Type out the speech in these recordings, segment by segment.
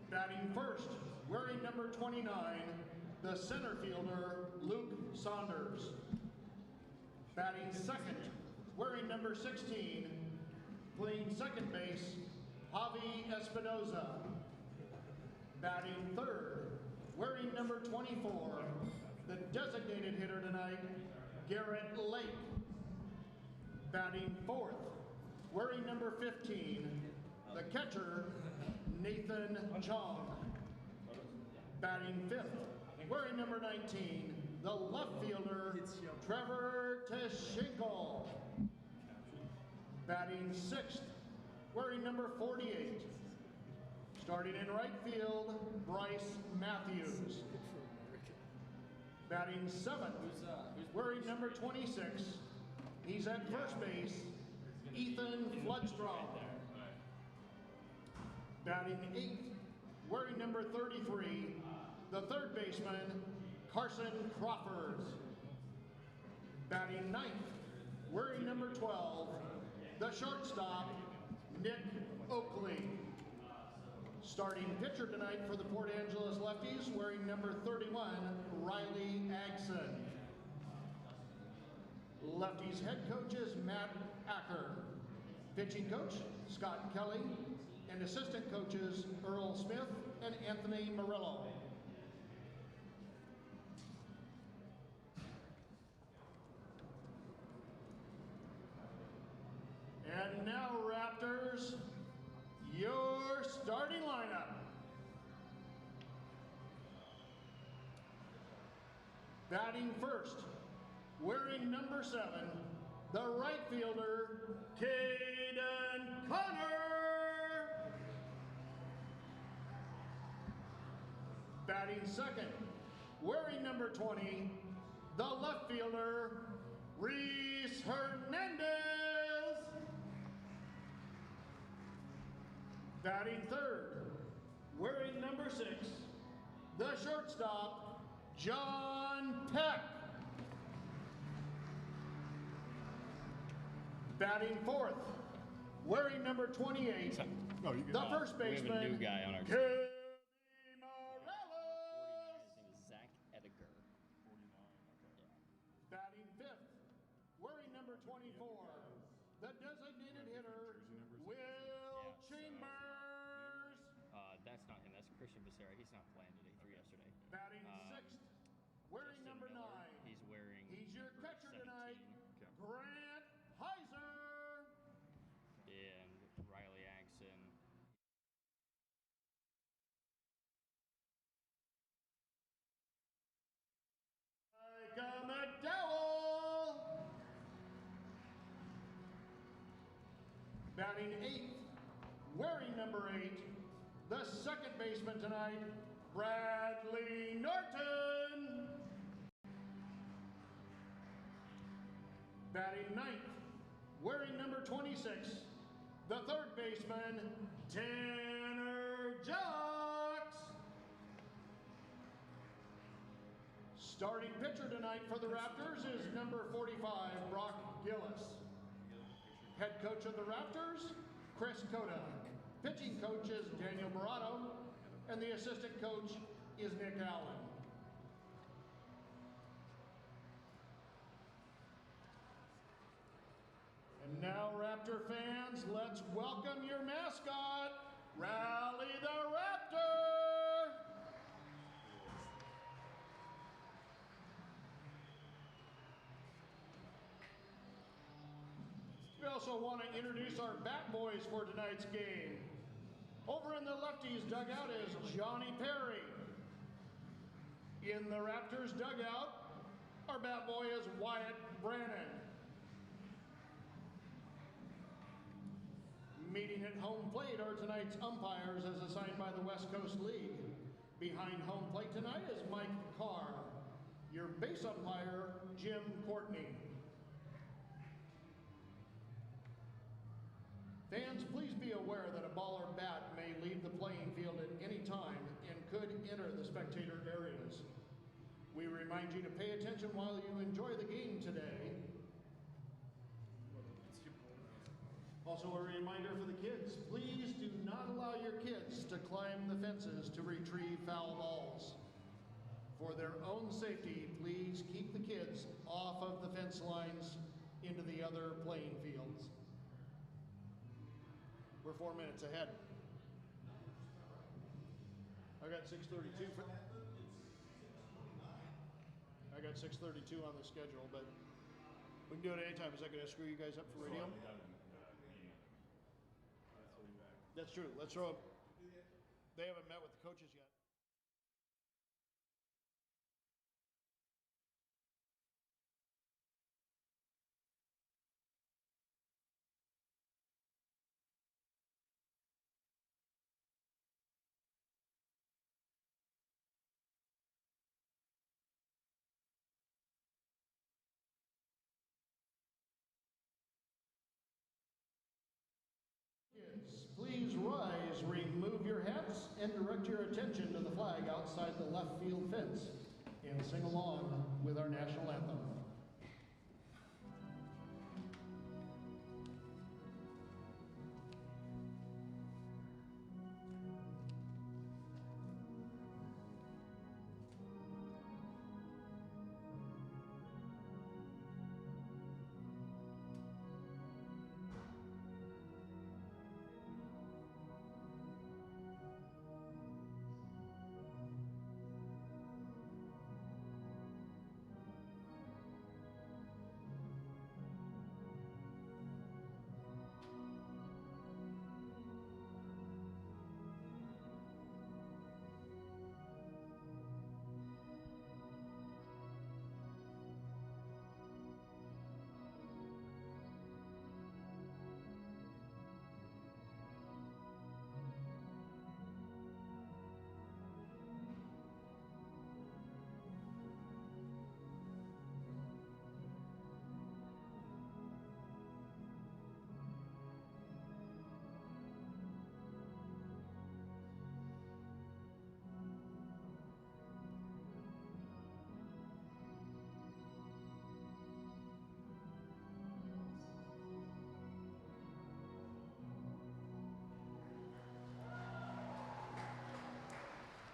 Batting first, wearing number 29, the center fielder, Luke Saunders. Batting second, wearing number 16, playing second base, Javi Espinoza. Batting third, wearing number 24, the designated hitter tonight, Garrett Lake. Batting fourth, wearing number 15, the catcher, Nathan Chong. Batting fifth, wearing number 19, the left fielder, Trevor Teshinkle. Batting sixth, wearing number 48, starting in right field, Bryce Matthews. Batting seventh, wearing number 26, he's at first base, Ethan Floodstrom. Batting eighth, wearing number 33, the third baseman, Carson Crawford. Batting ninth, wearing number 12, the shortstop, Nick Oakley. Starting pitcher tonight for the Port Angeles Lefties, wearing number 31, Riley Agson. Lefties head coach is Matt Acker. Pitching coach, Scott Kelly. And assistant coaches, Earl Smith and Anthony Murillo. And now, Raptors, your starting lineup. Batting first, wearing number 7, the right fielder, Caden Connor. Batting second, wearing number 20, the left fielder, Reese Hernandez. Batting third, wearing number 6, the shortstop, John Peck. Batting fourth, wearing number 28, the first baseman, we have a new guy on our Kirby team. Morales. His name is Zach Edgar. 49, okay. Batting fifth, wearing number 24, the designated hitter, Will Chambers. That's not him. That's Christian Becerra. He's not playing today. He threw yesterday. Batting sixth, wearing Justin number Miller. 9. He's your number catcher 17. tonight, Grant Heiser. And Riley Agson. Micah McDowell. Batting 8th, wearing number 8, the second baseman tonight, Bradley Norton. Batting 9th, wearing number 26, the third baseman, Tanner Jocks. Starting pitcher tonight for the Raptors is number 45, Brock Gillis. Head coach of the Raptors, Chris Cota. Pitching coach is Daniel Barato, and the assistant coach is Nick Allen. And now, Raptor fans, let's welcome your mascot, Rally the Raptor! We also want to introduce our Bat Boys for tonight's game. Over in the Lefties dugout is Johnny Perry. In the Raptors dugout, our Bat Boy is Wyatt Brannon. Meeting at home plate are tonight's umpires as assigned by the West Coast League. Behind home plate tonight is Mike Carr. Your base umpire, Jim Courtney. Fans, please be aware that a ball or bat may leave the playing field at any time and could enter the spectator areas. We remind you to pay attention while you enjoy the game today. Also a reminder for the kids, please do not allow your kids to climb the fences to retrieve foul balls. For their own safety, please keep the kids off of the fence lines into the other playing fields. We're 4 minutes ahead. I got 6:32 for. I got 6:32 on the schedule, but we can do it anytime. Is that going to screw you guys up for radio? That's true. Let's throw up. They haven't met with the coaches yet. Please rise, remove your hats, and direct your attention to the flag outside the left field fence, and sing along with our national anthem.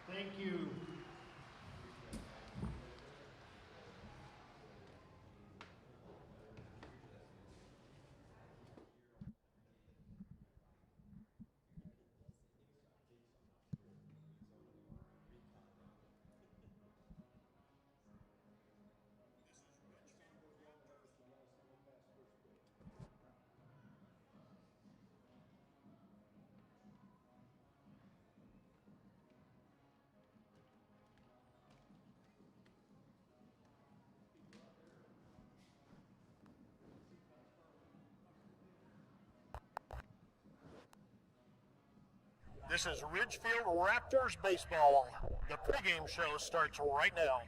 Thank you. This is Ridgefield Raptors baseball. The pregame show starts right now.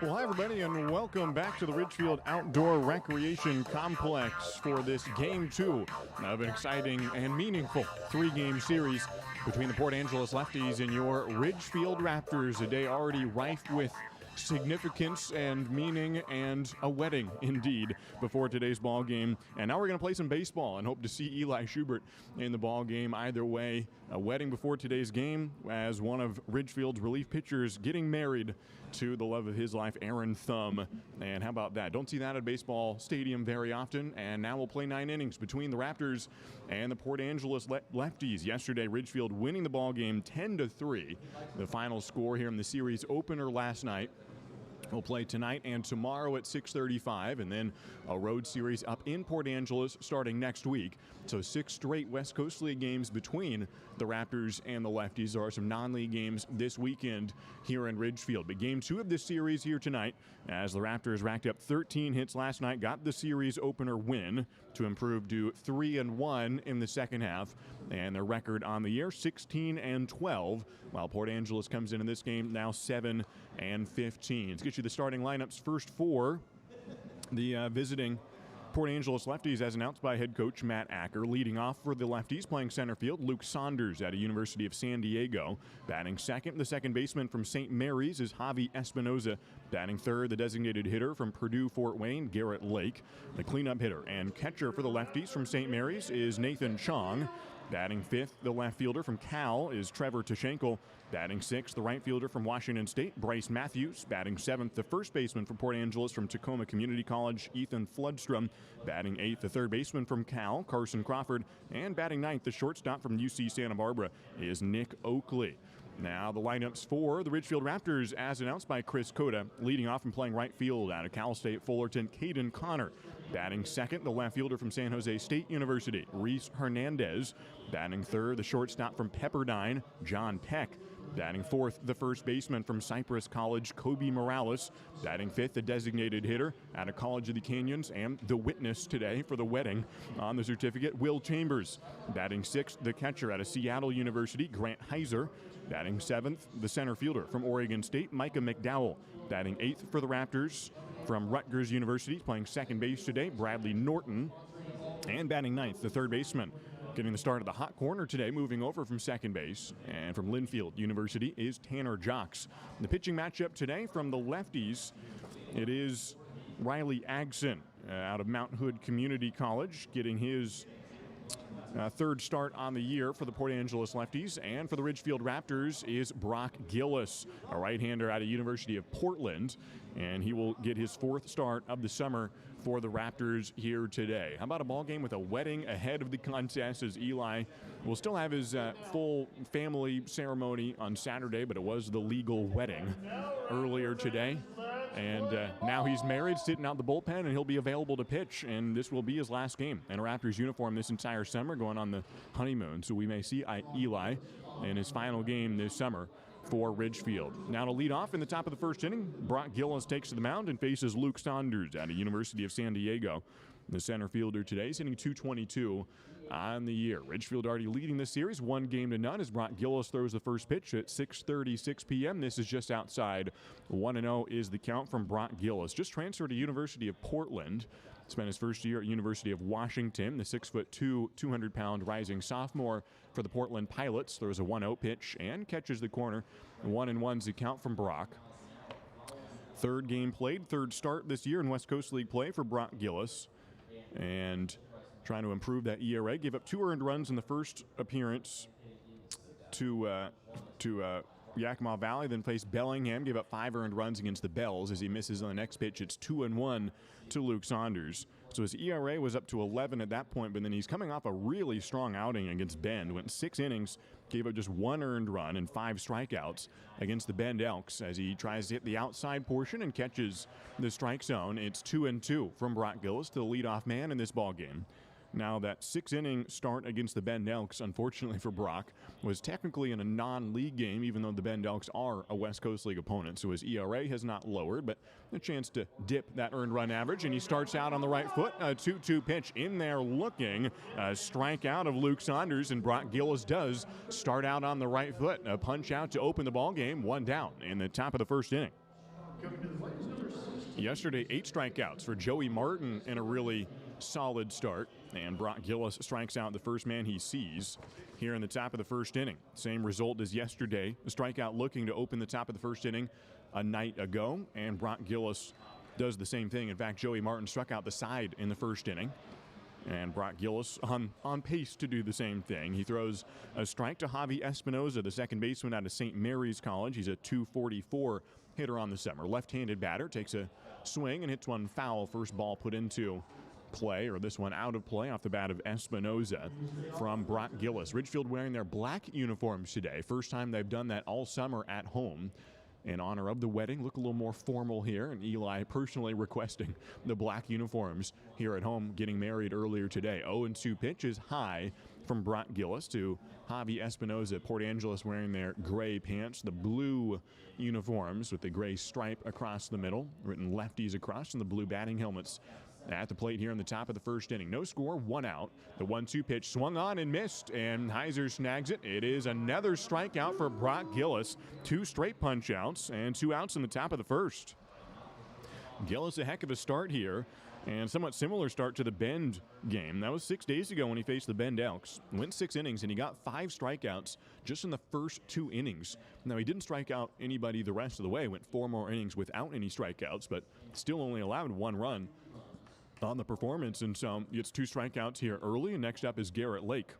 Well, hi, everybody, and welcome back to the Ridgefield Outdoor Recreation Complex for this Game 2 of an exciting and meaningful three-game series between the Port Angeles Lefties and your Ridgefield Raptors, a day already rife with significance and meaning and a wedding indeed before today's ball game. And now we're going to play some baseball and hope to see Eli Schubert in the ball game. Either way, a wedding before today's game as one of Ridgefield's relief pitchers getting married to the love of his life, Aaron Thumb. And how about that? Don't see that at baseball stadium very often. And now we'll play 9 innings between the Raptors and the Port Angeles Lefties. Yesterday, Ridgefield winning the ball game 10-3. The final score here in the series opener last night. We'll play tonight and tomorrow at 6:35, and then a road series up in Port Angeles starting next week. So 6 straight West Coast League games between the Raptors and the Lefties. There are some non-league games this weekend here in Ridgefield. But game 2 of this series here tonight, as the Raptors racked up 13 hits last night, got the series opener win to improve to 3-1 in the second half. And their record on the year, 16-12, while Port Angeles comes into this game now 7-15. Let's get you the starting lineups first for the visiting Port Angeles Lefties, as announced by head coach Matt Acker. Leading off for the Lefties, playing center field, Luke Saunders out of University of San Diego. Batting second, the second baseman from St. Mary's is Javi Espinoza. Batting third, the designated hitter from Purdue Fort Wayne, Garrett Lake. The cleanup hitter and catcher for the Lefties from St. Mary's is Nathan Chong. Batting fifth, the left fielder from Cal is Trevor Tashenko. Batting sixth, the right fielder from Washington State, Bryce Matthews. Batting seventh, the first baseman from Port Angeles from Tacoma Community College, Ethan Floodstrom. Batting eighth, the third baseman from Cal, Carson Crawford. And batting ninth, the shortstop from UC Santa Barbara is Nick Oakley. Now the lineups for the Ridgefield Raptors, as announced by Chris Cota. Leading off and playing right field out of Cal State Fullerton, Caden Connor. Batting second, the left fielder from San Jose State University, Reese Hernandez. Batting third, the shortstop from Pepperdine, John Peck. Batting fourth, the first baseman from Cypress College, Kobe Morales. Batting fifth, the designated hitter out of College of the Canyons and the witness today for the wedding on the certificate, Will Chambers. Batting sixth, the catcher out of Seattle University, Grant Heiser. Batting seventh, the center fielder from Oregon State, Micah McDowell. Batting eighth for the Raptors from Rutgers University, playing second base today, Bradley Norton. And batting ninth, the third baseman, getting the start of the hot corner today, moving over from second base. And from Linfield University is Tanner Jocks. The pitching matchup today from the Lefties, it is Riley Agson out of Mount Hood Community College, getting his third start on the year for the Port Angeles Lefties. And for the Ridgefield Raptors is Brock Gillis, a right-hander out of University of Portland. And he will get his fourth start of the summer for the Raptors here today. How about a ball game with a wedding ahead of the contest, as Eli will still have his full family ceremony on Saturday, but it was the legal wedding earlier today. And now he's married, sitting out the bullpen, and he'll be available to pitch. And this will be his last game in a Raptors uniform this entire summer, going on the honeymoon. So we may see Eli in his final game this summer for Ridgefield. Now to lead off in the top of the first inning, Brock Gillis takes to the mound and faces Luke Saunders out of University of San Diego. The center fielder today is hitting .222 on the year. Ridgefield already leading this series 1-0 as Brock Gillis throws the first pitch at 6:36 p.m. This is just outside. 1-0 is the count from Brock Gillis. Just transferred to University of Portland. Spent his first year at University of Washington. The 6'2", 200-pound rising sophomore for the Portland Pilots throws a 1-0 pitch and catches the corner. 1-1's the count from Brock. Third game played, third start this year in West Coast League play for Brock Gillis. And trying to improve that ERA. Gave up 2 earned runs in the first appearance to Yakima Valley, then faced Bellingham. Gave up 5 earned runs against the Bells. As he misses on the next pitch, it's 2-1 to Luke Saunders. So his ERA was up to 11 at that point, but then he's coming off a really strong outing against Bend. Went 6 innings, gave up just 1 earned run and 5 strikeouts against the Bend Elks as he tries to hit the outside portion and catches the strike zone. It's 2-2 from Brock Gillis to the leadoff man in this ballgame. Now, that 6-inning start against the Bend Elks, unfortunately for Brock, was technically in a non-league game, even though the Bend Elks are a West Coast League opponent. So his ERA has not lowered, but a chance to dip that earned run average. And he starts out on the right foot. A 2-2 pitch in there looking. A strikeout of Luke Saunders, and Brock Gillis does start out on the right foot. A punch out to open the ball game, 1 down in the top of the first inning. Yesterday, 8 strikeouts for Joey Martin in a really solid start. And Brock Gillis strikes out the first man he sees here in the top of the first inning. Same result as yesterday. A strikeout looking to open the top of the first inning a night ago. And Brock Gillis does the same thing. In fact, Joey Martin struck out the side in the first inning. And Brock Gillis on pace to do the same thing. He throws a strike to Javi Espinoza, the second baseman out of St. Mary's College. He's a .244 hitter on the summer. Left-handed batter, takes a swing and hits one foul. First ball put into play, or this one out of play off the bat of Espinoza from Brock Gillis. Ridgefield wearing their black uniforms today. First time they've done that all summer at home. In honor of the wedding, look a little more formal here, and Eli personally requesting the black uniforms here at home, getting married earlier today. 0-2 pitch is high from Brock Gillis to Javi Espinoza. Port Angeles wearing their gray pants, the blue uniforms with the gray stripe across the middle, written Lefties across, and the blue batting helmets at the plate here in the top of the first inning. No score, 1 out. The 1-2 pitch swung on and missed, and Heiser snags it. It is another strikeout for Brock Gillis. 2 straight punch outs and 2 outs in the top of the first. Gillis, a heck of a start here. And somewhat similar start to the Bend game. That was 6 days ago when he faced the Bend Elks. Went 6 innings, and he got 5 strikeouts just in the first 2 innings. Now, he didn't strike out anybody the rest of the way. Went 4 more innings without any strikeouts, but still only allowed 1 run on the performance. And so gets 2 strikeouts here early, and next up is Garrett Lake.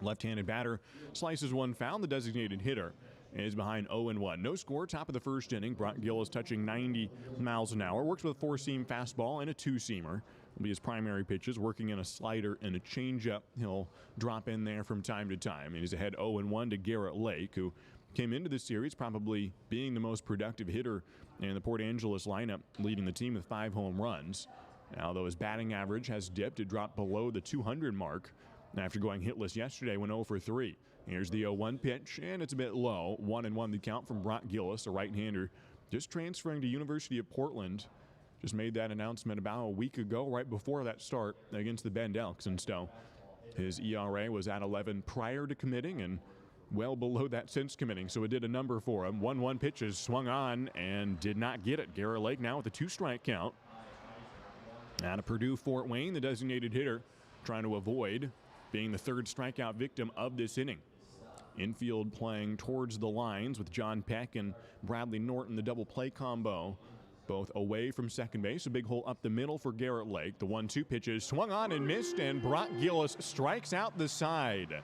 Left-handed batter slices one foul. The designated hitter is behind 0-1. No score, top of the first inning. Brock Gillis touching 90 miles an hour. Works with a 4-seam fastball and a 2-seamer. Will be his primary pitches, working in a slider and a changeup. He'll drop in there from time to time. And he's ahead 0-1 to Garrett Lake, who came into this series probably being the most productive hitter in the Port Angeles lineup, leading the team with 5 home runs. Now, though his batting average has dipped, it dropped below the 200 mark after going hitless yesterday when 0 for 3. Here's the 0-1 pitch, and it's a bit low. 1-1 the count from Brock Gillis, a right-hander just transferring to University of Portland. Just made that announcement about a week ago, right before that start against the Bend Elks. And so his ERA was at 11 prior to committing and well below that since committing. So it did a number for him. 1-1 pitches swung on and did not get it. Garrett Lake now with a 2-strike count. Out of Purdue Fort Wayne, the designated hitter trying to avoid being the 3rd strikeout victim of this inning. Infield playing towards the lines with John Peck and Bradley Norton, the double play combo, both away from second base. A big hole up the middle for Garrett Lake. The 1-2 pitches swung on and missed, and Brock Gillis strikes out the side.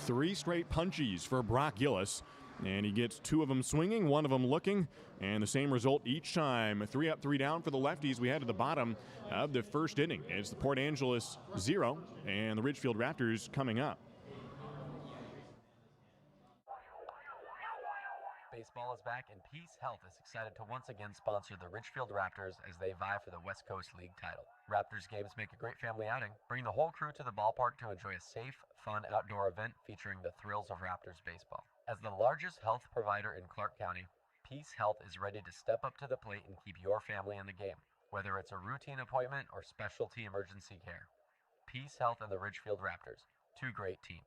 3 straight punchies for Brock Gillis, and he gets 2 of them swinging, 1 of them looking, and the same result each time. 3 up, 3 down for the Lefties. We head to the bottom of the first inning. It's the Port Angeles 0 and the Ridgefield Raptors coming up. Baseball is back, and Peace Health is excited to once again sponsor the Ridgefield Raptors as they vie for the West Coast League title. Raptors games make a great family outing. Bring the whole crew to the ballpark to enjoy a safe, fun outdoor event featuring the thrills of Raptors baseball. As the largest health provider in Clark County, Peace Health is ready to step up to the plate and keep your family in the game, whether it's a routine appointment or specialty emergency care. Peace Health and the Ridgefield Raptors, 2 great teams.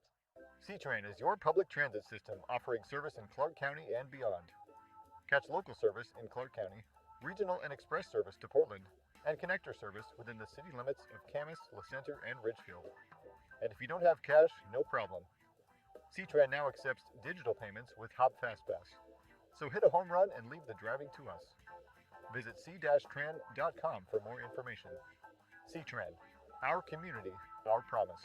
C-Train is your public transit system offering service in Clark County and beyond. Catch local service in Clark County, regional and express service to Portland, and connector service within the city limits of Camas, LaCenter, and Ridgefield. And if you don't have cash, no problem. C-Tran now accepts digital payments with Hop FastPass. So hit a home run and leave the driving to us. Visit c-tran.com for more information. C-Tran, our community, our promise.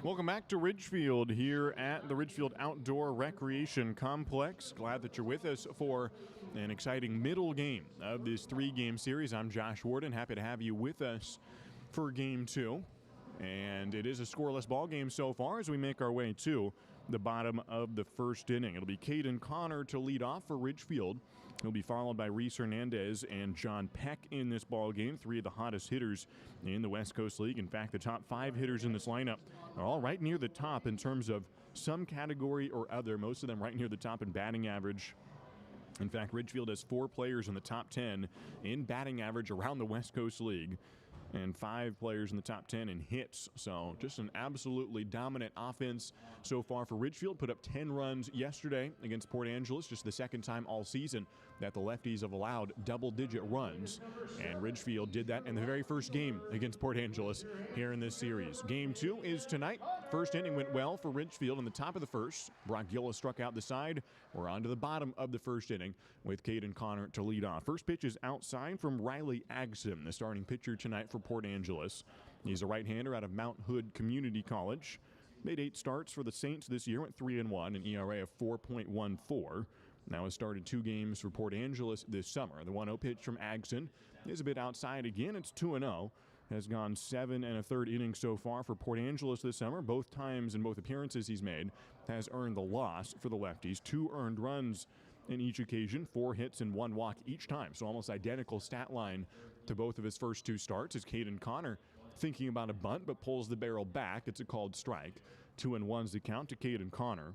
Welcome back to Ridgefield here at the Ridgefield Outdoor Recreation Complex. Glad that you're with us for an exciting middle game of this 3-game series. I'm Josh Warden. Happy to have you with us for Game 2. And it is a scoreless ball game so far as we make our way to the bottom of the first inning. It'll be Caden Connor to lead off for Ridgefield. He'll be followed by Reese Hernandez and John Peck in this ball game, 3 of the hottest hitters in the West Coast League. In fact, the top 5 hitters in this lineup are all right near the top in terms of some category or other, most of them right near the top in batting average. In fact, Ridgefield has 4 players in the top 10 in batting average around the West Coast League, and 5 players in the top 10 in hits. So just an absolutely dominant offense so far for Ridgefield. Put up 10 runs yesterday against Port Angeles, just the second time all season that the Lefties have allowed double-digit runs. And Ridgefield did that in the very first game against Port Angeles here in this series. Game 2 is tonight. First inning went well for Ridgefield in the top of the first. Brock Gillis struck out the side. We're on to the bottom of the first inning with Caden Connor to lead off. First pitch is outside from Riley Agson, the starting pitcher tonight for Port Angeles. He's a right-hander out of Mount Hood Community College. Made 8 starts for the Saints this year, went 3-1, an ERA of 4.14. Now has started 2 games for Port Angeles this summer. The 1-0 pitch from Agson is a bit outside again. It's 2-0. Has gone 7 1/3 innings so far for Port Angeles this summer. Both times in both appearances he's made has earned the loss for the Lefties. 2 earned runs in each occasion, 4 hits and 1 walk each time. So almost identical stat line to both of his first 2 starts. As Caden Connor thinking about a bunt but pulls the barrel back. It's a called strike. 2-1's the count to Caden Connor,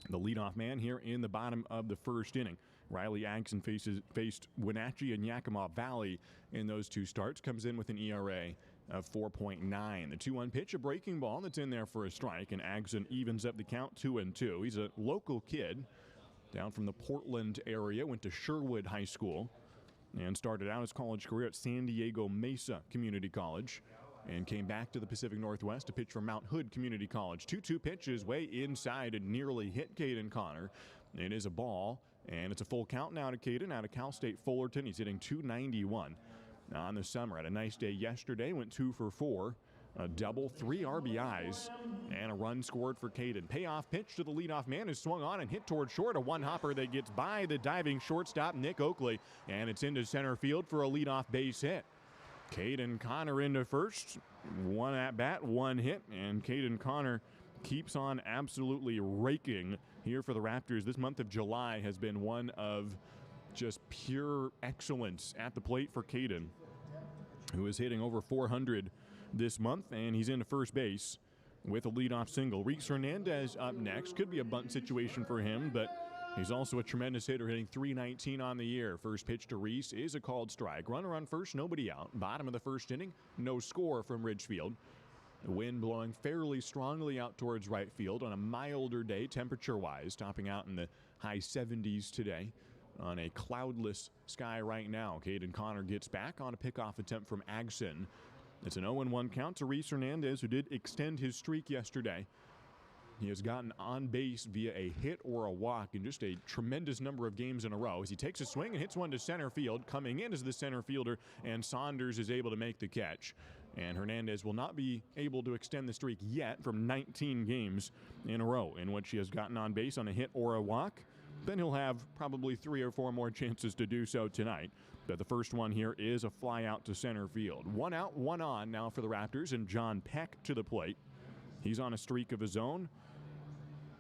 the leadoff man here in the bottom of the first inning. Riley Agson faced Wenatchee and Yakima Valley in those two starts. Comes in with an ERA of 4.9. The 2-1 pitch, a breaking ball that's in there for a strike, and Agson evens up the count 2-2. He's a local kid down from the Portland area, went to Sherwood High School, and started out his college career at San Diego Mesa Community College, and came back to the Pacific Northwest to pitch for Mount Hood Community College. 2-2 pitches way inside and nearly hit Caden Connor. It is a ball, and it's a full count now to Caden out of Cal State Fullerton. He's hitting .291 on the summer. Had a nice day yesterday, went 2 for 4. A double, 3 RBIs, and a run scored for Caden. Payoff pitch to the leadoff man is swung on and hit toward short. A one-hopper that gets by the diving shortstop, Nick Oakley, and it's into center field for a leadoff base hit. Caden Connor into first. 1 at-bat, 1 hit, and Caden Connor keeps on absolutely raking here for the Raptors. This month of July has been one of just pure excellence at the plate for Caden, who is hitting over 400 this month, and he's into first base with a leadoff single. Reese Hernandez up next. Could be a bunt situation for him, but he's also a tremendous hitter, hitting .319 on the year. First pitch to Reese is a called strike. Runner on first, nobody out. Bottom of the first inning, no score from Ridgefield. The wind blowing fairly strongly out towards right field on a milder day temperature-wise, topping out in the high 70s today on a cloudless sky right now. Caden Connor gets back on a pickoff attempt from Agson. It's an 0-1 count to Reese Hernandez, who did extend his streak yesterday. He has gotten on base via a hit or a walk in just a tremendous number of games in a row as he takes a swing and hits one to center field. Coming in as the center fielder, and Saunders is able to make the catch. And Hernandez will not be able to extend the streak yet from 19 games in a row in which he has gotten on base on a hit or a walk. Then he'll have probably 3 or 4 more chances to do so tonight. But the first one here is a fly out to center field. 1 out, 1 on now for the Raptors, and John Peck to the plate. He's on a streak of his own.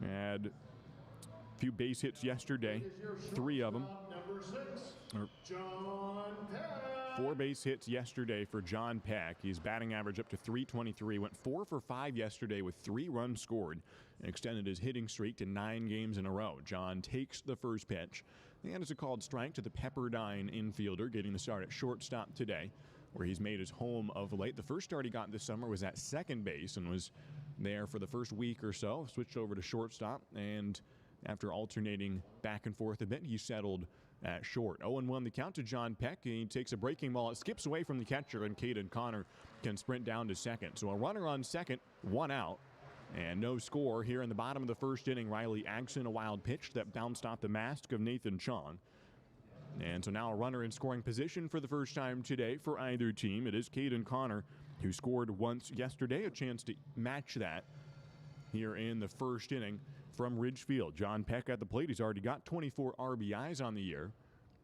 Had a few base hits yesterday, 3 of them. Number 6, John Peck. 4 base hits yesterday for John Peck. His batting average up to .323. Went 4 for 5 yesterday with 3 runs scored, and extended his hitting streak to 9 games in a row. John takes the first pitch, and it's a called strike to the Pepperdine infielder, getting the start at shortstop today, where he's made his home of late. The first start he got this summer was at second base and was there for the first week or so. Switched over to shortstop, and after alternating back and forth a bit, he settled at short. 0-1 the count to John Peck. He takes a breaking ball. It skips away from the catcher, and Caden Connor can sprint down to second. So a runner on second, 1 out, and no score here in the bottom of the first inning. Riley Agson, a wild pitch that bounced off the mask of Nathan Chong. And so now a runner in scoring position for the first time today for either team. It is Caden Connor, who scored once yesterday. A chance to match that here in the first inning from Ridgefield. John Peck at the plate. He's already got 24 RBIs on the year.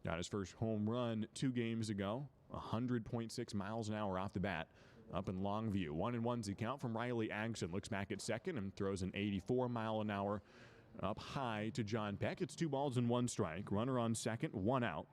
Got his first home run 2 games ago. 100.6 miles an hour off the bat up in Longview. 1-1's the count from Riley Agson. Looks back at second and throws an 84 mile an hour up high to John Peck. It's 2 balls and 1 strike. Runner on second, 1 out.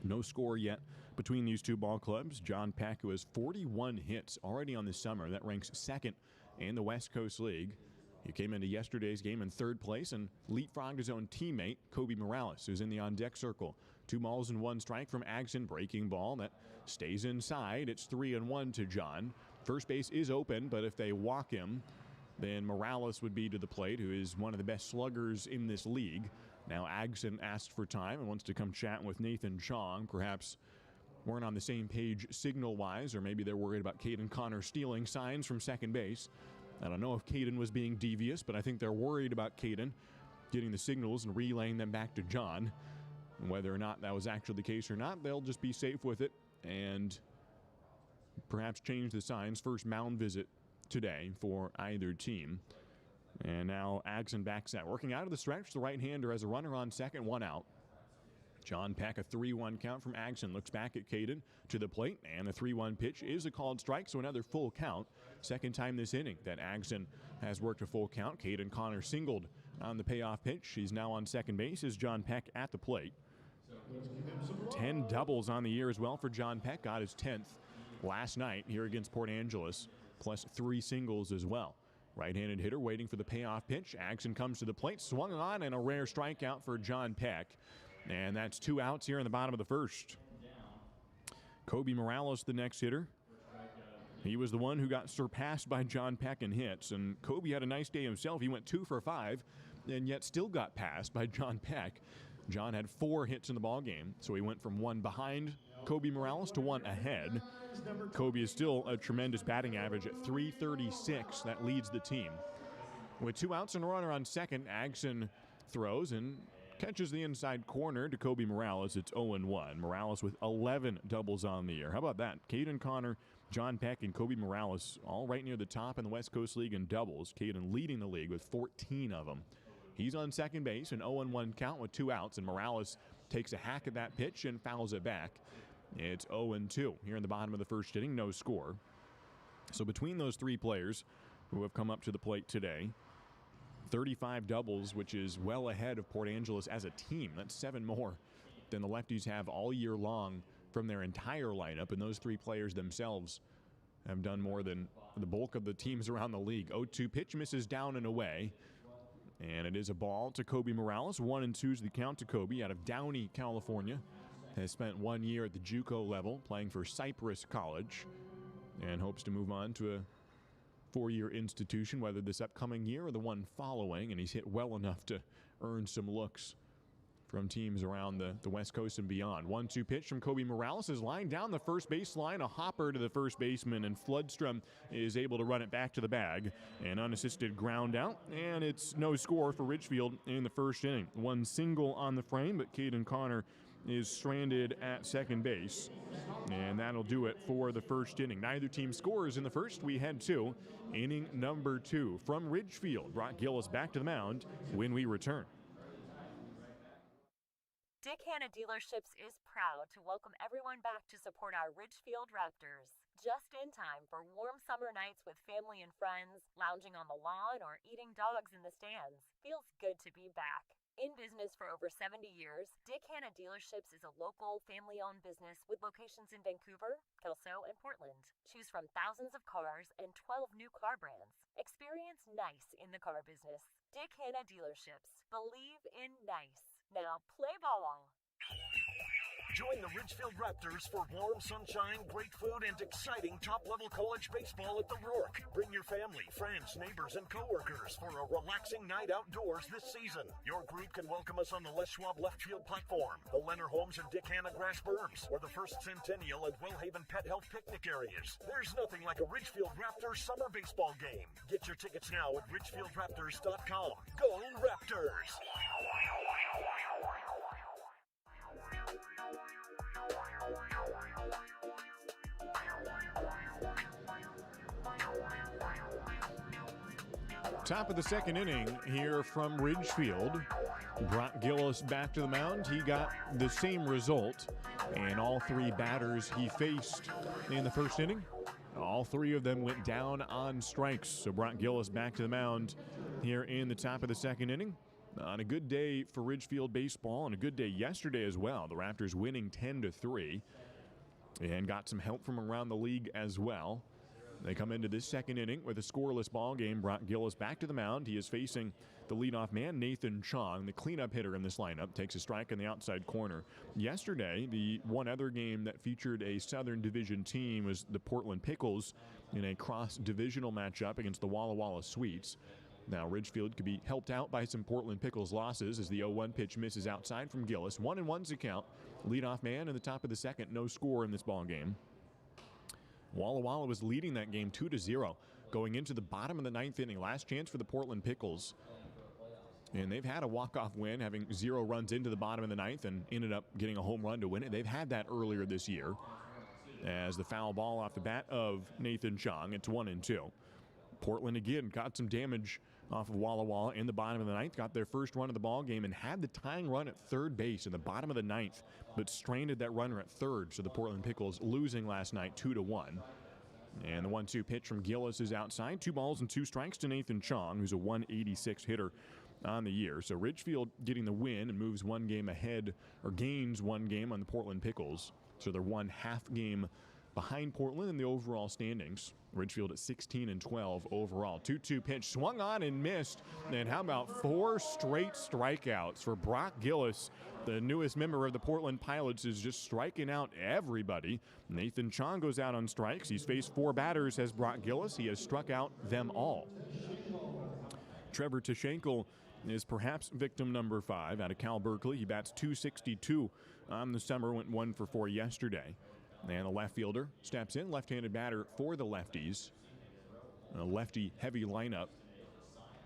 No score yet between these two ball clubs. John Peck, who has 41 hits already on this summer. That ranks second in the West Coast League. He came into yesterday's game in 3rd place and leapfrogged his own teammate, Kobe Morales, who's in the on-deck circle. 2 balls and 1 strike from Agson. Breaking ball that stays inside. It's 3-1 to John. First base is open, but if they walk him, then Morales would be to the plate, who is one of the best sluggers in this league. Now Agson asked for time and wants to come chat with Nathan Chong. Perhaps weren't on the same page signal-wise, or maybe they're worried about Caden Connor stealing signs from second base. I don't know if Caden was being devious, but I think they're worried about Caden getting the signals and relaying them back to John. And whether or not that was actually the case or not, they'll just be safe with it and perhaps change the signs. First mound visit today for either team. And now Agson backs out. Working out of the stretch, the right-hander has a runner on second, 1 out. John Peck, a 3-1 count from Agson. Looks back at Caden to the plate, and the 3-1 pitch is a called strike, so another full count. Second time this inning that Agson has worked a full count. Caden Connor singled on the payoff pitch. He's now on second base as John Peck at the plate. 10 doubles on the year as well for John Peck. Got his 10th last night here against Port Angeles, plus 3 singles as well. Right-handed hitter waiting for the payoff pitch. Agson comes to the plate, swung on, and a rare strikeout for John Peck. And that's 2 outs here in the bottom of the first. Kobe Morales, the next hitter. He was the one who got surpassed by John Peck in hits. And Kobe had a nice day himself. He went 2 for 5 and yet still got passed by John Peck. John had 4 hits in the ball game, so he went from 1 behind Kobe Morales to 1 ahead. Kobe is still a tremendous batting average at .336. That leads the team. With 2 outs and a runner on second, Agson throws and catches the inside corner to Kobe Morales. It's 0-1. Morales with 11 doubles on the year. How about that? Caden Connor, John Peck, and Kobe Morales all right near the top in the West Coast League in doubles. Caden leading the league with 14 of them. He's on second base, an 0-1 count with 2 outs, and Morales takes a hack at that pitch and fouls it back. It's 0-2 here in the bottom of the first inning, no score. So between those 3 players who have come up to the plate today, 35 doubles, which is well ahead of Port Angeles as a team. That's 7 more than the Lefties have all year long from their entire lineup, and those 3 players themselves have done more than the bulk of the teams around the league. 0-2 pitch misses down and away, and it is a ball to Kobe Morales. 1-2 is the count to Kobe out of Downey, California. Has spent 1 year at the JUCO level playing for Cypress College and hopes to move on to a 4-year institution, whether this upcoming year or the one following, and he's hit well enough to earn some looks from teams around the West Coast and beyond. 1-2 pitch from Kobe Morales is lined down the first baseline, a hopper to the first baseman, and Floodstrom is able to run it back to the bag. An unassisted ground out, and it's no score for Ridgefield in the first inning. 1 single on the frame, but Caden Connor is stranded at second base, and that'll do it for the first inning. Neither team scores in the first. We head to inning number 2 from Ridgefield. Brock Gillis back to the mound when we return. Dick Hanna Dealerships is proud to welcome everyone back to support our Ridgefield Raptors. Just in time for warm summer nights with family and friends, lounging on the lawn or eating dogs in the stands. Feels good to be back. In business for over 70 years, Dick Hanna Dealerships is a local, family-owned business with locations in Vancouver, Kelso, and Portland. Choose from thousands of cars and 12 new car brands. Experience nice in the car business. Dick Hanna Dealerships. Believe in nice. Now play ball. Join the Ridgefield Raptors for warm sunshine, great food, and exciting top-level college baseball at the Rourke. Bring your family, friends, neighbors, and coworkers for a relaxing night outdoors this season. Your group can welcome us on the Les Schwab left field platform, the Leonard Holmes and Dick Hanna grass berms, or the First Centennial and Wellhaven Pet Health picnic areas. There's nothing like a Ridgefield Raptors summer baseball game. Get your tickets now at ridgefieldraptors.com. Go Raptors! Top of the second inning here from Ridgefield. Brock Gillis back to the mound. He got the same result, and all 3 batters he faced in the first inning, all 3 of them went down on strikes. So Brock Gillis back to the mound here in the top of the second inning. On a good day for Ridgefield baseball, and a good day yesterday as well. The Raptors winning 10-3 and got some help from around the league as well. They come into this second inning with a scoreless ball game. Brock Gillis back to the mound. He is facing the leadoff man, Nathan Chong. The cleanup hitter in this lineup takes a strike in the outside corner. Yesterday, the one other game that featured a Southern Division team was the Portland Pickles in a cross-divisional matchup against the Walla Walla Sweets. Now, Ridgefield could be helped out by some Portland Pickles losses as the 0-1 pitch misses outside from Gillis. 1-1's the count. Leadoff man in the top of the second. No score in this ball game. Walla Walla was leading that game 2-0 going into the bottom of the 9th inning. Last chance for the Portland Pickles. And they've had a walk-off win, having 0 runs into the bottom of the 9th and ended up getting a home run to win it. They've had that earlier this year as the foul ball off the bat of Nathan Chong. It's 1-2. Portland again got some damage off of Walla Walla in the bottom of the 9th, got their first run of the ball game, and had the tying run at third base in the bottom of the 9th, but stranded that runner at third. So the Portland Pickles losing last night 2-1. And the 1-2 pitch from Gillis is outside. 2 balls and 2 strikes to Nathan Chong, who's a 186 hitter on the year. So Ridgefield getting the win and moves 1 game ahead, or gains 1 game on the Portland Pickles. So they're 1 half game behind Portland in the overall standings. Ridgefield at 16-12 overall. 2-2 pitch swung on and missed. And how about 4 straight strikeouts for Brock Gillis? The newest member of the Portland Pilots is just striking out everybody. Nathan Chong goes out on strikes. He's faced 4 batters as Brock Gillis. He has struck out them all. Trevor Tashenkel is perhaps victim number 5 out of Cal Berkeley. He bats .262 on the summer, went 1 for 4 yesterday. And the left fielder steps in, left-handed batter for the Lefties. A lefty-heavy lineup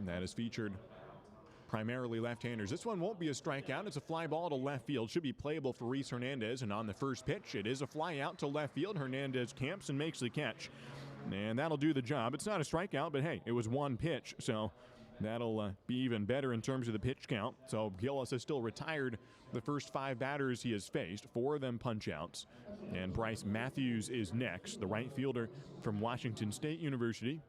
that is featured primarily left-handers. This one won't be a strikeout. It's a fly ball to left field. Should be playable for Reese Hernandez. And on the first pitch, it is a fly out to left field. Hernandez camps and makes the catch. And that'll do the job. It's not a strikeout, but hey, it was 1 pitch. So that'll be even better in terms of the pitch count. So Gillis has still retired the first 5 batters he has faced, 4 of them punch-outs. And Bryce Matthews is next, the right fielder from Washington State University.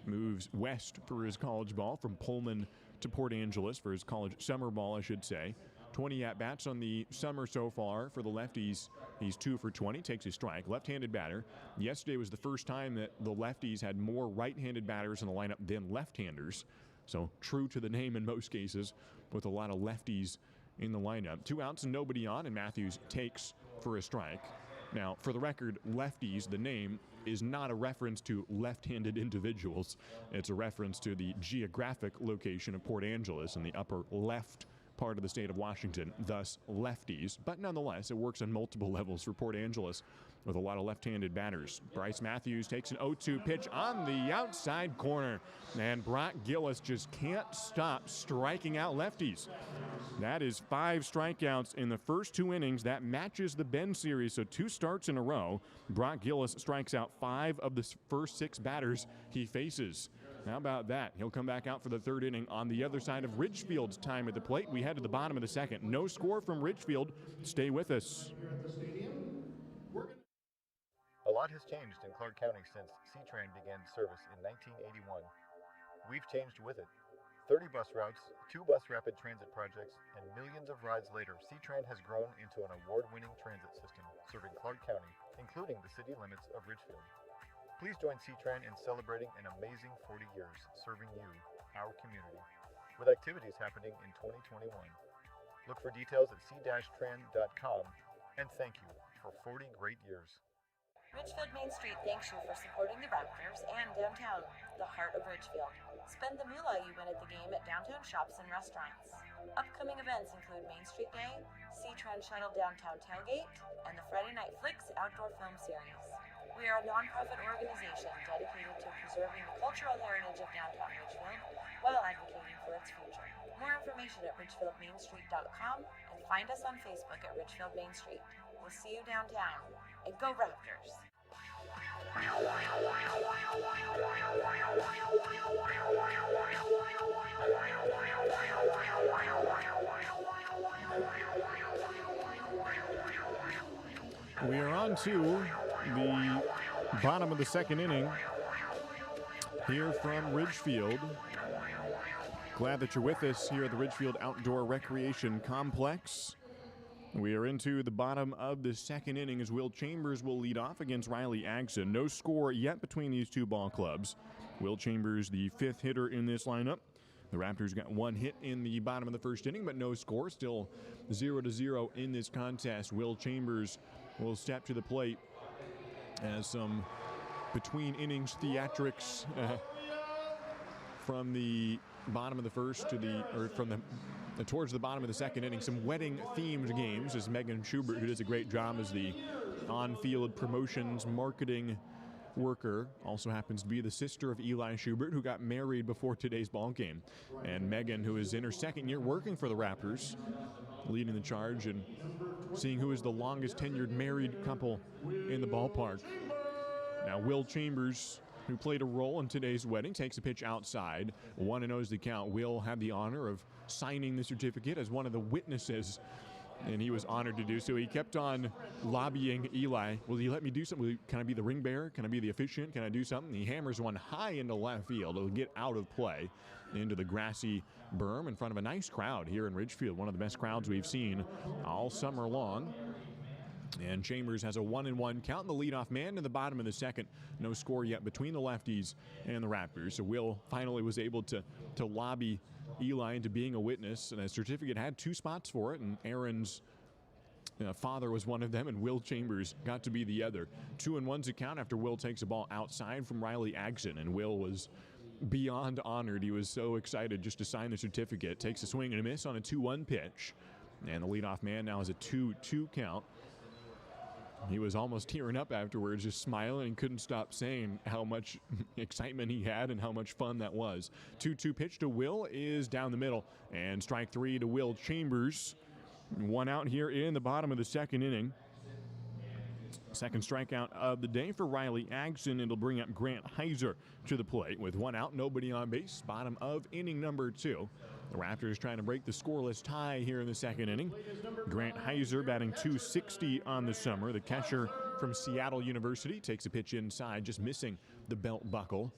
Moves west for his college ball from Pullman to Port Angeles for his college summer ball, I should say. 20 at-bats on the summer so far for the Lefties. He's 2 for 20, takes a strike. Left-handed batter. Yesterday was the first time that the Lefties had more right-handed batters in the lineup than left-handers. So true to the name in most cases, with a lot of lefties in the lineup. 2 outs and nobody on, and Matthews takes for a strike. Now, for the record, Lefties, the name, is not a reference to left-handed individuals. It's a reference to the geographic location of Port Angeles in the upper left part of the state of Washington, thus Lefties. But nonetheless, it works on multiple levels for Port Angeles with a lot of left-handed batters. Bryce Matthews takes an 0-2 pitch on the outside corner, and Brock Gillis just can't stop striking out lefties. That is 5 strikeouts in the first 2 innings. That matches the Bend series, so 2 starts in a row. Brock Gillis strikes out 5 of the first 6 batters he faces. How about that? He'll come back out for the 3rd inning on the other side of Ridgefield's time at the plate. We head to the bottom of the 2nd. No score from Ridgefield. Stay with us. A lot has changed in Clark County since C-Train began service in 1981. We've changed with it. 30 bus routes, 2 bus rapid transit projects, and millions of rides later, C-Train has grown into an award-winning transit system serving Clark County, including the city limits of Ridgefield. Please join C-Train in celebrating an amazing 40 years serving you, our community, with activities happening in 2021. Look for details at c-tran.com, and thank you for 40 great years. Ridgefield Main Street thanks you for supporting the Raptors and downtown, the heart of Ridgefield. Spend the moolah you win at the game at downtown shops and restaurants. Upcoming events include Main Street Day, C-Tran Shuttle Downtown Tailgate, and the Friday Night Flicks Outdoor Film Series. We are a nonprofit organization dedicated to preserving the cultural heritage of downtown Ridgefield while advocating for its future. More information at ridgefieldmainstreet.com and find us on Facebook at Ridgefield Main Street. We'll see you downtown, and go Raptors! We are on to the bottom of the 2nd inning here from Ridgefield. Glad that you're with us here at the Ridgefield Outdoor Recreation Complex. We are into the bottom of the 2nd inning as Will Chambers will lead off against Riley Agson. No score yet between these 2 ball clubs. Will Chambers, the 5th hitter in this lineup. The Raptors got 1 hit in the bottom of the 1st inning, but no score. Still 0-0 in this contest. Will Chambers will step to the plate as some between innings theatrics from the bottom of the 1st to towards the bottom of the 2nd inning. Some wedding-themed games as Megan Schubert, who does a great job as the on-field promotions marketing worker, also happens to be the sister of Eli Schubert, who got married before today's ball game. And Megan, who is in her 2nd year working for the Raptors, leading the charge and seeing who is the longest tenured married couple in the ballpark. Now, Will Chambers, who played a role in today's wedding, takes a pitch outside. 1-0 is the count. Will had the honor of signing the certificate as one of the witnesses, and he was honored to do so. He kept on lobbying Eli. Will you let me do something? Can I be the ring bearer? Can I be the officiant? Can I do something? He hammers one high into left field. It'll get out of play into the grassy berm in front of a nice crowd here in Ridgefield, one of the best crowds we've seen all summer long. And Chambers has a 1-1 count in the leadoff man in the bottom of the second. No score yet between the Lefties and the Raptors. So Will finally was able to lobby Eli into being a witness, and a certificate had 2 spots for it, and Aaron's father was one of them, and Will Chambers got to be the other. 2-1's a count after Will takes a ball outside from Riley Agson, and Will was beyond honored. He was so excited just to sign the certificate. Takes a swing and a miss on a 2-1 pitch, and the leadoff man now has a 2-2 count. He was almost tearing up afterwards, just smiling and couldn't stop saying how much excitement he had and how much fun that was. 2-2 pitch to Will is down the middle, and strike 3 to Will Chambers. 1 out here in the bottom of the second inning. Second strikeout of the day for Riley Agson. It'll bring up Grant Heiser to the plate with 1 out, nobody on base. Bottom of inning number 2. The Raptors trying to break the scoreless tie here in the second inning. Grant Heiser batting .260 on the summer. The catcher from Seattle University takes a pitch inside, just missing the belt buckle.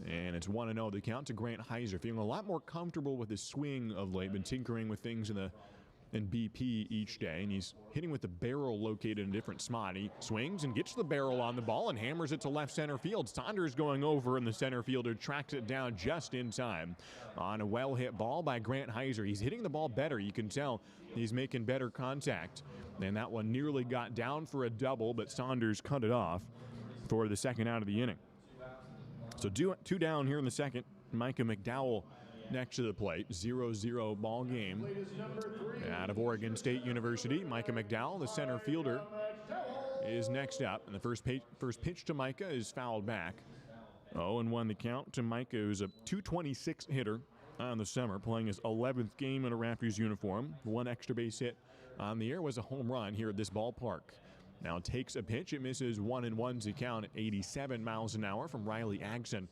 And it's 1-0 the count to Grant Heiser. Feeling a lot more comfortable with his swing of late. Been tinkering with things in BP each day, and he's hitting with the barrel located in a different spot. He swings and gets the barrel on the ball and hammers it to left center field. Saunders going over, and the center fielder tracks it down just in time on a well-hit ball by Grant Heiser. He's hitting the ball better. You can tell he's making better contact, and that one nearly got down for a double, but Saunders cut it off for the second out of the inning. So 2 down here in the second. Micah McDowell next to the plate. 0-0 ball game. Out of Oregon State University, Micah McDowell, the center fielder, is next up. And the first pitch to Micah is fouled back. 0-1 the count to Micah, who's a .226 hitter on the summer, playing his 11th game in a Raptors uniform. 1 extra base hit on the year was a home run here at this ballpark. Now takes a pitch. It misses 1-1's the count at 87 miles an hour from Riley Agson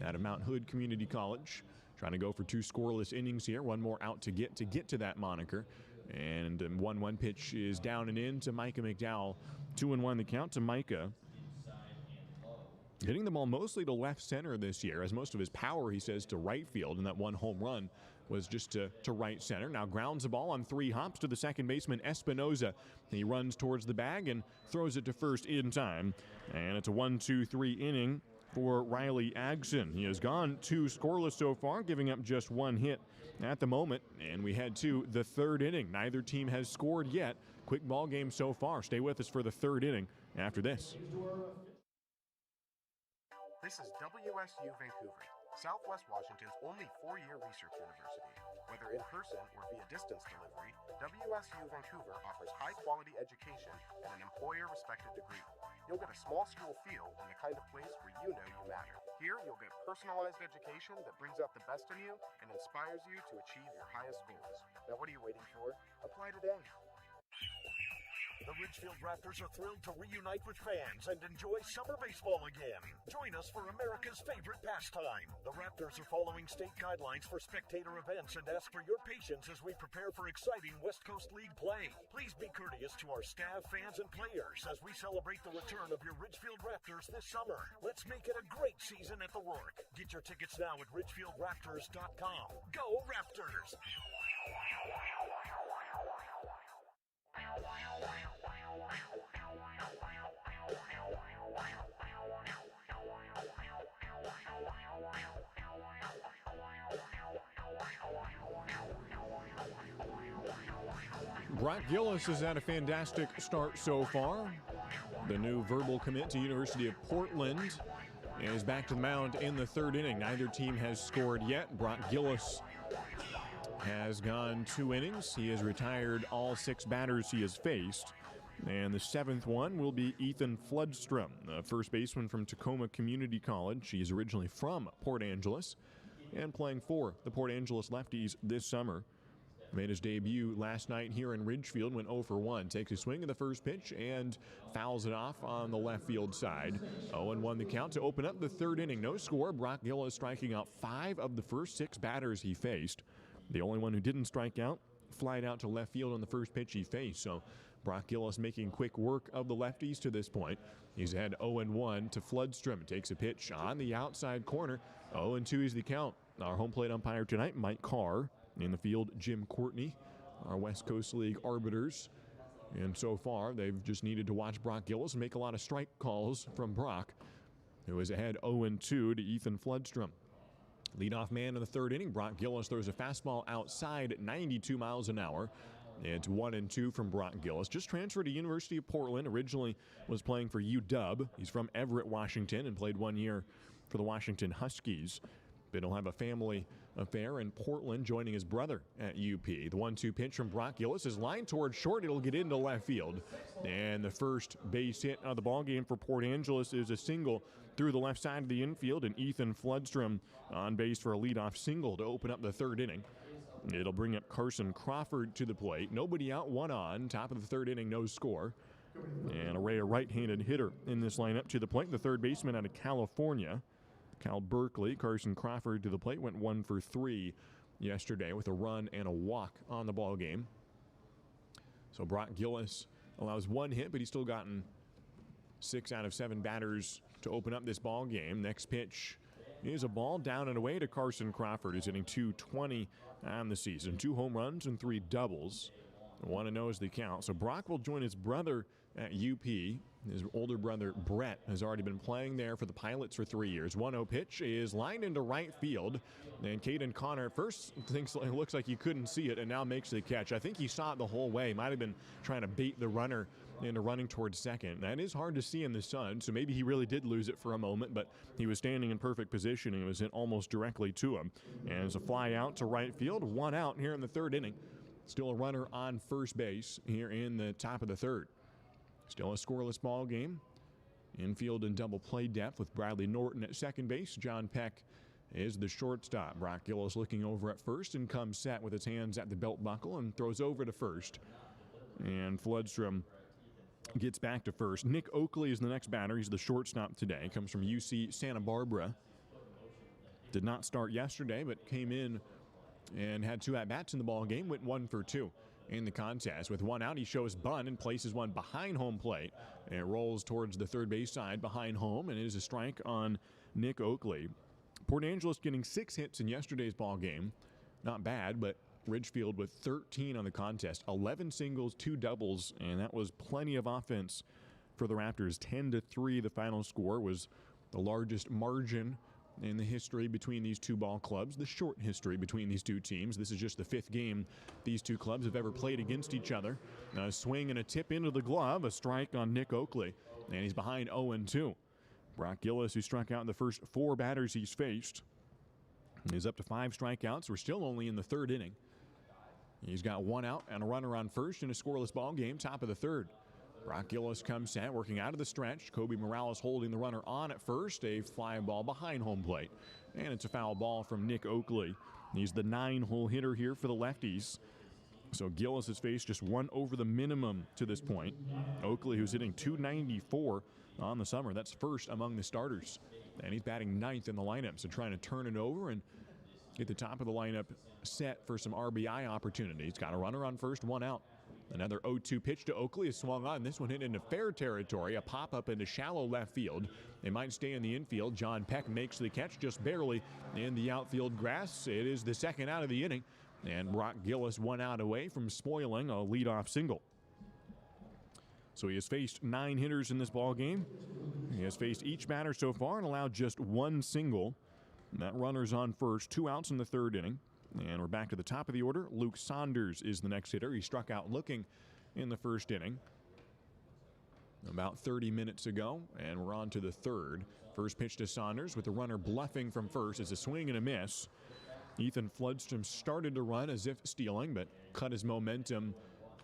out of Mount Hood Community College. Trying to go for 2 scoreless innings here. 1 more out to get to that moniker. And 1-1 pitch is down and in to Micah McDowell. 2-1 the count to Micah. Hitting the ball mostly to left center this year, as most of his power, he says, to right field. And that 1 home run was just to right center. Now grounds the ball on 3 hops to the second baseman, Espinoza. He runs towards the bag and throws it to first in time. And it's a 1-2-3 inning for Riley Agson. He has gone 2 scoreless so far, giving up just 1 hit at the moment. And we head to the 3rd inning. Neither team has scored yet. Quick ball game so far. Stay with us for the 3rd inning after this. This is WSU Vancouver, Southwest Washington's only 4-year research university. Whether in person or via distance delivery, WSU Vancouver offers high-quality education and an employer-respected degree. You'll get a small school feel and the kind of place where you know you matter. Here, you'll get personalized education that brings out the best in you and inspires you to achieve your highest goals. Now, what are you waiting for? Apply today. The Ridgefield Raptors are thrilled to reunite with fans and enjoy summer baseball again. Join us for America's favorite pastime. The Raptors are following state guidelines for spectator events and ask for your patience as we prepare for exciting West Coast League play. Please be courteous to our staff, fans, and players as we celebrate the return of your Ridgefield Raptors this summer. Let's make it a great season at the Rourke. Get your tickets now at ridgefieldraptors.com. Go Raptors! Brock Gillis has had a fantastic start so far. The new verbal commit to University of Portland is back to the mound in the 3rd inning. Neither team has scored yet. Brock Gillis has gone 2 innings. He has retired all 6 batters he has faced. And the 7th one will be Ethan Floodstrom, the first baseman from Tacoma Community College. He is originally from Port Angeles and playing for the Port Angeles Lefties this summer. Made his debut last night here in Ridgefield, went 0 for 1. Takes a swing at the first pitch and fouls it off on the left field side. 0-1 the count to open up the 3rd inning. No score. Brock Gillis striking out 5 of the first 6 batters he faced. The only one who didn't strike out flied out to left field on the first pitch he faced. So Brock Gillis making quick work of the lefties to this point. He's had 0-1 to Floodstrom. Takes a pitch on the outside corner. 0-2 is the count. Our home plate umpire tonight, Mike Carr. In the field, Jim Courtney. Our West Coast League arbiters, And so far, they've just needed to watch Brock Gillis and make a lot of strike calls from Brock, who is ahead 0-2 to Ethan Floodstrom. Leadoff man in the third inning, Brock Gillis throws a fastball outside at 92 miles an hour. It's 1-2 from Brock Gillis. Just transferred to University of Portland. Originally was playing for UW. He's from Everett, Washington, and played 1 year for the Washington Huskies. But he'll have a family affair in Portland, joining his brother at UP. The 1-2 pitch from Brock Gillis is lined towards short. It'll get into left field. And the first base hit of the ballgame for Port Angeles is a single through the left side of the infield, and Ethan Floodstrom on base for a leadoff single to open up the third inning. It'll bring up Carson Crawford to the plate. Nobody out, one on. Top of the third inning, no score. And a right-handed hitter in this lineup to the plate. The third baseman out of California, Cal Berkeley. Carson Crawford to the plate, went 1 for 3 yesterday with a run and a walk on the ball game. So Brock Gillis allows 1 hit, but he's still gotten 6 out of 7 batters to open up this ball game. Next pitch is a ball down and away to Carson Crawford, who's hitting .220 on the season. 2 home runs and 3 doubles. 1-0 is the count. So Brock will join his brother at UP. His older brother, Brett, has already been playing there for the Pilots for 3 years. 1-0 pitch is lined into right field. And Caden Connor at first looks like he couldn't see it and now makes the catch. I think he saw it the whole way. Might have been trying to bait the runner into running towards second. That is hard to see in the sun, so maybe he really did lose it for a moment, but he was standing in perfect position and it was hit almost directly to him. And it's a fly out to right field. 1 out here in the third inning. Still a runner on first base here in the top of the third. Still a scoreless ball game. Infield and double play depth with Bradley Norton at second base. John Peck is the shortstop. Brock Gillis looking over at first and comes set with his hands at the belt buckle and throws over to first. And Floodstrom gets back to first. Nick Oakley is the next batter. He's the shortstop today. Comes from UC Santa Barbara. Did not start yesterday, but came in and had 2 at-bats in the ball game. Went 1 for 2 in the contest. With 1 out, he shows bunt and places one behind home plate. And it rolls towards the third base side behind home, and it is a strike on Nick Oakley. Port Angeles getting 6 hits in yesterday's ball game. Not bad, but Ridgefield with 13 on the contest. 11 singles, 2 doubles, and that was plenty of offense for the Raptors. 10-3 the final score was the largest margin in the history between these two ball clubs, the short history between these two teams. This is just the 5th game these two clubs have ever played against each other. A swing and a tip into the glove, a strike on Nick Oakley, and he's behind 0-2. Brock Gillis, who struck out in the first 4 batters he's faced, is up to 5 strikeouts. We're still only in the third inning. He's got 1 out and a runner on first in a scoreless ball game, top of the third. Brock Gillis comes set, working out of the stretch. Kobe Morales holding the runner on at first. A fly ball behind home plate. And it's a foul ball from Nick Oakley. He's the 9-hole hitter here for the Lefties. So Gillis has faced just 1 over the minimum to this point. Oakley, who's hitting .294 on the summer, that's first among the starters. And he's batting 9th in the lineup, so trying to turn it over and get the top of the lineup set for some RBI opportunities. Got a runner on first, 1 out. Another 0-2 pitch to Oakley is swung on. This one hit into fair territory. A pop-up into shallow left field. It might stay in the infield. John Peck makes the catch just barely in the outfield grass. It is the 2nd out of the inning. And Brock Gillis 1 out away from spoiling a leadoff single. So he has faced 9 hitters in this ball game. He has faced each batter so far and allowed just 1 single. That runner's on first, 2 outs in the third inning. And we're back to the top of the order. Luke Saunders is the next hitter. He struck out looking in the first inning about 30 minutes ago, and we're on to the third. First pitch to Saunders with the runner bluffing from first. It's a swing and a miss. Ethan Floodstrom started to run as if stealing, but cut his momentum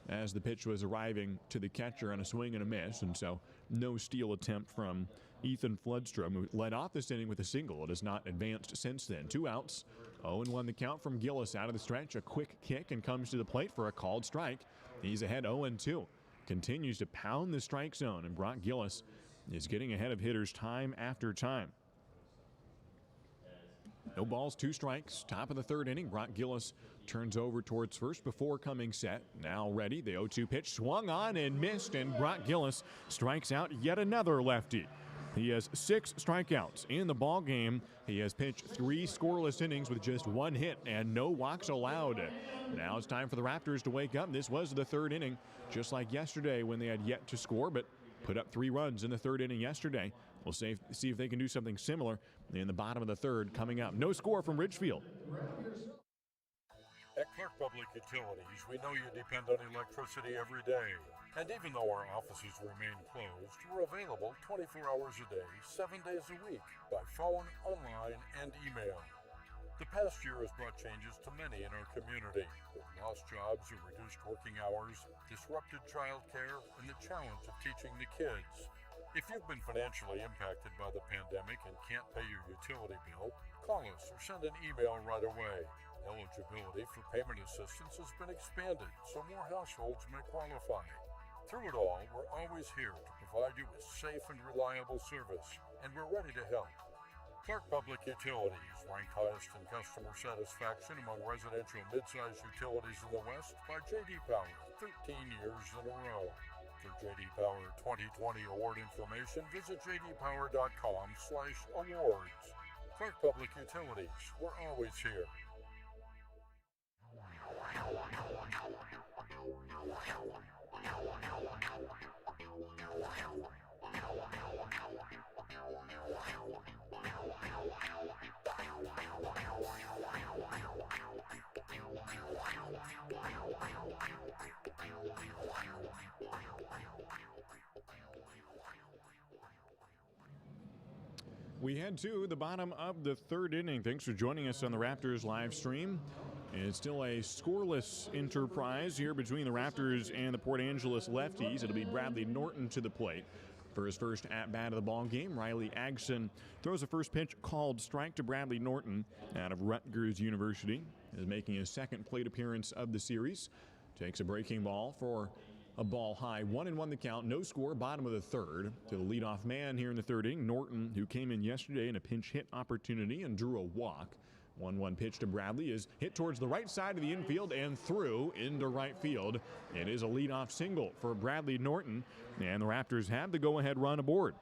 as the pitch was arriving to the catcher on a swing and a miss, and so no steal attempt from Ethan Floodstrom, who led off this inning with a single. It has not advanced since then. 2 outs, 0-1 the count from Gillis out of the stretch. A quick kick and comes to the plate for a called strike. He's ahead 0-2. Continues to pound the strike zone, and Brock Gillis is getting ahead of hitters time after time. No balls, 2 strikes. Top of the third inning. Brock Gillis turns over towards first before coming set. Now ready. The 0-2 pitch swung on and missed, and Brock Gillis strikes out yet another lefty. He has 6 strikeouts in the ball game. He has pitched 3 scoreless innings with just 1 hit and no walks allowed. Now it's time for the Raptors to wake up. This was the 3rd inning, just like yesterday when they had yet to score, but put up 3 runs in the 3rd inning yesterday. We'll see if they can do something similar in the bottom of the 3rd coming up. No score from Ridgefield. At Clark Public Utilities, we know you depend on electricity every day. And even though our offices remain closed, we're available 24 hours a day, 7 days a week, by phone, online, and email. The past year has brought changes to many in our community, with lost jobs or reduced working hours, disrupted childcare, and the challenge of teaching the kids. If you've been financially impacted by the pandemic and can't pay your utility bill, call us or send an email right away. Eligibility for payment assistance has been expanded so more households may qualify. Through it all, we're always here to provide you with safe and reliable service, and we're ready to help. Clark Public Utilities, ranked highest in customer satisfaction among residential mid-sized utilities in the West by J.D. Power, 13 years in a row. For J.D. Power 2020 award information, visit jdpower.com/awards. Clark Public Utilities, we're always here. We head to the bottom of the 3rd inning. Thanks for joining us on the Raptors live stream. It's still a scoreless enterprise here between the Raptors and the Port Angeles Lefties. It'll be Bradley Norton to the plate for his first at-bat of the ball game. Riley Agson throws a first pitch called strike to Bradley Norton out of Rutgers University. Is making his 2nd plate appearance of the series. Takes a breaking ball for a ball high. 1-1 the count. No score. Bottom of the 3rd. To the leadoff man here in the 3rd inning, Norton, who came in yesterday in a pinch hit opportunity and drew a walk. 1-1 pitch to Bradley is hit towards the right side of the infield and through into right field. It is a leadoff single for Bradley Norton, and the Raptors have the go-ahead run aboard.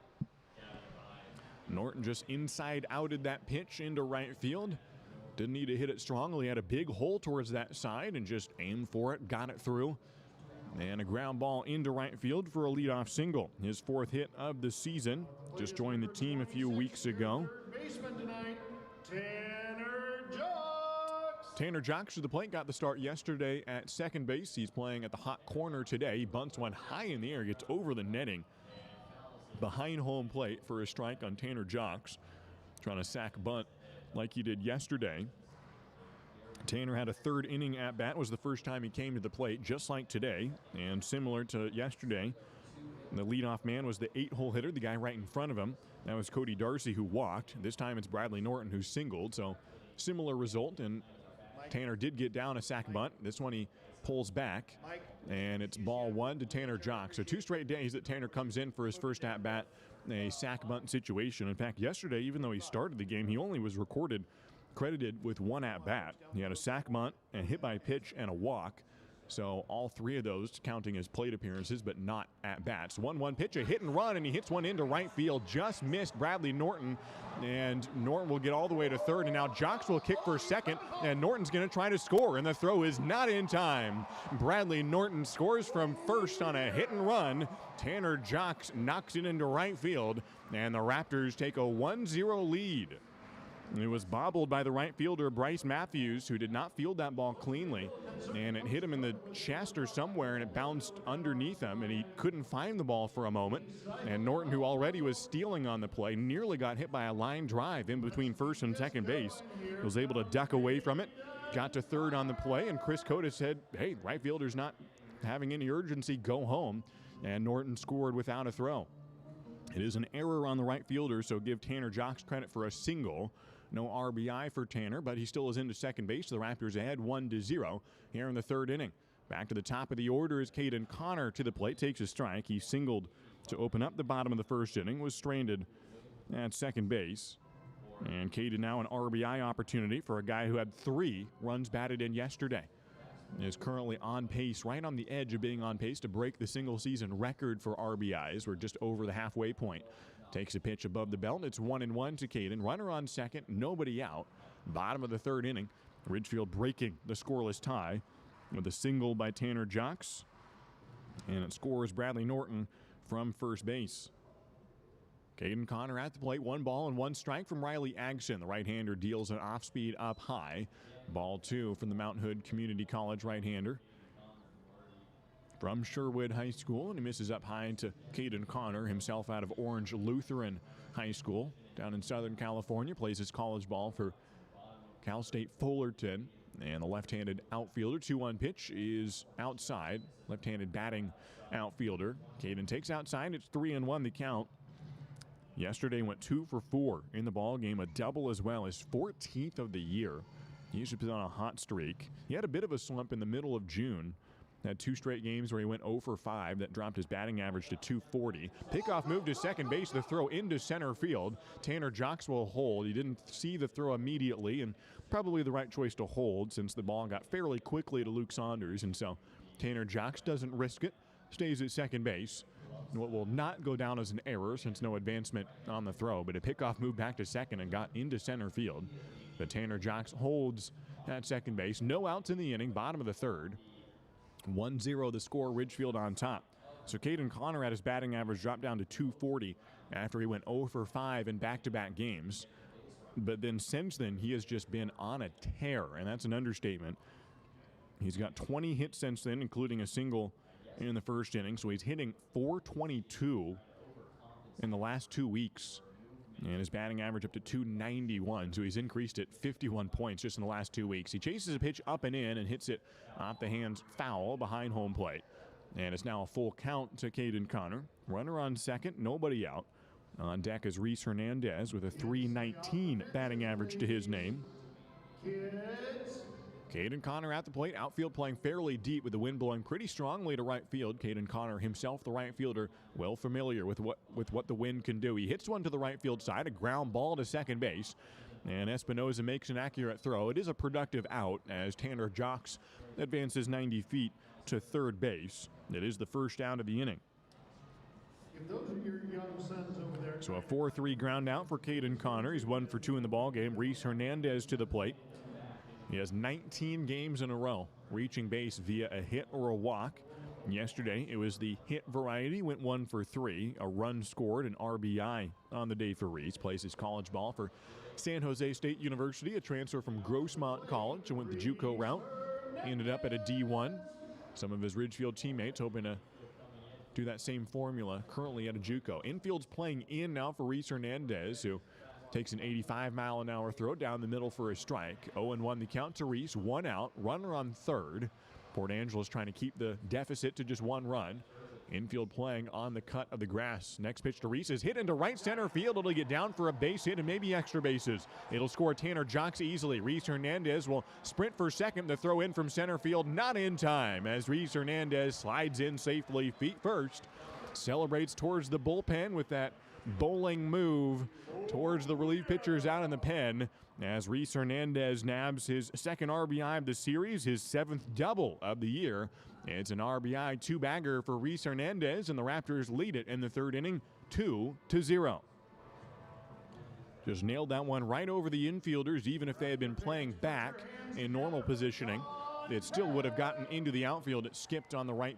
Norton just inside-outed that pitch into right field. Didn't need to hit it strongly. Had a big hole towards that side and just aimed for it, got it through. And a ground ball into right field for a leadoff single. His 4th hit of the season. Just joined the team a few weeks ago. Baseman tonight, Tanner Jocks. Tanner Jocks to the plate, got the start yesterday at 2nd base. He's playing at the hot corner today. He bunts one high in the air, gets over the netting. Behind home plate for a strike on Tanner Jocks. Trying to sack bunt like he did yesterday. Tanner had a 3rd inning at bat. Was the first time he came to the plate, just like today. And similar to yesterday, the leadoff man was the 8-hole hitter, the guy right in front of him. That was Cody Darcy, who walked. This time it's Bradley Norton, who singled. So similar result, and Tanner did get down a sack bunt. This one he pulls back, and it's ball 1 to Tanner Jocks. So 2 straight days that Tanner comes in for his first at bat, a sack bunt situation. In fact, yesterday, even though he started the game, he only was credited with 1 at bat. He had a sack bunt, a hit by pitch, and a walk. So all 3 of those counting as plate appearances, but not at bats. 1-1 pitch, a hit and run, and he hits one into right field. Just missed Bradley Norton, and Norton will get all the way to 3rd. And now Jocks will kick for 2nd, and Norton's going to try to score, and the throw is not in time. Bradley Norton scores from 1st on a hit and run. Tanner Jocks knocks it into right field, and the Raptors take a 1-0 lead. It was bobbled by the right fielder, Bryce Matthews, who did not field that ball cleanly. And it hit him in the chest or somewhere, and it bounced underneath him, and he couldn't find the ball for a moment. And Norton, who already was stealing on the play, nearly got hit by a line drive in between 1st and 2nd base. Was able to duck away from it, got to 3rd on the play, and Chris Cota said, hey, right fielder's not having any urgency, go home. And Norton scored without a throw. It is an error on the right fielder, so give Tanner Jocks credit for a single. No RBI for Tanner, but he still is into 2nd base. The Raptors ahead 1-0 here in the 3rd inning. Back to the top of the order is Caden Connor to the plate, takes a strike. He singled to open up the bottom of the 1st inning, was stranded at 2nd base. And Caden now an RBI opportunity for a guy who had 3 runs batted in yesterday. Is currently on pace, right on the edge of being on pace to break the single season record for RBIs. We're just over the halfway point Takes a pitch above the belt. It's 1-1 to Caden. Runner on second, nobody out. Bottom of the third inning. Ridgefield breaking the scoreless tie with a single by Tanner Jocks. And it scores Bradley Norton from first base. Caden Connor at the plate. 1 ball and 1 strike from Riley Agson. The right-hander deals an off-speed up high. Ball 2 from the Mount Hood Community College right-hander from Sherwood High School, and he misses up high to Caden Connor, himself out of Orange Lutheran High School down in Southern California. Plays his college ball for Cal State Fullerton. And the left-handed outfielder, 2-1 pitch is outside. Left-handed batting outfielder. Caden takes outside. It's 3-1 the count. Yesterday went 2 for 4 in the ball game, a double as well, his 14th of the year. He's been on a hot streak. He had a bit of a slump in the middle of June. Had 2 straight games where he went 0 for 5. That dropped his batting average to 240. Pickoff move to second base. The throw into center field. Tanner Jocks will hold. He didn't see the throw immediately, and probably the right choice to hold since the ball got fairly quickly to Luke Saunders. And so Tanner Jocks doesn't risk it. Stays at second base. What will not go down as an error since no advancement on the throw, but a pickoff move back to second and got into center field. But Tanner Jocks holds at second base. No outs in the inning, bottom of the third. 1-0 the score, Ridgefield on top. So Caden Connor had his batting average dropped down to 240 after he went 0 for 5 in back-to-back games. But then since then, he has just been on a tear, and that's an understatement. He's got 20 hits since then, including a single in the first inning. So he's hitting .422 in the last 2 weeks. And his batting average up to .291. So he's increased it 51 points just in the last 2 weeks. He chases a pitch up and in and hits it off the hands foul behind home plate. And it's now a full count to Caden Connor. Runner on second, nobody out. On deck is Reese Hernandez with a .319 batting average to his name. Caden Connor at the plate. Outfield playing fairly deep with the wind blowing pretty strongly to right field. Caden Connor himself, the right fielder, well familiar with what the wind can do. He hits one to the right field side, a ground ball to second base. And Espinoza makes an accurate throw. It is a productive out as Tanner Jocks advances 90 feet to third base. It is the first out of the inning. Those are your young sons over there. So a 4-3 ground out for Caden Connor. He's 1 for 2 in the ball game. Reese Hernandez to the plate. He has 19 games in a row reaching base via a hit or a walk. Yesterday, it was the hit variety, went 1 for 3. A run scored, an RBI on the day for Reese. Plays his college ball for San Jose State University, a transfer from Grossmont College, and went the JUCO route. Ended up at a D1. Some of his Ridgefield teammates hoping to do that same formula currently at a JUCO. Infield's playing in now for Reese Hernandez, who takes an 85-mile-an-hour throw down the middle for a strike. 0-1 the count to Reese, 1 out, runner on third. Port Angelo's trying to keep the deficit to just 1 run. Infield playing on the cut of the grass. Next pitch to Reese is hit into right center field. It'll get down for a base hit and maybe extra bases. It'll score Tanner Jocks easily. Reese Hernandez will sprint for second. The throw in from center field, not in time as Reese Hernandez slides in safely, feet first. Celebrates towards the bullpen with that bowling move towards the relief pitchers out in the pen as Reese Hernandez nabs his second RBI of the series, his 7th double of the year. It's an RBI 2-bagger for Reese Hernandez, and the Raptors lead it in the third inning 2-0. Just nailed that one right over the infielders. Even if they had been playing back in normal positioning, it still would have gotten into the outfield. It skipped on the right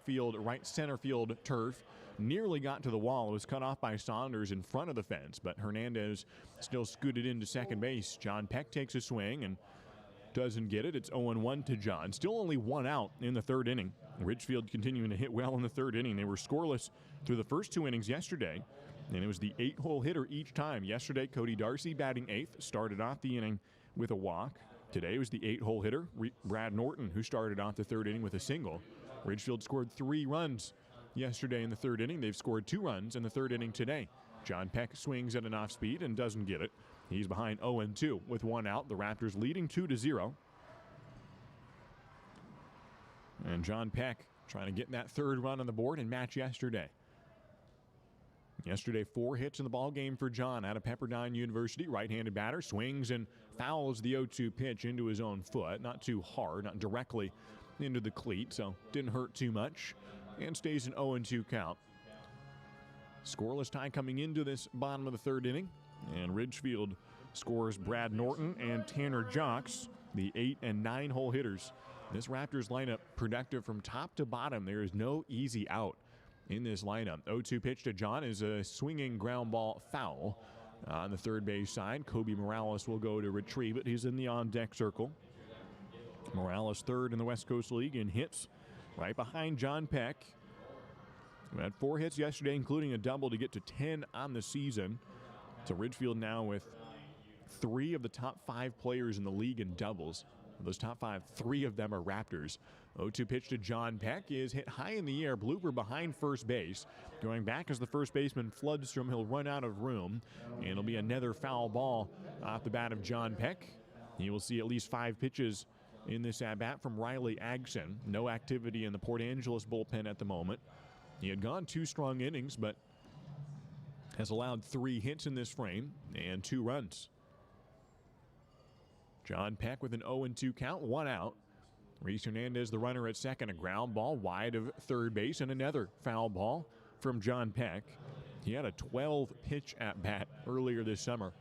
center field turf. Nearly got to the wall. It was cut off by Saunders in front of the fence, but Hernandez still scooted into second base. John Peck takes a swing and doesn't get it. It's 0-1 to John. Still only 1 out in the third inning. Ridgefield continuing to hit well in the third inning. They were scoreless through the first 2 innings yesterday, and it was the 8-hole hitter each time. Yesterday, Cody Darcy batting 8th, started off the inning with a walk. Today was the 8-hole hitter, Brad Norton, who started off the third inning with a single. Ridgefield scored 3 runs yesterday in the third inning. They've scored 2 runs in the third inning today. John Peck swings at an off speed and doesn't get it. He's behind 0-2 with 1 out. The Raptors leading 2-0. And John Peck trying to get that third run on the board and match yesterday. Yesterday, 4 hits in the ball game for John out of Pepperdine University. Right-handed batter swings and fouls the 0-2 pitch into his own foot. Not too hard, not directly into the cleat, so didn't hurt too much. And stays an 0-2 count. Scoreless tie coming into this bottom of the third inning. And Ridgefield scores Brad Norton and Tanner Jocks, the 8 and 9 hole hitters. This Raptors lineup productive from top to bottom. There is no easy out in this lineup. 0-2 pitch to John is a swinging ground ball foul. On the third base side, Kobe Morales will go to retrieve it. He's in the on-deck circle. Morales third in the West Coast League in hits, right behind John Peck. We had 4 hits yesterday, including a double to get to 10 on the season. So Ridgefield now with 3 of the top 5 players in the league in doubles. Of those top 5, 3 of them are Raptors. 0-2 pitch to John Peck is hit high in the air. Blooper behind first base. Going back as the first baseman Floodstrom. He'll run out of room. And it'll be another foul ball off the bat of John Peck. You will see at least 5 pitches in this at-bat from Riley Agson. No activity in the Port Angeles bullpen at the moment. He had gone 2 strong innings, but has allowed 3 hits in this frame and 2 runs. John Peck with an 0-2 count, 1 out. Reese Hernandez, the runner at second, a ground ball wide of third base, and another foul ball from John Peck. He had a 12-pitch at-bat earlier this summer.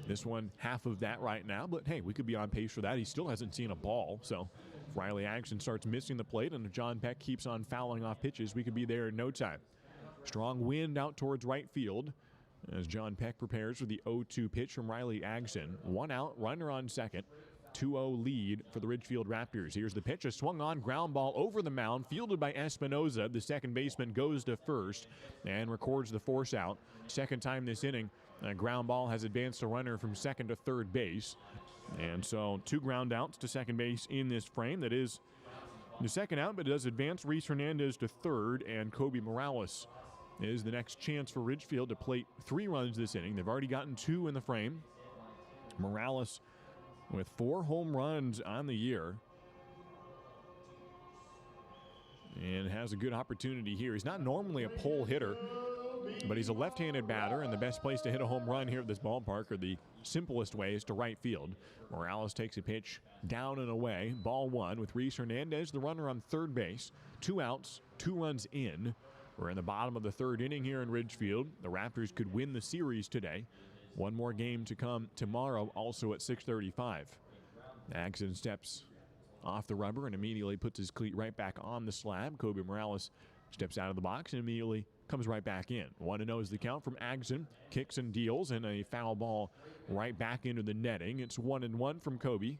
This one, half of that right now, but hey, we could be on pace for that. He still hasn't seen a ball, so if Riley Agson starts missing the plate and if John Peck keeps on fouling off pitches, we could be there in no time. Strong wind out towards right field as John Peck prepares for the 0-2 pitch from Riley Agson. 1 out, runner on second. 2-0 lead for the Ridgefield Raptors. Here's the pitch, a swung on ground ball over the mound, fielded by Espinoza. The second baseman goes to first and records the force out. Second time this inning, a ground ball has advanced a runner from second to third base. And so 2 ground outs to second base in this frame. That is the second out, but it does advance Reese Hernandez to third, and Kobe Morales is the next chance for Ridgefield to plate 3 runs this inning. They've already gotten 2 in the frame. Morales with 4 home runs on the year and has a good opportunity here. He's not normally a pole hitter, but he's a left-handed batter, and the best place to hit a home run here at this ballpark, or the simplest way, is to right field. Morales takes a pitch down and away. Ball 1 with Reese Hernandez, the runner on third base. 2 outs, 2 runs in. We're in the bottom of the third inning here in Ridgefield. The Raptors could win the series today. 1 more game to come tomorrow, also at 6:35. Agson steps off the rubber and immediately puts his cleat right back on the slab. Kobe Morales steps out of the box and immediately comes right back in. 1-0 is the count from Agson. Kicks and deals, and a foul ball right back into the netting. It's 1-1 from Kobe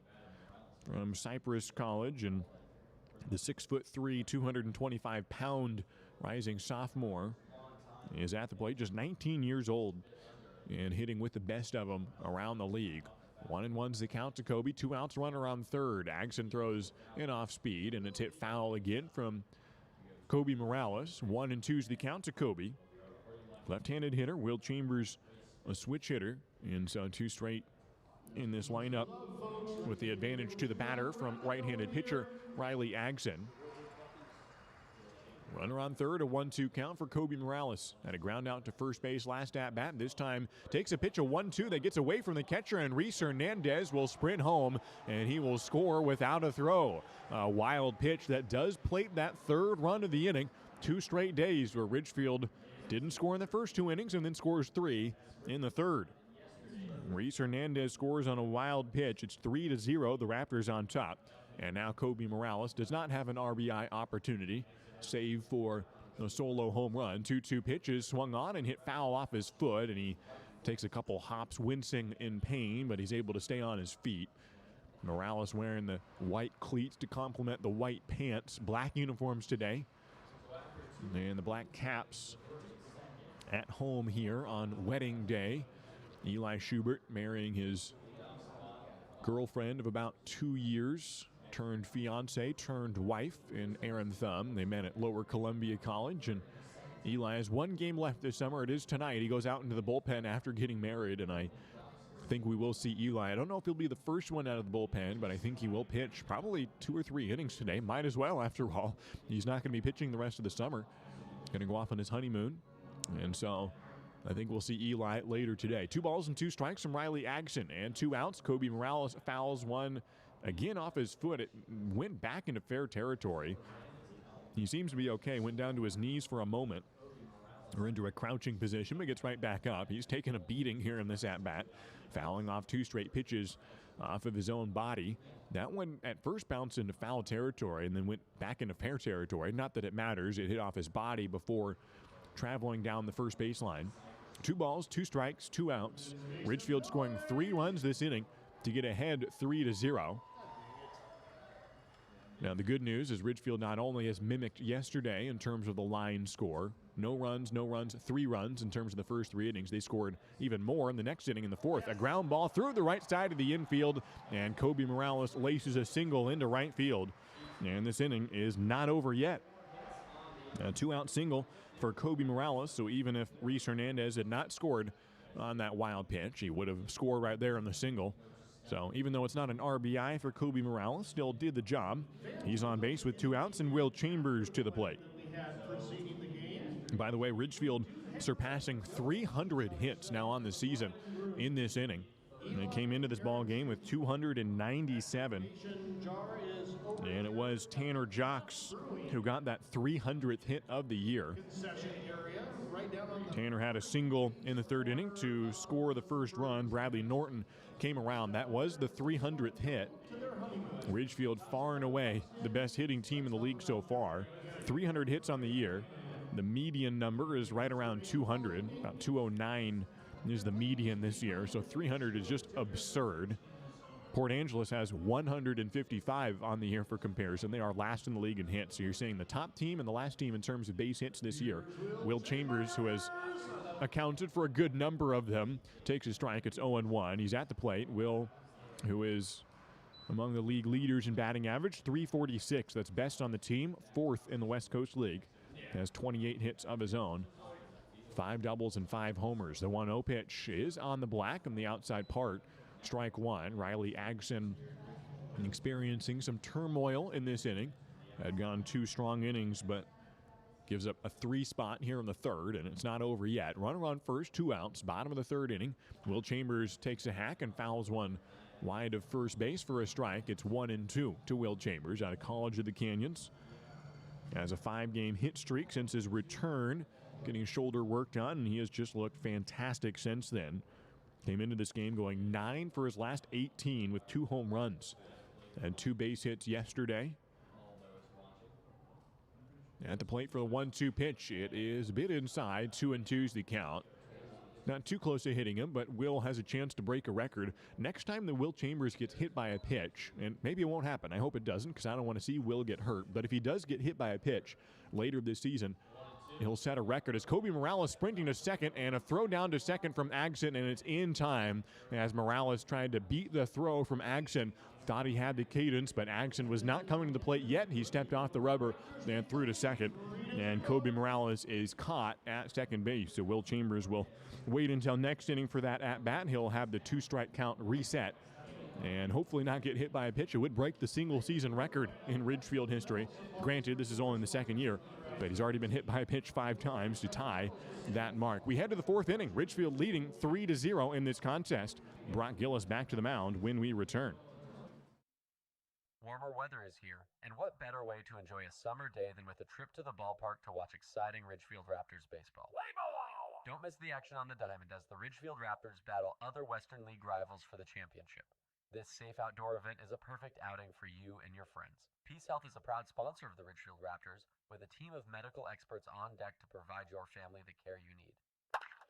from Cypress College, and the 6'3", 225-pound rising sophomore is at the plate, just 19 years old, and hitting with the best of them around the league. 1-1's the count to Kobe. 2 outs, runner on third. Agson throws in off speed, and it's hit foul again from Kobe Morales. 1-2's the count to Kobe. Left-handed hitter. Will Chambers a switch hitter, and so 2 straight in this lineup with the advantage to the batter from right-handed pitcher Riley Agson. Runner on third, a 1-2 count for Kobe Morales. Had a ground out to first base last at-bat. This time takes a pitch, a 1-2 that gets away from the catcher, and Reese Hernandez will sprint home, and he will score without a throw. A wild pitch that does plate that third run of the inning. 2 straight days where Ridgefield didn't score in the first 2 innings and then scores 3 in the third. Reese Hernandez scores on a wild pitch. It's 3-0, the Raptors on top. And now Kobe Morales does not have an RBI opportunity, save for a solo home run. 2-2 pitches swung on and hit foul off his foot, and he takes a couple hops, wincing in pain, but he's able to stay on his feet. Morales wearing the white cleats to complement the white pants. Black uniforms today, and the black caps at home here on wedding day. Eli Schubert marrying his girlfriend of about 2 years, turned fiance, turned wife, in Aaron Thumb. They met at Lower Columbia College, and Eli has 1 game left this summer. It is tonight. He goes out into the bullpen after getting married, and I think we will see Eli. I don't know if he'll be the first one out of the bullpen, but I think he will pitch probably 2 or 3 innings today. Might as well, after all. He's not going to be pitching the rest of the summer. Going to go off on his honeymoon, and so I think we'll see Eli later today. 2 balls and 2 strikes from Riley Agson, and 2 outs. Kobe Morales fouls one again off his foot. It went back into fair territory. He seems to be okay. Went down to his knees for a moment. or into a crouching position, but gets right back up. He's taken a beating here in this at-bat, fouling off 2 straight pitches off of his own body. That one at first bounced into foul territory and then went back into fair territory. Not that it matters. It hit off his body before traveling down the first baseline. 2 balls, 2 strikes, 2 outs. Ridgefield scoring 3 runs this inning to get ahead 3-0. Now, the good news is Ridgefield not only has mimicked yesterday in terms of the line score, no runs, 3 runs in terms of the first 3 innings. They scored even more in the next inning in the 4th. A ground ball through the right side of the infield, and Kobe Morales laces a single into right field. And this inning is not over yet. A 2-out single for Kobe Morales, so even if Reese Hernandez had not scored on that wild pitch, he would have scored right there on the single. So even though it's not an RBI for Kobe Morales, still did the job. He's on base with 2 outs, and Will Chambers to the plate. By the way, Ridgefield surpassing 300 hits now on the season in this inning. And they came into this ball game with 297. And it was Tanner Jocks who got that 300th hit of the year. Tanner had a single in the 3rd inning to score the first run. Bradley Norton came around. That was the 300th hit. Ridgefield far and away the best hitting team in the league so far. 300 hits on the year. The median number is right around 200. About 209 is the median this year. So 300 is just absurd. Port Angeles has 155 on the year for comparison. They are last in the league in hits. So you're saying the top team and the last team in terms of base hits this year. Will Chambers, who has accounted for a good number of them, takes a strike. It's 0-1. He's at the plate. Will, who is among the league leaders in batting average, 346. That's best on the team, 4th in the West Coast League. Has 28 hits of his own. 5 doubles and 5 homers. The 1-0 pitch is on the black on the outside part. Strike 1. Riley Agson experiencing some turmoil in this inning. Had gone 2 strong innings, but gives up a 3 spot here in the 3rd, and it's not over yet. Runner on first, 2 outs, bottom of the 3rd inning. Will Chambers takes a hack and fouls one wide of first base for a strike. It's 1-2 to Will Chambers out of College of the Canyons. Has a 5-game hit streak since his return, getting his shoulder work done, and he has just looked fantastic since then. Came into this game going 9 for his last 18 with 2 home runs and 2 base hits yesterday. At the plate for the 1-2 pitch, it is a bit inside. 2-2's the count. Not too close to hitting him, but Will has a chance to break a record. Next time that Will Chambers gets hit by a pitch, and maybe it won't happen. I hope it doesn't, because I don't want to see Will get hurt. But if he does get hit by a pitch later this season, he'll set a record as Kobe Morales sprinting to second, and a throw down to second from Agson, and it's in time as Morales tried to beat the throw from Agson. Thought he had the cadence, but Agson was not coming to the plate yet. He stepped off the rubber and threw to second, and Kobe Morales is caught at second base. So Will Chambers will wait until next inning for that at-bat. He'll have the 2-strike count reset and hopefully not get hit by a pitch. It would break the single-season record in Ridgefield history. Granted, this is only in the 2nd year, but he's already been hit by a pitch 5 times to tie that mark. We head to the 4th inning. Ridgefield leading 3-0 in this contest. Brock Gillis back to the mound when we return. Warmer weather is here, and what better way to enjoy a summer day than with a trip to the ballpark to watch exciting Ridgefield Raptors baseball. Don't miss the action on the diamond as the Ridgefield Raptors battle other Western League rivals for the championship. This safe outdoor event is a perfect outing for you and your friends. Peace Health is a proud sponsor of the Ridgefield Raptors, with a team of medical experts on deck to provide your family the care you need.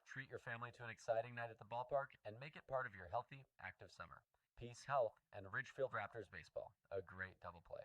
Treat your family to an exciting night at the ballpark and make it part of your healthy, active summer. Peace Health and Ridgefield Raptors baseball, a great double play.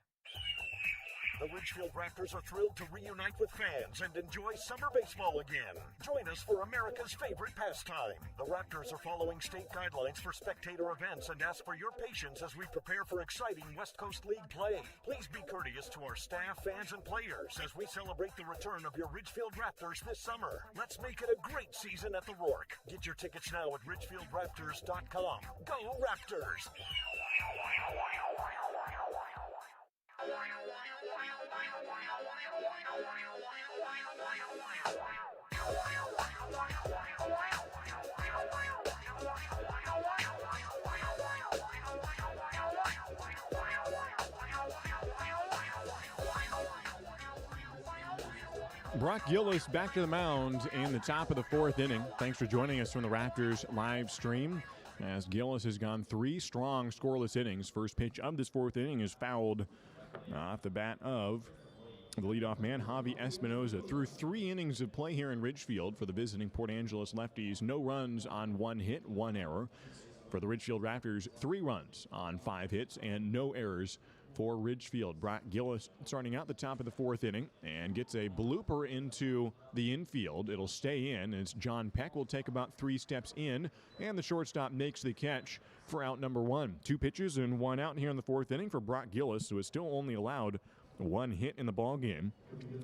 The Ridgefield Raptors are thrilled to reunite with fans and enjoy summer baseball again. Join us for America's favorite pastime. The Raptors are following state guidelines for spectator events and ask for your patience as we prepare for exciting West Coast League play. Please be courteous to our staff, fans, and players as we celebrate the return of your Ridgefield Raptors this summer. Let's make it a great season at the Rourke. Get your tickets now at ridgefieldraptors.com. Go Raptors! Brock Gillis back to the mound in the top of the fourth inning. Thanks for joining us from the Raptors live stream, as Gillis has gone 3 strong scoreless innings. First pitch of this fourth inning is fouled off the bat of the leadoff man, Javi Espinoza. Through 3 innings of play here in Ridgefield for the visiting Port Angeles Lefties, no runs on 1 hit, 1 error. For the Ridgefield Raptors, 3 runs on 5 hits and no errors for Ridgefield. Brock Gillis starting out the top of the fourth inning and gets a blooper into the infield. It'll stay in as John Peck will take about 3 steps in, and the shortstop makes the catch for out number 1. 2 pitches and 1 out here in the fourth inning for Brock Gillis, who is still only allowed 1 hit in the ball game.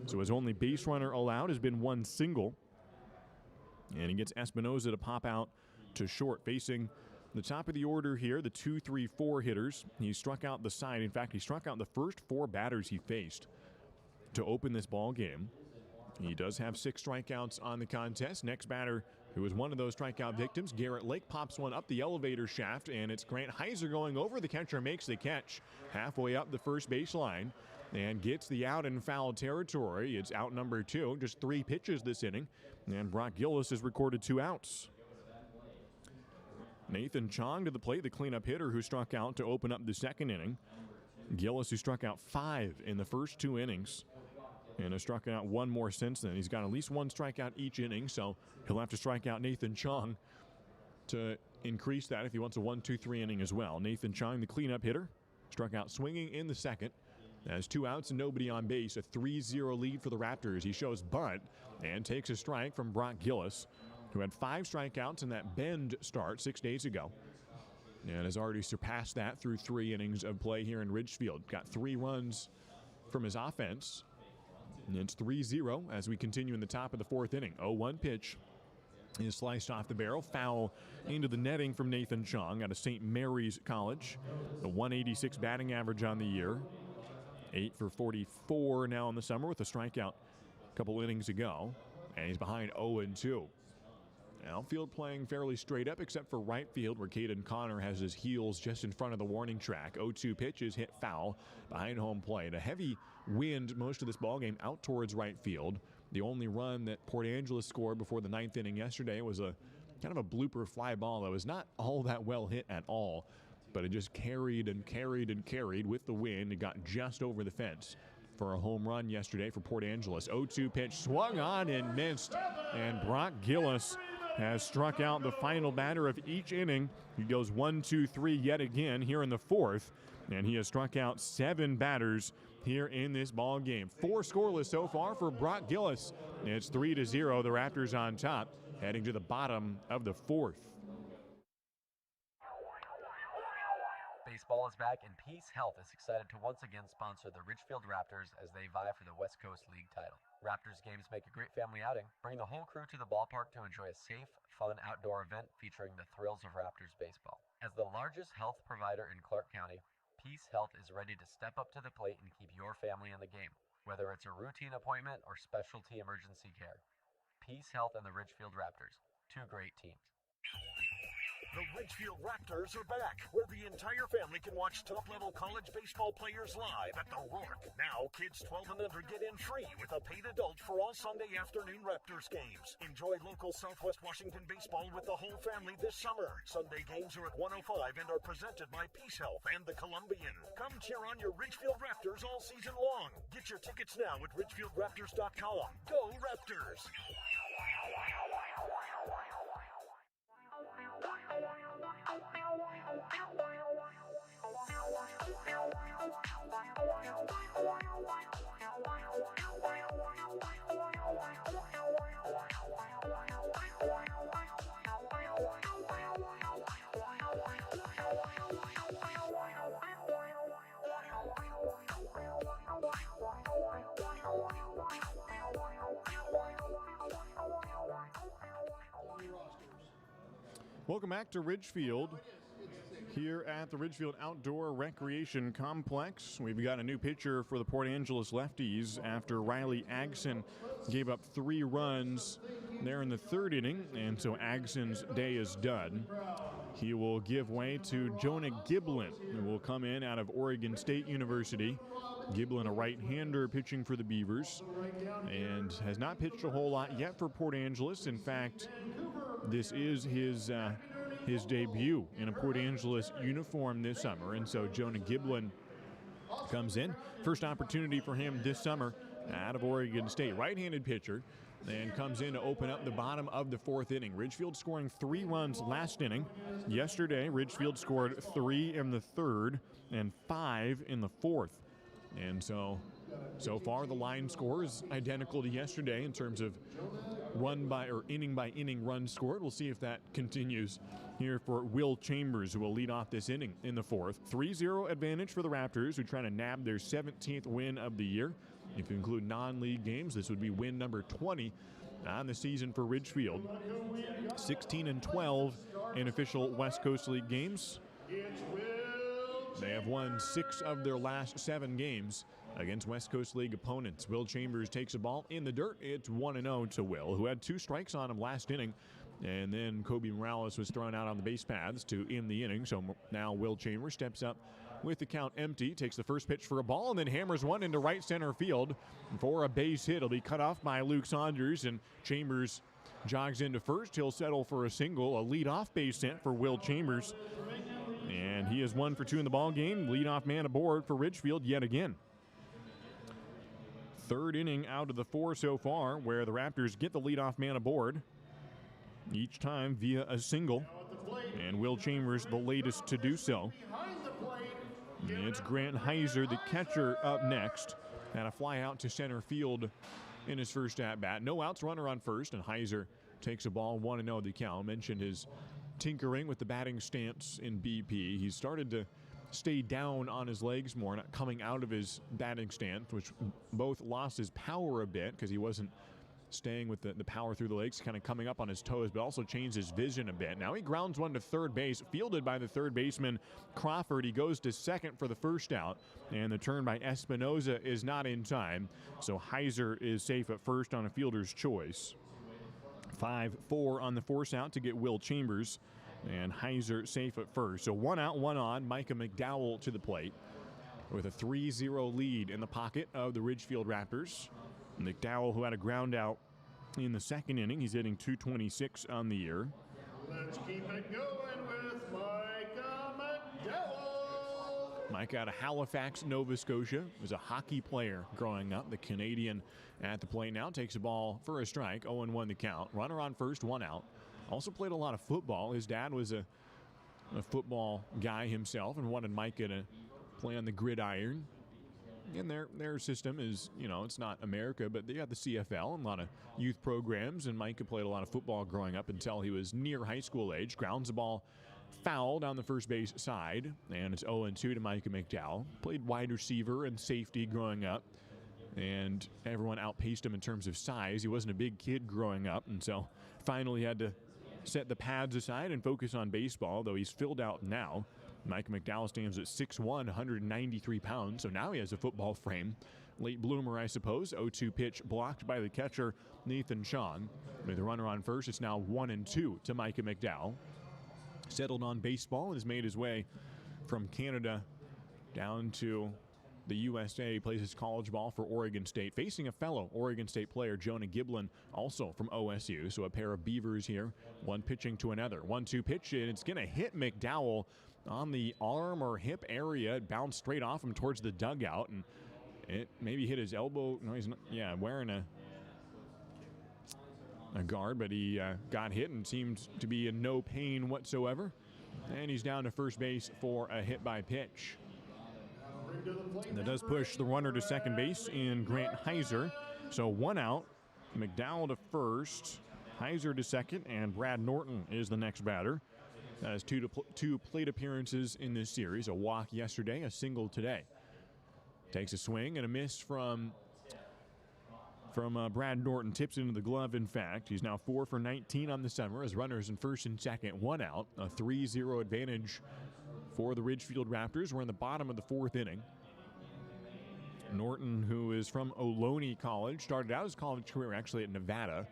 So his only base runner allowed has been 1 single. And he gets Espinoza to pop out to short. Facing the top of the order here, the 2, 3, 4 hitters. He struck out the side. In fact, he struck out the first 4 batters he faced to open this ball game. He does have 6 strikeouts on the contest. Next batter, who was one of those strikeout victims, Garrett Lake, pops one up the elevator shaft, and it's Grant Heiser going over. The catcher makes the catch halfway up the first baseline and gets the out in foul territory. It's out number 2, just 3 pitches this inning, and Brock Gillis has recorded 2 outs. Nathan Chong to the plate, the cleanup hitter who struck out to open up the second inning. Gillis, who struck out 5 in the first 2 innings and has struck out 1 more since then. He's got at least 1 strikeout each inning, so he'll have to strike out Nathan Chong to increase that if he wants a 1-2-3 inning as well. Nathan Chong, the cleanup hitter, struck out swinging in the second. Has 2 outs and nobody on base, a 3-0 lead for the Raptors. He shows bunt and takes a strike from Brock Gillis, who had 5 strikeouts in that Bend start 6 days ago, and has already surpassed that through 3 innings of play here in Ridgefield. Got 3 runs from his offense, and it's 3-0 as we continue in the top of the fourth inning. 0-1 pitch is sliced off the barrel, foul into the netting from Nathan Chong out of St. Mary's College. A 186 batting average on the year, 8 for 44 now in the summer with a strikeout a couple innings ago, and he's behind 0-2. Outfield playing fairly straight up except for right field, where Caden Connor has his heels just in front of the warning track. 0-2 pitch is hit foul behind home plate. A heavy wind most of this ballgame out towards right field. The only run that Port Angeles scored before the 9th inning yesterday was a kind of a blooper fly ball that was not all that well hit at all, but it just carried and carried and carried with the wind. It got just over the fence for a home run yesterday for Port Angeles. 0-2 pitch swung on and missed, and Brock Gillis has struck out the final batter of each inning. He goes 1-2-3 yet again here in the fourth, and he has struck out 7 batters here in this ball game. 4 scoreless so far for Brock Gillis. It's 3-0. The Raptors on top, heading to the bottom of the fourth. Baseball is back, and Peace Health is excited to once again sponsor the Ridgefield Raptors as they vie for the West Coast League title. Raptors games make a great family outing. Bring the whole crew to the ballpark to enjoy a safe, fun outdoor event featuring the thrills of Raptors baseball. As the largest health provider in Clark County, Peace Health is ready to step up to the plate and keep your family in the game, whether it's a routine appointment or specialty emergency care. Peace Health and the Ridgefield Raptors, 2 great teams. The Ridgefield Raptors are back, where the entire family can watch top-level college baseball players live at the Rourke. Now, kids 12 and under get in free with a paid adult for all Sunday afternoon Raptors games. Enjoy local Southwest Washington baseball with the whole family this summer. Sunday games are at 105 and are presented by Peace Health and the Columbian. Come cheer on your Ridgefield Raptors all season long. Get your tickets now at ridgefieldraptors.com. Go Raptors! Welcome back to Ridgefield here at the Ridgefield Outdoor Recreation Complex. We've got a new pitcher for the Port Angeles Lefties after Riley Agson gave up 3 runs there in the 3rd inning, and so Agson's day is done. he will give way to Jonah Giblin, who will come in out of Oregon State University. Giblin, a right-hander pitching for the Beavers, and has not pitched a whole lot yet for Port Angeles. In fact, this is his debut in a Port Angeles uniform this summer, and so Jonah Giblin comes in. First opportunity for him this summer out of Oregon State. Right-handed pitcher, and comes in to open up the bottom of the fourth inning. Ridgefield scoring 3 runs last inning. Yesterday, Ridgefield scored 3 in the third and 5 in the fourth. And so far the line score is identical to yesterday in terms of inning by inning runs scored. We'll see if that continues here for Will Chambers, who will lead off this inning in the fourth. 3-0 advantage for the Raptors, who try to nab their 17th win of the year. If you include non-league games, this would be win number 20 on the season for Ridgefield. 16-12 in official West Coast League games. They have won 6 of their last 7 games against West Coast League opponents. Will Chambers takes a ball in the dirt. It's 1-0 to Will, who had 2 strikes on him last inning. And then Kobe Morales was thrown out on the base paths to end the inning. So now Will Chambers steps up with the count empty, takes the first pitch for a ball, and then hammers one into right center field for a base hit. It'll be cut off by Luke Saunders, and Chambers jogs into first. He'll settle for a single, a leadoff base hit for Will Chambers. And he is 1 for 2 in the ball game. Leadoff man aboard for Ridgefield yet again. Third inning out of the 4 so far, where the Raptors get the leadoff man aboard, each time via a single. And Will Chambers the latest to do so. And it's Grant Heiser, the catcher, up next. Had a fly out to center field in his first at-bat. No outs, runner on first, and Heiser takes a ball, 1-0 the count. Mentioned his tinkering with the batting stance in BP. He's started to stay down on his legs more, not coming out of his batting stance, which both lost his power a bit because he wasn't staying with the power through the legs, kind of coming up on his toes, but also changed his vision a bit. Now he grounds one to third base, fielded by the third baseman Crawford. He goes to second for the first out, and the turn by Espinoza is not in time, so Heiser is safe at first on a fielder's choice. 5-4 on the force out to get Will Chambers, and Heiser safe at first. So 1 out, 1 on. Micah McDowell to the plate with a 3-0 lead in the pocket of the Ridgefield Raptors. McDowell, who had a ground out in the second inning, he's hitting .226 on the year. Let's keep it going with Micah McDowell. Mike out of Halifax, Nova Scotia, was a hockey player growing up. The Canadian at the plate now takes a ball for a strike, 0-1 the count. Runner on first, 1 out. Also played a lot of football. His dad was a football guy himself and wanted Micah to play on the gridiron. And their system is, it's not America, but they got the CFL and a lot of youth programs, and Micah played a lot of football growing up until he was near high school age. Grounds the ball foul down the first base side, and it's 0-2 to Micah McDowell. Played wide receiver and safety growing up, and everyone outpaced him in terms of size. He wasn't a big kid growing up, and so finally had to set the pads aside and focus on baseball, though he's filled out now. Micah McDowell stands at 6'1", 193 pounds, so now he has a football frame. Late bloomer, I suppose. 0-2 pitch blocked by the catcher, Nathan Sean. With a runner on first, it's now 1-2 to Micah McDowell. Settled on baseball and has made his way from Canada down to the USA. He plays his college ball for Oregon State, facing a fellow Oregon State player, Jonah Giblin, also from OSU. So a pair of Beavers here, one pitching to another. 1-2 pitch, and it's going to hit McDowell on the arm or hip area. It bounced straight off him towards the dugout, and it maybe hit his elbow. No, he's not, wearing a guard, but he got hit and seemed to be in no pain whatsoever. And he's down to first base for a hit by pitch. And that does push the runner to second base in Grant Heiser. So 1 out, McDowell to first, Heiser to second, and Brad Norton is the next batter. Has two plate appearances in this series, a walk yesterday, a single today. Takes a swing and a miss from Brad Norton, tips into the glove, in fact. He's now 4 for 19 on the summer as runners in first and second, 1 out, a 3-0 advantage for the Ridgefield Raptors. We're in the bottom of the fourth inning. Norton, who is from Ohlone College, started out his college career actually at Nevada.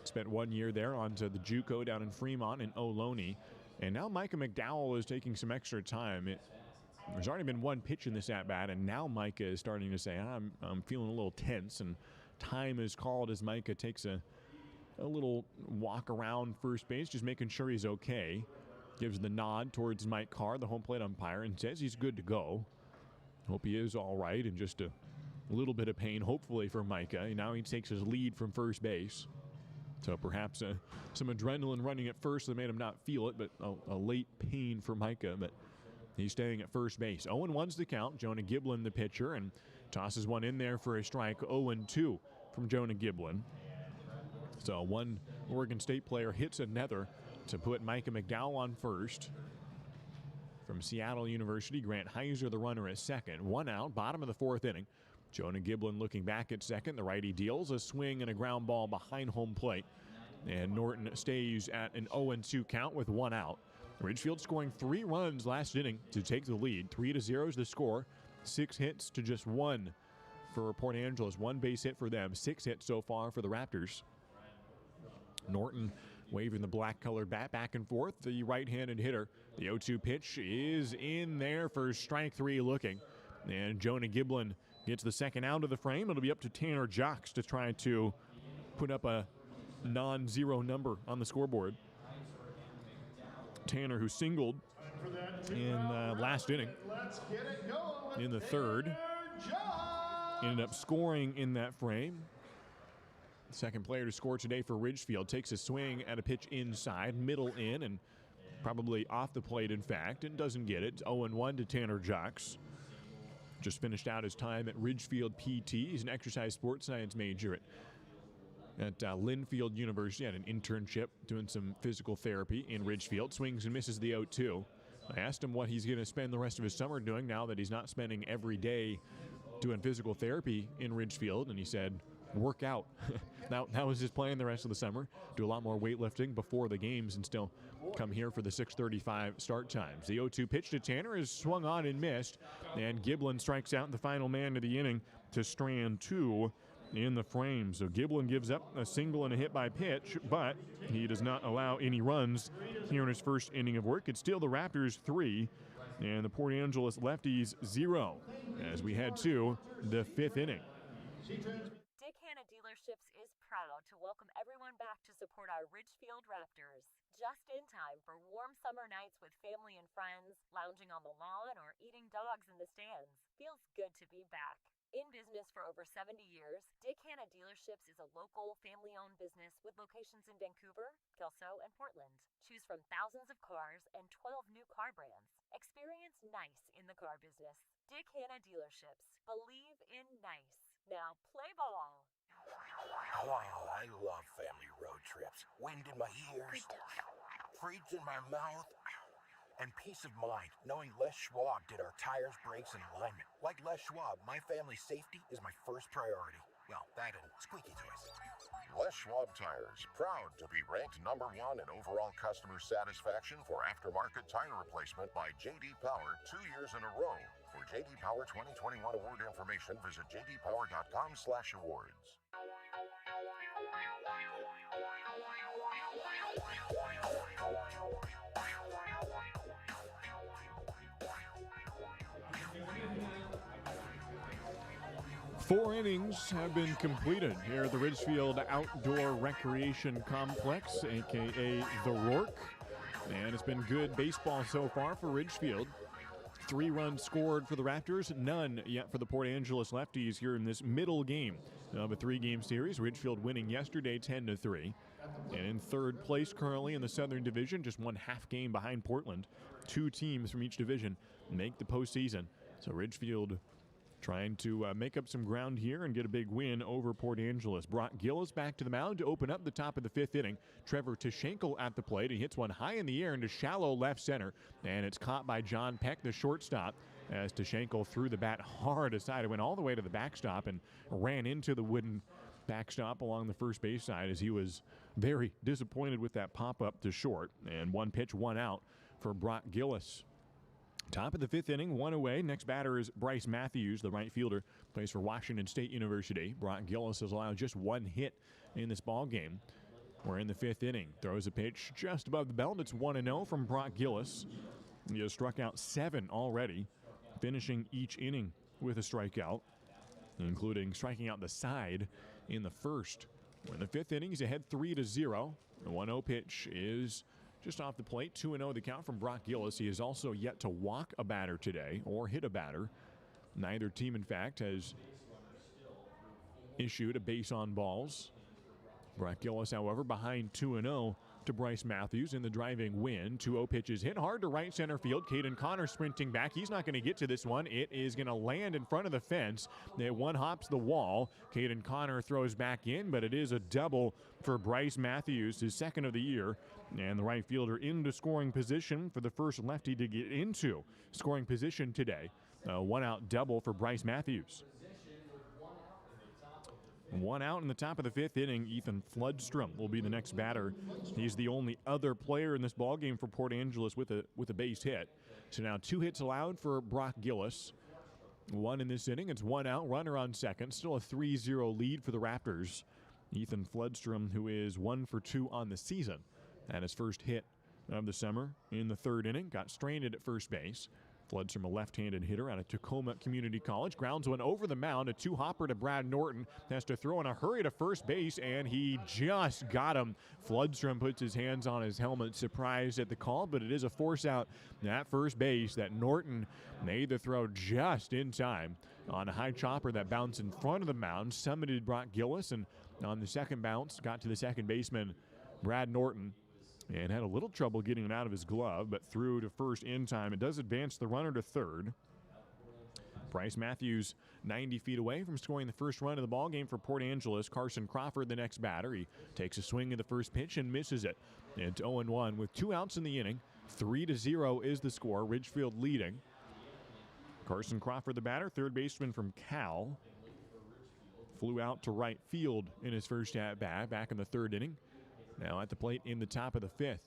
Spent 1 year there onto the JUCO down in Fremont in Ohlone. And now Micah McDowell is taking some extra time. There's already been one pitch in this at-bat, and now Micah is starting to say, I'm feeling a little tense, and time is called as Micah takes a little walk around first base, just making sure he's okay. Gives the nod towards Mike Carr, the home plate umpire, and says he's good to go. Hope he is all right, and just a little bit of pain, hopefully, for Micah. And now he takes his lead from first base. So perhaps some adrenaline running at first that made him not feel it, but a late pain for Micah. But he's staying at first base. 0-1's the count. Jonah Giblin, the pitcher, and tosses one in there for a strike. 0-2 from Jonah Giblin. So one Oregon State player hits another to put Micah McDowell on first. From Seattle University, Grant Heiser, the runner, at second. One out, bottom of the fourth inning. Jonah Giblin looking back at second. The righty deals a swing and a ground ball behind home plate. And Norton stays at an 0-2 count with one out. Ridgefield scoring 3 runs last inning to take the lead. 3-0 is the score. 6 hits to just 1 for Port Angeles. 1 base hit for them. 6 hits so far for the Raptors. Norton waving the black-colored bat back and forth. The right-handed hitter. The 0-2 pitch is in there for strike 3 looking. And Jonah Giblin gets the second out of the frame. It'll be up to Tanner Jocks to try to put up a non-zero number on the scoreboard. Tanner, who singled in last inning in the third, ended up scoring in that frame. Second player to score today for Ridgefield takes a swing at a pitch inside, middle in, and probably off the plate, in fact, and doesn't get it. It's 0-1 to Tanner Jocks. Just finished out his time at Ridgefield PT. He's an exercise sports science major at Linfield University. Had an internship doing some physical therapy in Ridgefield. Swings and misses the 0-2. I asked him what he's going to spend the rest of his summer doing now that he's not spending every day doing physical therapy in Ridgefield, and he said, work out. That was his plan the rest of the summer. Do a lot more weightlifting before the games and still come here for the 6:35 start times. The 0-2 pitch to Tanner is swung on and missed, and Giblin strikes out the final man of the inning to strand 2 in the frame. So Giblin gives up a single and a hit by pitch, but he does not allow any runs here in his first inning of work. It's still the Raptors 3 and the Port Angeles Lefties 0 as we head to the 5th inning. Dick Hanna Dealerships is proud to welcome everyone back to support our Ridgefield Raptors. Just in time for warm summer nights with family and friends, lounging on the lawn, or eating dogs in the stands. Feels good to be back. In business for over 70 years, Dick Hanna Dealerships is a local, family-owned business with locations in Vancouver, Kelso, and Portland. Choose from thousands of cars and 12 new car brands. Experience nice in the car business. Dick Hanna Dealerships. Believe in nice. Now play ball. Wow, I love family road trips. Wind in my ears, freeze in my mouth, and peace of mind knowing Les Schwab did our tires, brakes, and alignment. Like Les Schwab, my family's safety is my first priority. Well, that and squeaky toys. Les Schwab Tires, proud to be ranked number 1 in overall customer satisfaction for aftermarket tire replacement by J.D. Power 2 years in a row. For J.D. Power 2021 award information, visit jdpower.com/awards. Four innings have been completed here at the Ridgefield Outdoor Recreation Complex, a.k.a. the Rourke. And it's been good baseball so far for Ridgefield. 3 runs scored for the Raptors, none yet for the Port Angeles Lefties here in this middle game of a 3-game series. Ridgefield winning yesterday 10-3. And in third place currently in the Southern Division, just 1 half game behind Portland. 2 teams from each division make the postseason. So Ridgefield trying to make up some ground here and get a big win over Port Angeles. Brock Gillis back to the mound to open up the top of the 5th inning. Trevor Tishenkel at the plate. He hits one high in the air into shallow left center, and it's caught by John Peck, the shortstop, as Tishenkel threw the bat hard aside. It went all the way to the backstop and ran into the wooden backstop along the first base side as he was very disappointed with that pop-up to short. And 1 pitch, 1 out for Brock Gillis. Top of the 5th inning, 1 away. Next batter is Bryce Matthews, the right fielder, plays for Washington State University. Brock Gillis has allowed just 1 hit in this ball game. We're in the 5th inning. Throws a pitch just above the belt. It's 1-0 from Brock Gillis. He has struck out 7 already, finishing each inning with a strikeout, including striking out the side in the first. We're in the 5th inning. He's ahead 3-0. The 1-0 pitch is just off the plate. 2-0 the count from Brock Gillis. He has also yet to walk a batter today or hit a batter. Neither team, in fact, has issued a base on balls. Brock Gillis, however, behind 2-0 to Bryce Matthews in the driving win. 2-0 pitches hit hard to right center field. Caden Connor sprinting back. He's not going to get to this one. It is going to land in front of the fence. It one hops the wall. Caden Connor throws back in, but it is a double for Bryce Matthews, his second of the year. And the right fielder into scoring position for the first lefty to get into scoring position today. A one-out double for Bryce Matthews. 1 out in the top of the 5th inning. Ethan Floodstrom will be the next batter. He's the only other player in this ballgame for Port Angeles with a base hit. So now 2 hits allowed for Brock Gillis. 1 in this inning. It's 1 out, runner on second. Still a 3-0 lead for the Raptors. Ethan Floodstrom, who is 1 for 2 on the season, had his first hit of the summer in the 3rd inning. Got stranded at first base. Floodstrom, a left-handed hitter out of Tacoma Community College, grounds one over the mound. A 2-hopper to Brad Norton. Has to throw in a hurry to first base, and he just got him. Floodstrom puts his hands on his helmet, surprised at the call, but it is a force out at first base that Norton made the throw just in time on a high chopper that bounced in front of the mound, summited Brock Gillis, and on the second bounce, got to the second baseman, Brad Norton, and had a little trouble getting it out of his glove, but threw to first in time. It does advance the runner to third. Bryce Matthews 90 feet away from scoring the first run of the ballgame for Port Angeles. Carson Crawford, the next batter. He takes a swing at the first pitch and misses it. It's 0-1 with 2 outs in the inning. 3-0 is the score. Ridgefield leading. Carson Crawford, the batter, third baseman from Cal. Flew out to right field in his first at-bat back in the 3rd inning. Now at the plate in the top of the 5th.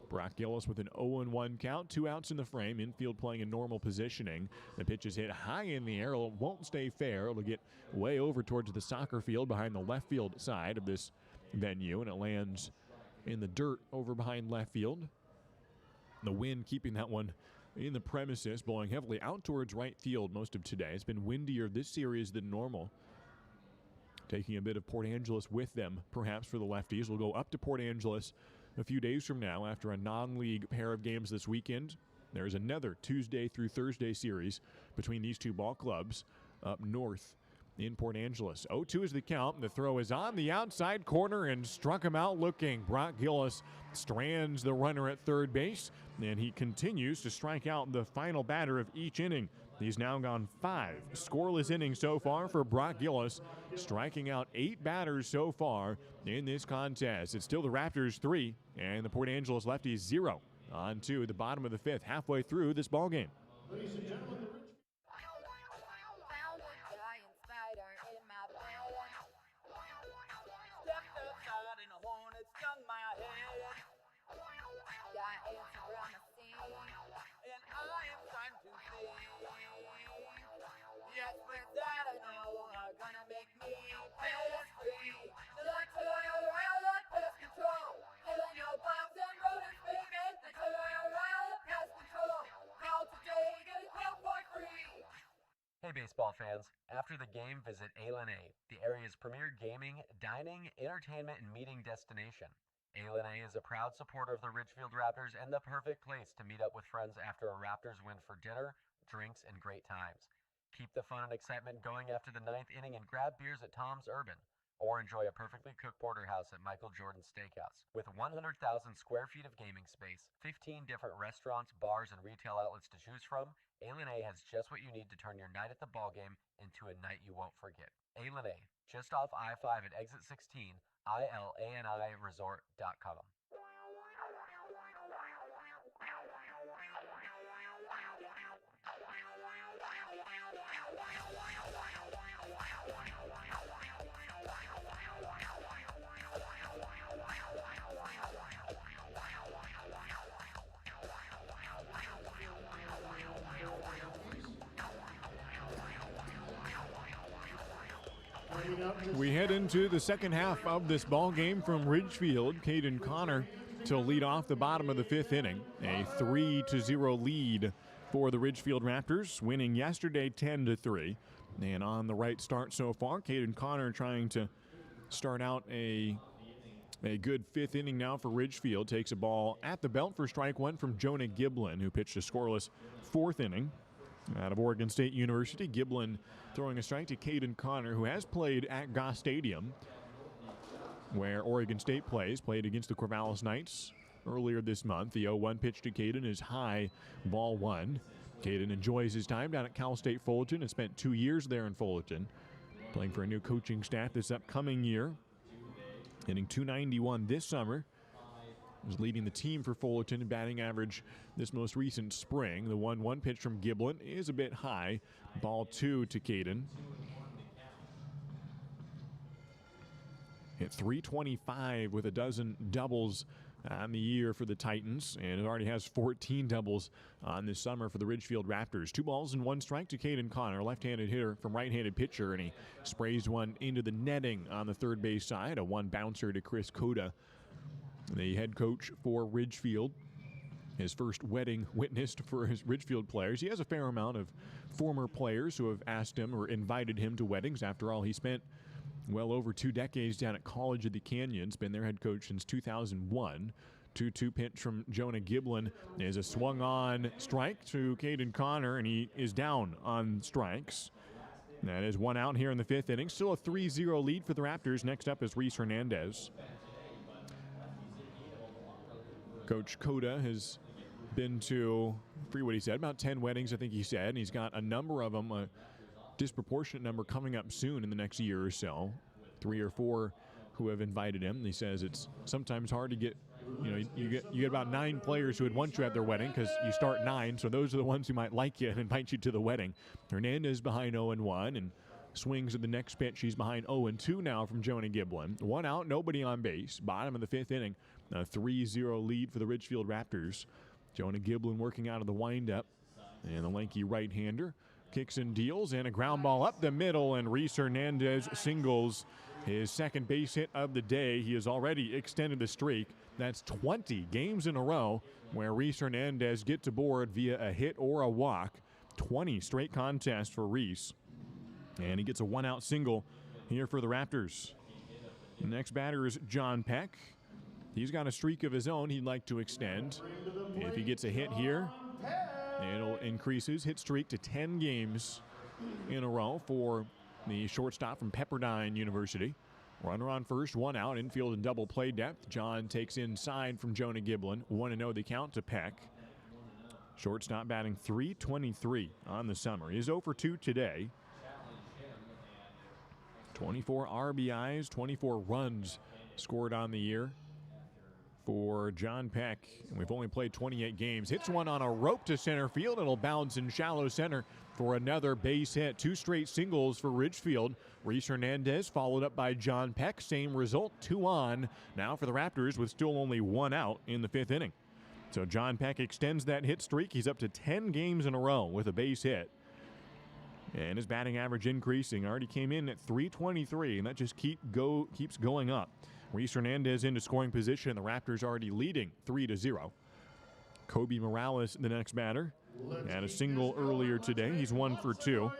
Brock Gillis with an 0-1 count, 2 outs in the frame. Infield playing in normal positioning. The pitch is hit high in the air. It won't stay fair. It'll get way over towards the soccer field behind the left field side of this venue, and it lands in the dirt over behind left field. The wind keeping that one in the premises, blowing heavily out towards right field most of today. It's been windier this series than normal. Taking a bit of Port Angeles with them, perhaps, for the Lefties. We'll go up to Port Angeles a few days from now after a non-league pair of games this weekend. There's another Tuesday through Thursday series between these two ball clubs up north in Port Angeles. 0-2 is the count. The throw is on the outside corner and struck him out looking. Brock Gillis strands the runner at third base, and he continues to strike out the final batter of each inning. He's now gone 5 scoreless innings so far for Brock Gillis, striking out 8 batters so far in this contest. It's still the Raptors 3 and the Port Angeles Lefties 0 on to the bottom of the 5th, halfway through this ballgame. Ladies and gentlemen, the Hey baseball fans, after the game visit A-Lane, the area's premier gaming, dining, entertainment, and meeting destination. A-Lane is a proud supporter of the Ridgefield Raptors and the perfect place to meet up with friends after a Raptors win for dinner, drinks, and great times. Keep the fun and excitement going after the 9th inning and grab beers at Tom's Urban, or enjoy a perfectly cooked porterhouse at Michael Jordan's Steakhouse. With 100,000 square feet of gaming space, 15 different restaurants, bars, and retail outlets to choose from, A-Lane has just what you need to turn your night at the ballgame into a night you won't forget. A-Lane, just off I-5 at exit 16, ILANIresort.com. We head into the second half of this ball game from Ridgefield. Caden Connor to lead off the bottom of the fifth inning. A 3-0 lead for the Ridgefield Raptors, winning yesterday 10-3. And on the right start so far, Caden Connor trying to start out a good fifth inning now for Ridgefield. Takes a ball at the belt for strike one from Jonah Giblin, who pitched a scoreless fourth inning. Out of Oregon State University, Giblin throwing a strike to Caden Connor, who has played at Goss Stadium, where Oregon State played against the Corvallis Knights earlier this month. The 0-1 pitch to Caden is high, ball one. Caden enjoys his time down at Cal State Fullerton and spent 2 years there in Fullerton, playing for a new coaching staff this upcoming year. Hitting .291 this summer. Was leading the team for Fullerton in batting average this most recent spring. The 1-1 pitch from Giblin is a bit high. Ball two to Caden. Hit .325 with a dozen doubles on the year for the Titans, and it already has 14 doubles on this summer for the Ridgefield Raptors. 2 balls and 1 strike to Caden Connor, left-handed hitter from right-handed pitcher, and he sprays one into the netting on the third base side. A 1 bouncer to Chris Coda, the head coach for Ridgefield. His first wedding witnessed for his Ridgefield players. He has a fair amount of former players who have asked him or invited him to weddings. After all, he spent well over 2 decades down at College of the Canyons, been their head coach since 2001. 2-2 pitch from Jonah Giblin is a swung on strike to Caden Connor, and he is down on strikes. That is 1 out here in the fifth inning. Still a 3-0 lead for the Raptors. Next up is Reese Hernandez. Coach Coda has been to, for what he said, about 10 weddings, I think he said, and he's got a number of them, a disproportionate number coming up soon in the next year or so. 3 or 4 who have invited him. And he says it's sometimes hard to get, you get about 9 players who would want you at their wedding because you start 9, so those are the ones who might like you and invite you to the wedding. Hernandez behind 0-1 and swings at the next pitch. He's behind 0-2 now from Jonah Giblin. 1 out, nobody on base. Bottom of the fifth inning. A 3-0 lead for the Ridgefield Raptors. Jonah Giblin working out of the windup. And the lanky right-hander kicks and deals, and a ground ball up the middle, and Reese Hernandez singles his second base hit of the day. He has already extended the streak. That's 20 games in a row where Reese Hernandez gets aboard via a hit or a walk. 20 straight contests for Reese. And he gets a 1-out single here for the Raptors. The next batter is John Peck. He's got a streak of his own he'd like to extend. If he gets a hit here, it'll increase his hit streak to 10 games in a row for the shortstop from Pepperdine University. Runner on first, 1 out, infield and double play depth. John takes inside from Jonah Giblin. 1-0 the count to Peck. Shortstop batting .323 on the summer. He's 0 for 2 today. 24 RBIs, 24 runs scored on the year for John Peck. And we've only played 28 games. Hits one on a rope to center field. It'll bounce in shallow center for another base hit. 2 straight singles for Ridgefield. Reese Hernandez followed up by John Peck. Same result, 2 on. Now for the Raptors with still only 1 out in the fifth inning. So John Peck extends that hit streak. He's up to 10 games in a row with a base hit. And his batting average increasing. Already came in at .323, and that just keeps going up. Reese Hernandez into scoring position. The Raptors already leading 3-0. Kobe Morales, the next batter. Had a single earlier today. He's 1 for 2.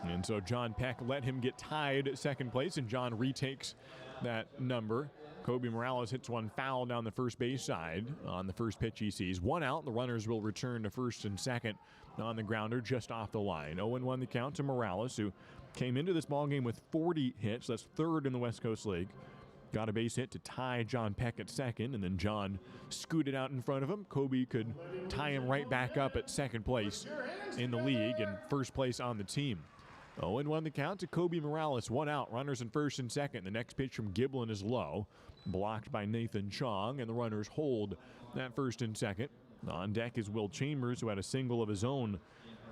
And so John Peck let him get tied at second place, and John retakes that number. Kobe Morales hits one foul down the first base side on the first pitch he sees. 1 out, the runners will return to first and second on the grounder just off the line. 0-1 the count to Morales, who came into this ballgame with 40 hits. That's third in the West Coast League. Got a base hit to tie John Peck at second, and then John scooted out in front of him. Kobe could tie him right back up at second place in the league and first place on the team. 0-1 the count to Kobe Morales. 1 out, runners in first and second. The next pitch from Giblin is low, blocked by Nathan Chong, and the runners hold that first and second. On deck is Will Chambers, who had a single of his own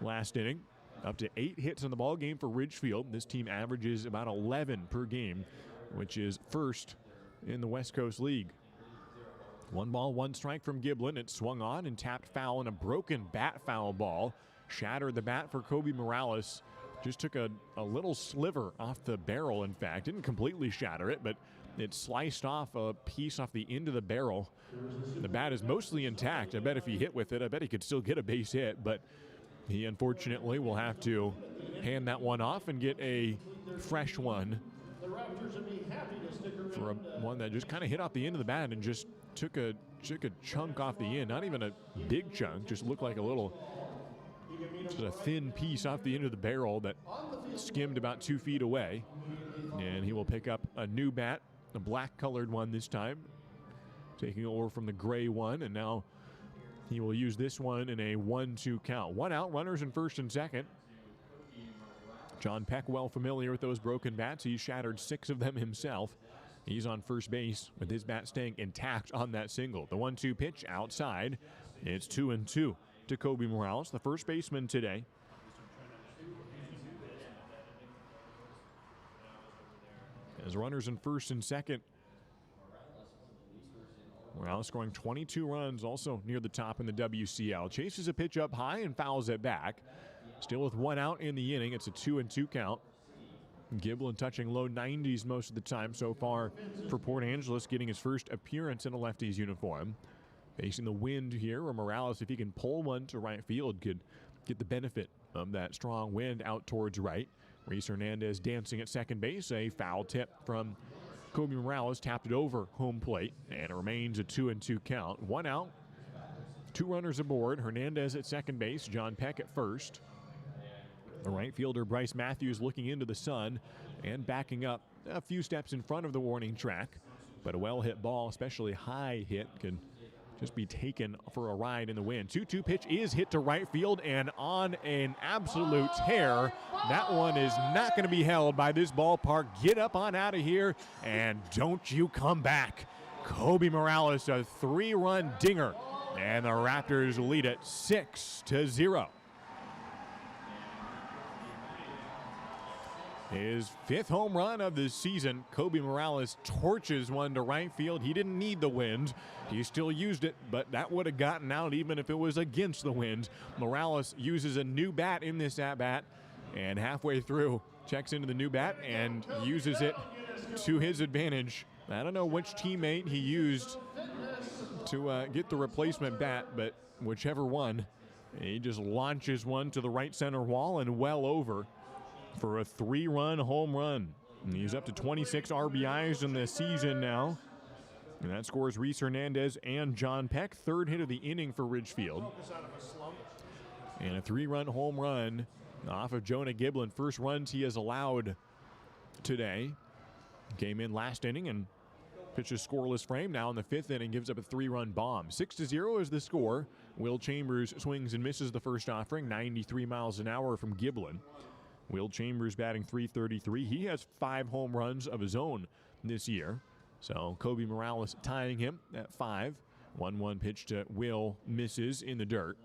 last inning. Up to 8 hits in the ball game for Ridgefield. This team averages about 11 per game, which is first in the West Coast League. 1 ball, 1 strike from Giblin. It swung on and tapped foul, and a broken bat foul ball shattered the bat for Kobe Morales just took a little sliver off the barrel, in fact. Didn't completely shatter it, but it sliced off a piece off the end of the barrel. The bat is mostly intact. I bet if he hit with it, I bet he could still get a base hit, but he unfortunately will have to hand that one off and get a fresh one for one that just kind of hit off the end of the bat and just took a chunk off the end. Not even a big chunk, just looked like just a thin piece off the end of the barrel that skimmed about 2 feet away. And he will pick up a new bat, a black colored one this time, taking over from the gray one, and now he will use this one in a 1-2 count. One out, runners in first and second. John Peck, well familiar with those broken bats. He's shattered 6 of them himself. He's on first base with his bat staying intact on that single. The 1-2 pitch outside. It's 2-2 to Kobe Morales, the first baseman today. As runners in first and second, Morales scoring 22 runs, also near the top in the WCL. Chases a pitch up high and fouls it back. Still with one out in the inning, it's a 2-2 count. Giblin touching low 90s most of the time so far for Port Angeles, getting his first appearance in a Lefties uniform. Facing the wind here, where Morales, if he can pull one to right field, could get the benefit of that strong wind out towards right. Reese Hernandez dancing at second base. A foul tip from Kobe Morales tapped it over home plate, and it remains a 2-2 count. One out, 2 runners aboard. Hernandez at second base, John Peck at first. The right fielder Bryce Matthews looking into the sun and backing up a few steps in front of the warning track. But a well-hit ball, especially high hit, can just be taken for a ride in the wind. 2-2 pitch is hit to right field and on an absolute tear. That one is not going to be held by this ballpark. Get up on out of here and don't you come back. Kobe Morales, a 3-run dinger, and the Raptors lead it 6-0. His 5th home run of the season. Kobe Morales torches one to right field. He didn't need the wind. He still used it, but that would have gotten out even if it was against the wind. Morales uses a new bat in this at-bat, and halfway through checks into the new bat and uses it to his advantage. I don't know which teammate he used to get the replacement bat, but whichever one, he just launches one to the right center wall and well over for a 3-run home run. And he's up to 26 RBIs in the season now. And that scores Reese Hernandez and John Peck. 3rd hit of the inning for Ridgefield. And a 3-run home run off of Jonah Giblin. First runs he has allowed today. Came in last inning and pitched a scoreless frame. Now in the 5th inning, gives up a 3-run bomb. 6-0 is the score. Will Chambers swings and misses the first offering. 93 miles an hour from Giblin. Will Chambers batting .333. He has 5 home runs of his own this year. So Kobe Morales tying him at 5. 1-1 pitch to Will, misses in the dirt.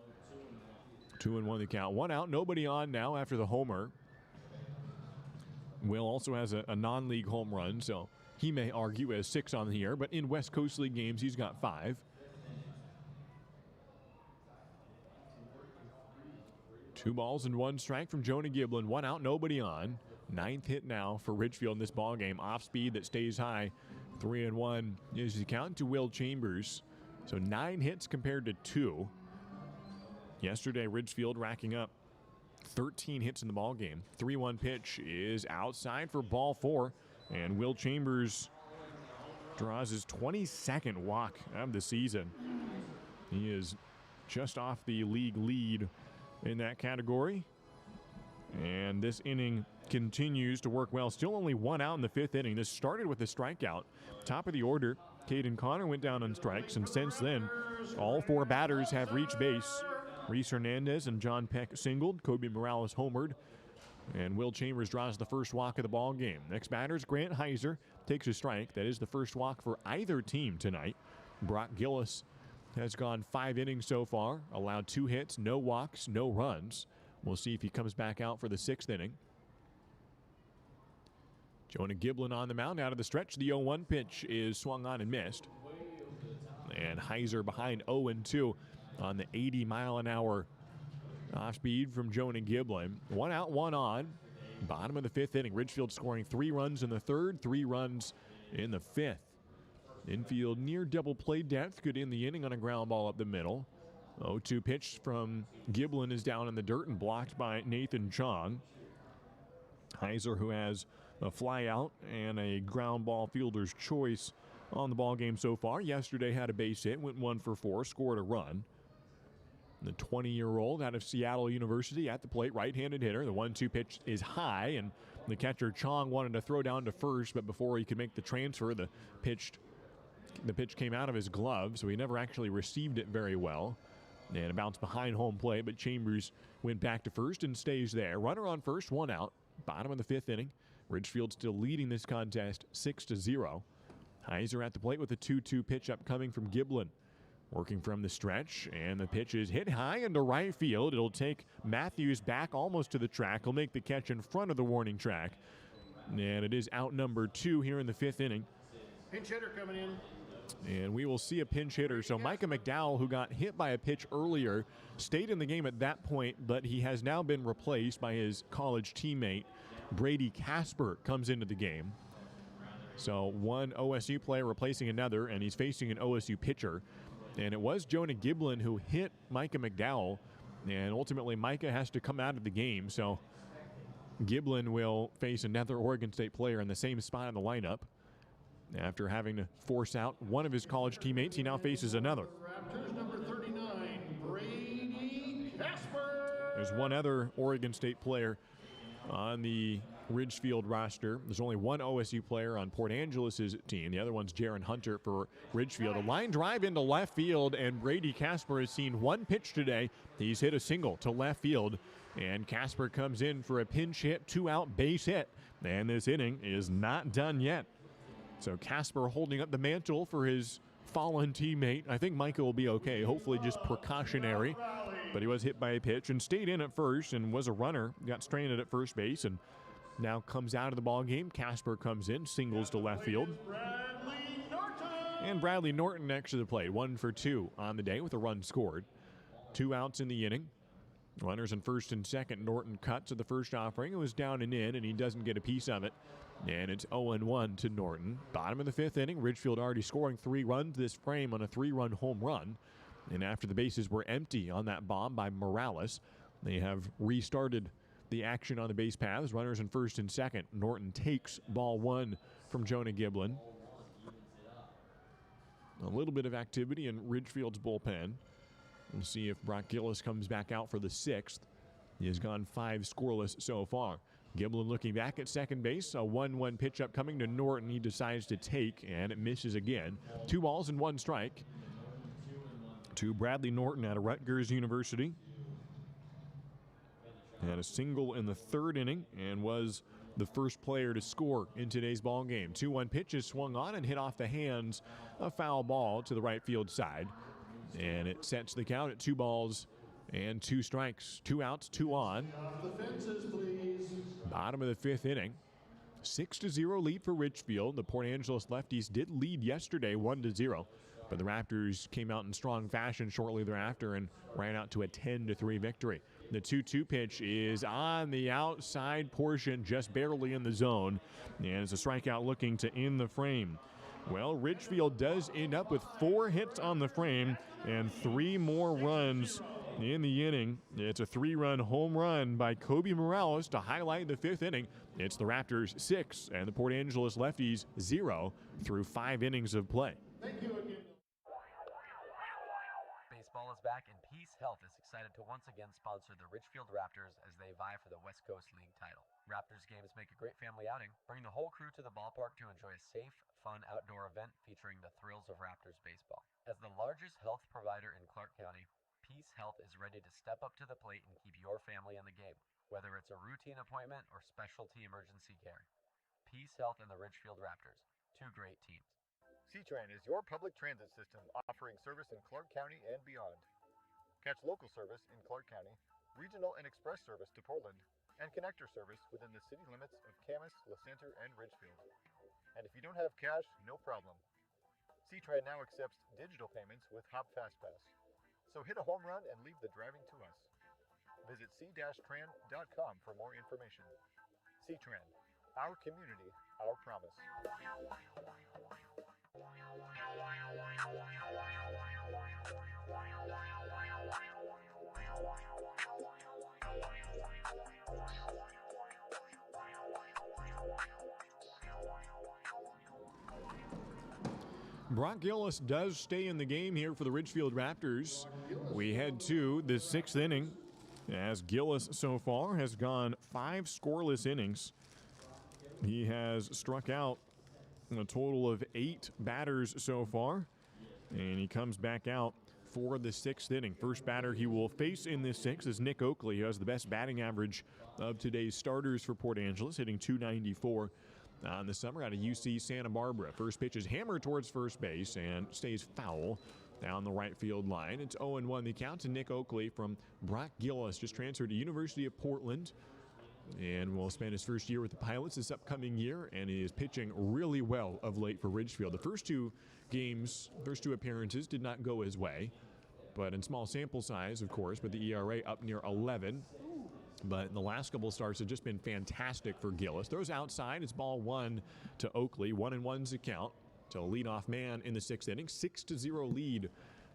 2-1 the count. One out, nobody on now after the homer. Will also has a non-league home run, so he may argue as 6 on the year, but in West Coast League games, he's got 5. 2 balls and 1 strike from Jonah Giblin. 1 out, nobody on. 9th hit now for Ridgefield in this ball game. Off speed that stays high. 3-1 is the count to Will Chambers. So 9 hits compared to 2. Yesterday, Ridgefield racking up 13 hits in the ball game. 3-1 pitch is outside for ball 4. And Will Chambers draws his 22nd walk of the season. He is just off the league lead in that category. And this inning continues to work well. Still only 1 out in the 5th inning. This started with a strikeout. Top of the order, Caden Connor went down on strikes, and since then, all 4 batters have reached base. Reese Hernandez and John Peck singled. Kobe Morales homered. And Will Chambers draws the first walk of the ball game. Next batter's Grant Heiser takes a strike. That is the first walk for either team tonight. Brock Gillis has gone 5 innings so far, allowed 2 hits, no walks, no runs. We'll see if he comes back out for the 6th inning. Jonah Giblin on the mound out of the stretch. The 0-1 pitch is swung on and missed. And Heiser behind 0-2 on the 80-mile-an-hour off speed from Jonah Giblin. 1 out, 1 on. Bottom of the fifth inning. Ridgefield scoring 3 runs in the third, 3 runs in the fifth. Infield near double play depth could end the inning on a ground ball up the middle. 0-2 pitch from Giblin is down in the dirt and blocked by Nathan Chong. Heiser, who has a fly out and a ground ball fielder's choice on the ball game so far. Yesterday had a base hit, went 1 for 4, scored a run. The 20-year-old out of Seattle University at the plate, right-handed hitter. The 1-2 pitch is high, and the catcher Chong wanted to throw down to first, but before he could make the transfer, the pitch came out of his glove, so he never actually received it very well. And it bounced behind home plate, but Chambers went back to first and stays there. Runner on first, 1 out. Bottom of the fifth inning. Ridgefield still leading this contest 6-0. Heiser at the plate with a 2-2 pitch upcoming from Giblin. Working from the stretch, and the pitch is hit high into right field. It'll take Matthews back almost to the track. He'll make the catch in front of the warning track. And it is out number 2 here in the fifth inning. Pinch hitter coming in. And we will see a pinch hitter. So Micah McDowell, who got hit by a pitch earlier, stayed in the game at that point, but he has now been replaced by his college teammate. Brady Casper comes into the game. So one OSU player replacing another, and he's facing an OSU pitcher. And it was Jonah Giblin who hit Micah McDowell, and ultimately Micah has to come out of the game. So Giblin will face another Oregon State player in the same spot in the lineup. After having to force out one of his college teammates, he now faces another. Raptors number 39, Brady Casper. There's one other Oregon State player on the Ridgefield roster. There's only one OSU player on Port Angeles' team. The other one's Jaron Hunter for Ridgefield. A line drive into left field, and Brady Casper has seen one pitch today. He's hit a single to left field, and Casper comes in for a pinch hit, 2-out base hit. And this inning is not done yet. So Casper holding up the mantle for his fallen teammate. I think Micah will be okay, hopefully just precautionary. But he was hit by a pitch and stayed in at first and was a runner. Got stranded at first base and now comes out of the ball game. Casper comes in, singles to left field. And Bradley Norton next to the plate. 1 for 2 on the day with a run scored. 2 outs in the inning. Runners in first and second. Norton cuts at the first offering. It was down and in, and he doesn't get a piece of it. And it's 0-1 to Norton. Bottom of the fifth inning. Ridgefield already scoring 3 runs this frame on a 3-run home run. And after the bases were empty on that bomb by Morales, they have restarted the action on the base paths. Runners in first and second. Norton takes ball 1 from Jonah Giblin. A little bit of activity in Ridgefield's bullpen. We'll see if Brock Gillis comes back out for the 6th. He has gone 5 scoreless so far. Giblin looking back at second base. A 1-1 pitch upcoming to Norton. He decides to take, and it misses again. 2 balls and 1 strike to Bradley Norton out of Rutgers University. Had a single in the 3rd inning and was the first player to score in today's ball game. 2-1 pitch is swung on and hit off the hands. A foul ball to the right field side. And it sets the count at 2 balls and 2 strikes. 2 outs, 2 on. The fences, please. Bottom of the 5th inning. 6-0 lead for Ridgefield. The Port Angeles Lefties did lead yesterday 1-0. But the Raptors came out in strong fashion shortly thereafter and ran out to a 10-3 victory. The 2-2 pitch is on the outside portion, just barely in the zone. And it's a strikeout looking to end the frame. Well, Ridgefield does end up with 4 hits on the frame and 3 more runs in the inning. It's a 3-run home run by Kobe Morales to highlight the 5th inning. It's the Raptors 6 and the Port Angeles Lefties 0 through 5 innings of play. Thank you again. Baseball is back, and Peace Health is excited to once again sponsor the Ridgefield Raptors as they vie for the West Coast League title. Raptors games make a great family outing. Bring the whole crew to the ballpark to enjoy a safe, fun outdoor event featuring the thrills of Raptors baseball. As the largest health provider in Clark County, Peace Health is ready to step up to the plate and keep your family in the game, whether it's a routine appointment or specialty emergency care. Peace Health and the Ridgefield Raptors, 2 great teams. C-Train is your public transit system offering service in Clark County and beyond. Catch local service in Clark County, regional and express service to Portland, and connector service within the city limits of Camas, LaCenter, and Ridgefield. And if you don't have cash, no problem. C-Train now accepts digital payments with Hop FastPass. So hit a home run and leave the driving to us. Visit c-tran.com for more information. C-Trend, our community, our promise. Brock Gillis does stay in the game here for the Ridgefield Raptors. We head to the 6th inning, as Gillis so far has gone 5 scoreless innings. He has struck out a total of 8 batters so far, and he comes back out for the 6th inning. First batter he will face in this 6th is Nick Oakley, who has the best batting average of today's starters for Port Angeles, hitting .294 in the summer out of UC Santa Barbara. First pitch is hammered towards first base and stays foul down the right field line. It's 0-1 the count to Nick Oakley from Brock Gillis, just transferred to University of Portland and will spend his first year with the Pilots this upcoming year, and he is pitching really well of late for Ridgefield. The first 2 games, first 2 appearances did not go his way, but in small sample size, of course, but the ERA up near 11. But the last couple of starts have just been fantastic for Gillis. Throws outside. It's ball 1 to Oakley. 1-1's the count to a leadoff man in the 6th inning. 6-0 lead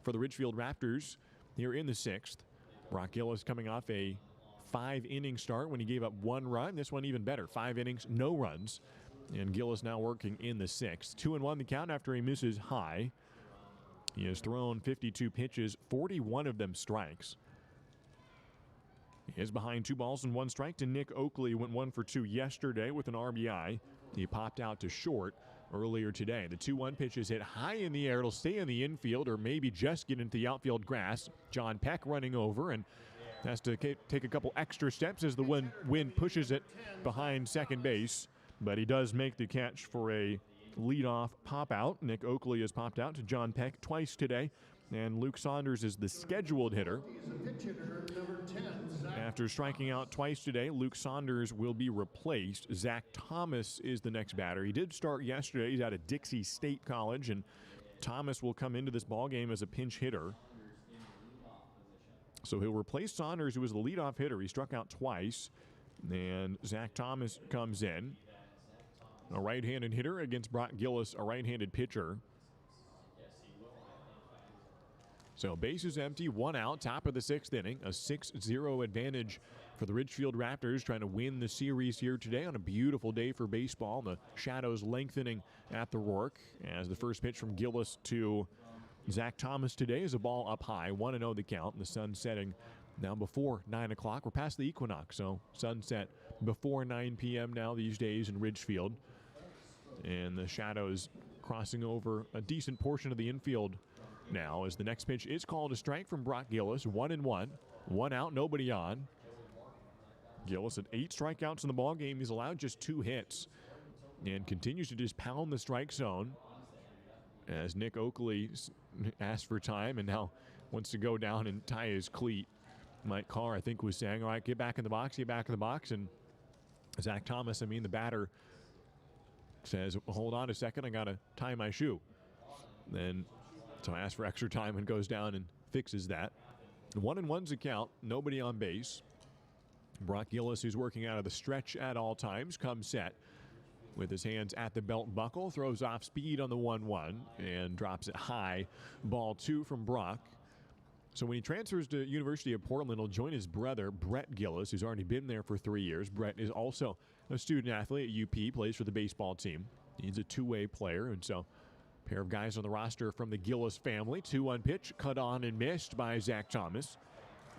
for the Ridgefield Raptors here in the 6th. Brock Gillis coming off a 5-inning start when he gave up 1 run. This one even better. 5 innings, no runs. And Gillis now working in the 6th. 2-1 the count after he misses high. He has thrown 52 pitches, 41 of them strikes. He is behind 2 balls and 1 strike to Nick Oakley. Went 1 for 2 yesterday with an RBI. He popped out to short earlier today. The 2-1 pitch is hit high in the air. It'll stay in the infield or maybe just get into the outfield grass. John Peck running over and has to take a couple extra steps as the wind pushes it behind second base. But he does make the catch for a leadoff pop out. Nick Oakley has popped out to John Peck twice today. And Luke Saunders is the scheduled hitter. After striking out twice today, Luke Saunders will be replaced. Zach Thomas is the next batter. He did start yesterday. He's out of Dixie State College, and Thomas will come into this ballgame as a pinch hitter. So he'll replace Saunders, who was the leadoff hitter. He struck out twice, and Zach Thomas comes in. A right-handed hitter against Brock Gillis, a right-handed pitcher. So bases empty, 1 out, top of the 6th inning. A 6-0 advantage for the Ridgefield Raptors, trying to win the series here today on a beautiful day for baseball. The shadows lengthening at the Rourke as the first pitch from Gillis to Zach Thomas today is a ball up high, 1-0 the count, and the sun setting now before 9 o'clock. We're past the equinox, so sunset before 9 p.m. now these days in Ridgefield. And the shadows crossing over a decent portion of the infield now as the next pitch is called a strike from Brock Gillis. 1-1, 1 out, nobody on. Gillis had 8 strikeouts in the ball game. He's allowed just 2 hits and continues to just pound the strike zone as Nick Oakley asked for time and now wants to go down and tie his cleat. Mike Carr, I think, was saying, all right, get back in the box, get back in the box. And Zach Thomas, the batter, says, hold on a second, I got to tie my shoe. Then so I ask for extra time and goes down and fixes that. 1-1's a count, nobody on base. Brock Gillis, who's working out of the stretch at all times, comes set with his hands at the belt buckle, throws off speed on the 1-1 and drops it high. Ball 2 from Brock. So when he transfers to University of Portland, he'll join his brother, Brett Gillis, who's already been there for 3 years. Brett is also a student athlete at UP, plays for the baseball team. He's a two-way player, and so pair of guys on the roster from the Gillis family. 2-1 pitch, cut on and missed by Zach Thomas.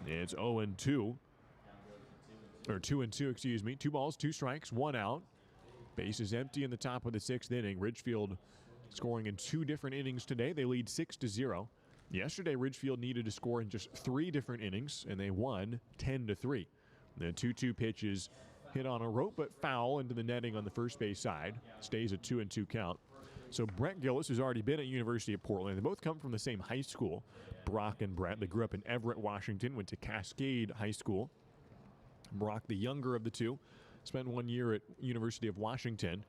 It's 0-2. Or 2-2, excuse me. 2 balls, 2 strikes, 1 out. Base is empty in the top of the 6th inning. Ridgefield scoring in 2 different innings today. They lead 6-0. Yesterday, Ridgefield needed to score in just 3 different innings, and they won 10-3. The 2-2 pitches hit on a rope, but foul into the netting on the first base side. Stays a 2-2 count. So Brett Gillis, who's already been at University of Portland, they both come from the same high school. Brock and Brett, they grew up in Everett, Washington, went to Cascade High School. Brock, the younger of the two, spent 1 year at University of Washington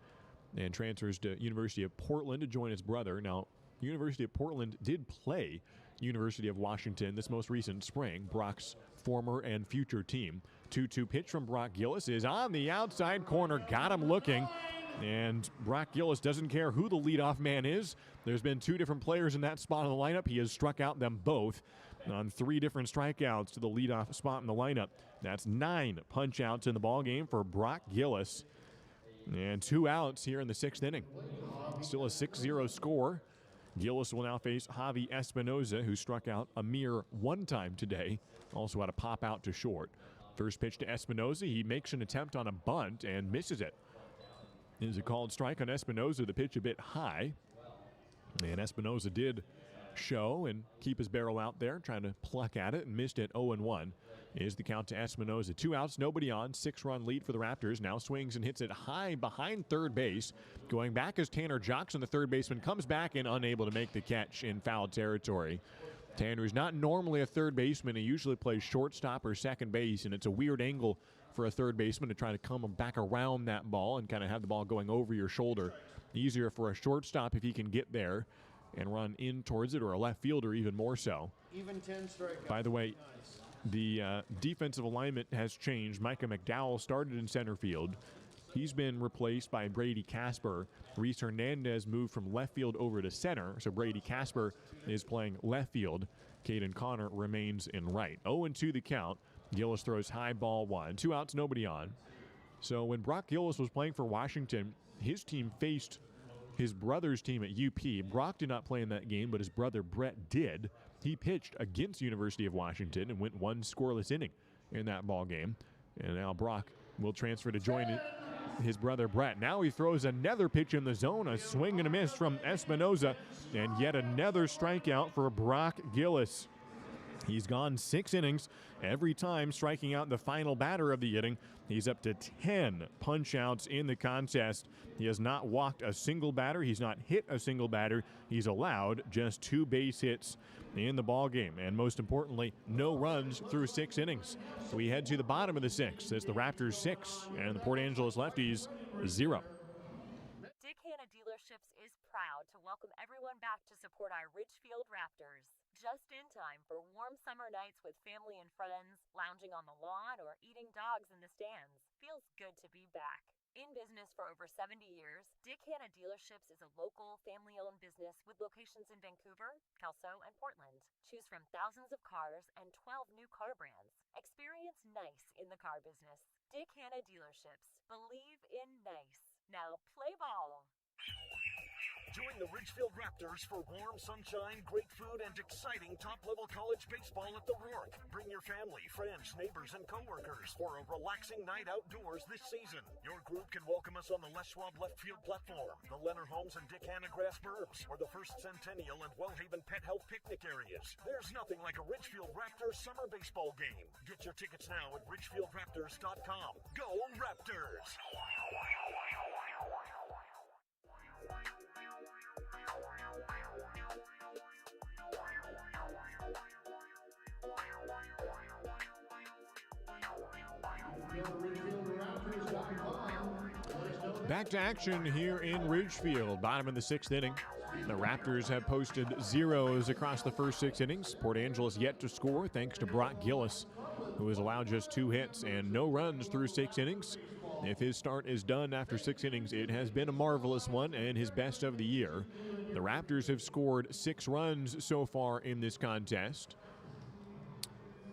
and transfers to University of Portland to join his brother. Now, University of Portland did play University of Washington this most recent spring, Brock's former and future team. 2-2 pitch from Brock Gillis is on the outside corner, got him looking, and Brock Gillis doesn't care who the leadoff man is. There's been 2 different players in that spot in the lineup. He has struck out them both on 3 different strikeouts to the leadoff spot in the lineup. That's 9 punch-outs in the ballgame for Brock Gillis. And 2 outs here in the 6th inning. Still a 6-0 score. Gillis will now face Javi Espinoza, who struck out a mere 1 time today. Also had a pop out to short. First pitch to Espinoza. He makes an attempt on a bunt and misses it. It is a called strike on Espinoza. The pitch a bit high. And Espinoza did show and keep his barrel out there, trying to pluck at it, and missed it. 0-1 is the count to Espinoza. 2 outs, nobody on. 6-run lead for the Raptors. Now swings and hits it high behind third base. Going back is Tanner Jackson, the third baseman, comes back and unable to make the catch in foul territory. Tanner is not normally a third baseman. He usually plays shortstop or second base, and it's a weird angle for a third baseman to try to come back around that ball and kind of have the ball going over your shoulder. Easier for a shortstop if he can get there and run in towards it, or a left fielder even more so. Even 10 strikeouts. By the way, the defensive alignment has changed. Micah McDowell started in center field. He's been replaced by Brady Casper. Reese Hernandez moved from left field over to center, so Brady Casper is playing left field. Caden Connor remains in right. 0-2 the count. Gillis throws high, ball 1. 2 outs, nobody on. So when Brock Gillis was playing for Washington, his team faced his brother's team at UP. Brock did not play in that game, but his brother Brett did. He pitched against University of Washington and went 1 scoreless inning in that ball game. And now Brock will transfer to join his brother Brett. Now he throws another pitch in the zone, a swing and a miss from Espinoza, and yet another strikeout for Brock Gillis. He's gone 6 innings, every time striking out the final batter of the inning. He's up to 10 punch-outs in the contest. He has not walked a single batter. He's not hit a single batter. He's allowed just 2 base hits in the ballgame. And most importantly, no runs through 6 innings. So we head to the bottom of the 6th. It's the Raptors 6 and the Port Angeles Lefties 0. Dick Hanna Dealerships is proud to welcome everyone back to support our Ridgefield Raptors. Just in time for warm summer nights with family and friends, lounging on the lawn, or eating dogs in the stands. Feels good to be back. In business for over 70 years, Dick Hanna Dealerships is a local, family-owned business with locations in Vancouver, Kelso, and Portland. Choose from thousands of cars and 12 new car brands. Experience nice in the car business. Dick Hanna Dealerships. Believe in nice. Now play ball. Join the Ridgefield Raptors for warm sunshine, great food, and exciting top-level college baseball at the Rourke. Bring your family, friends, neighbors, and coworkers for a relaxing night outdoors this season. Your group can welcome us on the Les Schwab left field platform, the Leonard Holmes and Dick Hanna Grass Burbs, or the First Centennial and Wellhaven Pet Health picnic areas. There's nothing like a Ridgefield Raptors summer baseball game. Get your tickets now at ridgefieldraptors.com. Go Raptors! Back to action here in Ridgefield, bottom of the 6th inning. The Raptors have posted zeros across the first 6 innings. Port Angeles yet to score thanks to Brock Gillis, who has allowed just 2 hits and no runs through 6 innings. If his start is done after 6 innings, it has been a marvelous one and his best of the year. The Raptors have scored 6 runs so far in this contest.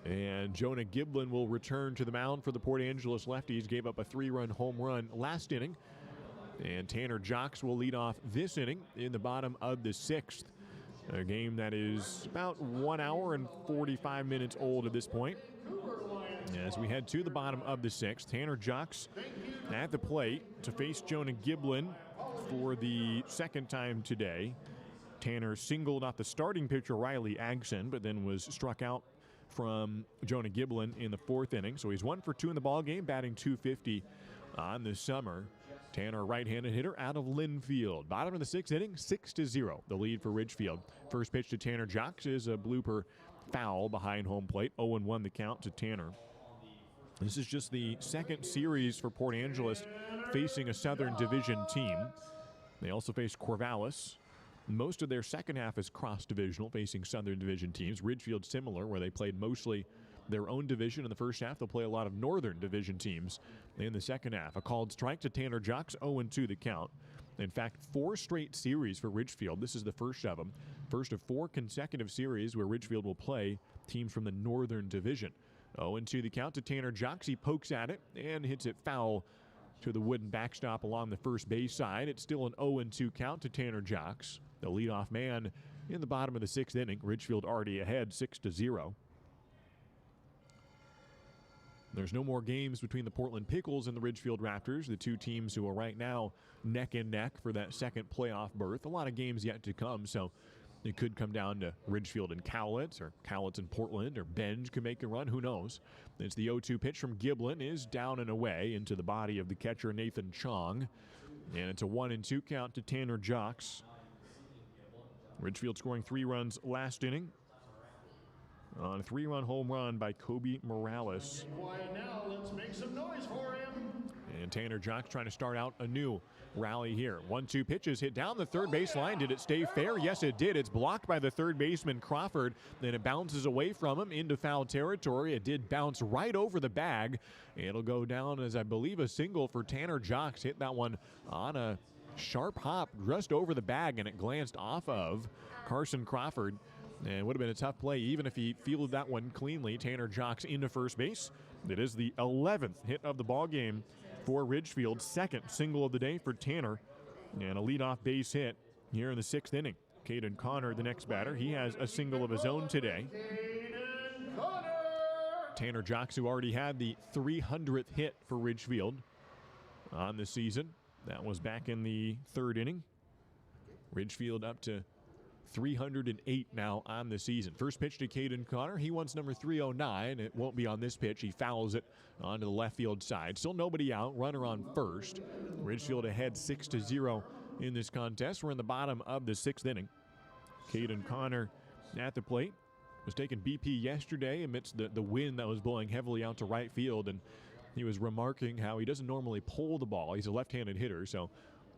And Jonah Giblin will return to the mound for the Port Angeles Lefties. Gave up a 3-run home run last inning. And Tanner Jocks will lead off this inning in the bottom of the 6th. A game that is about 1 hour and 45 minutes old at this point. As we head to the bottom of the 6th, Tanner Jocks at the plate to face Jonah Giblin for the 2nd time today. Tanner singled off the starting pitcher Riley Agson, but then was struck out from Jonah Giblin in the 4th inning. So he's 1 for 2 in the ballgame, batting .250 on the summer. Tanner, right-handed hitter out of Linfield. Bottom of the 6th inning, 6-0, the lead for Ridgefield. First pitch to Tanner Jocks is a blooper foul behind home plate. 0-1 the count to Tanner. This is just the 2nd series for Port Angeles facing a Southern Division team. They also faced Corvallis Most of their second half is cross-divisional, facing Southern Division teams. Ridgefield similar, where they played mostly their own division in the first half. They'll play a lot of Northern Division teams in the second half. A called strike to Tanner Jocks, 0-2 the count. In fact, 4 straight series for Ridgefield. This is the first of them. First of 4 consecutive series where Ridgefield will play teams from the Northern Division. 0-2 the count to Tanner Jocks. He pokes at it and hits it foul to the wooden backstop along the first base side. It's still an 0-2 count to Tanner Jocks, the leadoff man in the bottom of the 6th inning. Ridgefield already ahead 6-0. There's no more games between the Portland Pickles and the Ridgefield Raptors, the two teams who are right now neck and neck for that second playoff berth. A lot of games yet to come, so it could come down to Ridgefield and Cowlitz, or Cowlitz and Portland, or Benge can make a run. Who knows? It's the 0-2 pitch from Giblin is down and away into the body of the catcher Nathan Chong. And it's a 1-2 count to Tanner Jocks. Ridgefield scoring 3 runs last inning on a 3-run home run by Kobe Morales. Quiet now, let's make some noise for him. And Tanner Jocks trying to start out a new rally here. 1-2 pitches hit down the third base line. Did it stay fair? Yes, it did. It's blocked by the third baseman Crawford. Then it bounces away from him into foul territory. It did bounce right over the bag. It'll go down as, I believe, a single for Tanner Jocks. Hit that one on a sharp hop just over the bag, and it glanced off of Carson Crawford. And it would have been a tough play even if he fielded that one cleanly. Tanner Jocks into first base. It is the 11th hit of the ball game for Ridgefield. Second single of the day for Tanner. And a leadoff base hit here in the 6th inning. Caden Connor, the next batter. He has a single of his own today. Tanner Jocks, who already had the 300th hit for Ridgefield on the season. That was back in the 3rd inning. Ridgefield up to 308 now on the season. First pitch to Caden Connor. He wants number 309. It won't be on this pitch. He fouls it onto the left field side. Still nobody out. Runner on first. Ridgefield ahead 6-0 in this contest. We're in the bottom of the 6th inning. Caden Connor at the plate. Was taking BP yesterday amidst the wind that was blowing heavily out to right field, and he was remarking how he doesn't normally pull the ball. He's a left-handed hitter, so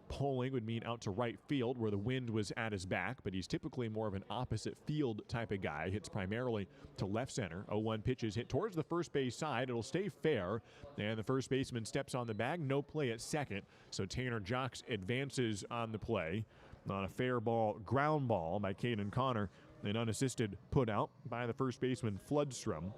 pulling would mean out to right field where the wind was at his back, but he's typically more of an opposite field type of guy. Hits primarily to left center. 0-1 pitches hit towards the first base side. It'll stay fair, and the first baseman steps on the bag. No play at second, so Tanner Jocks advances on the play on a fair ball, ground ball by Caden Connor. An unassisted put out by the first baseman Floodstrom.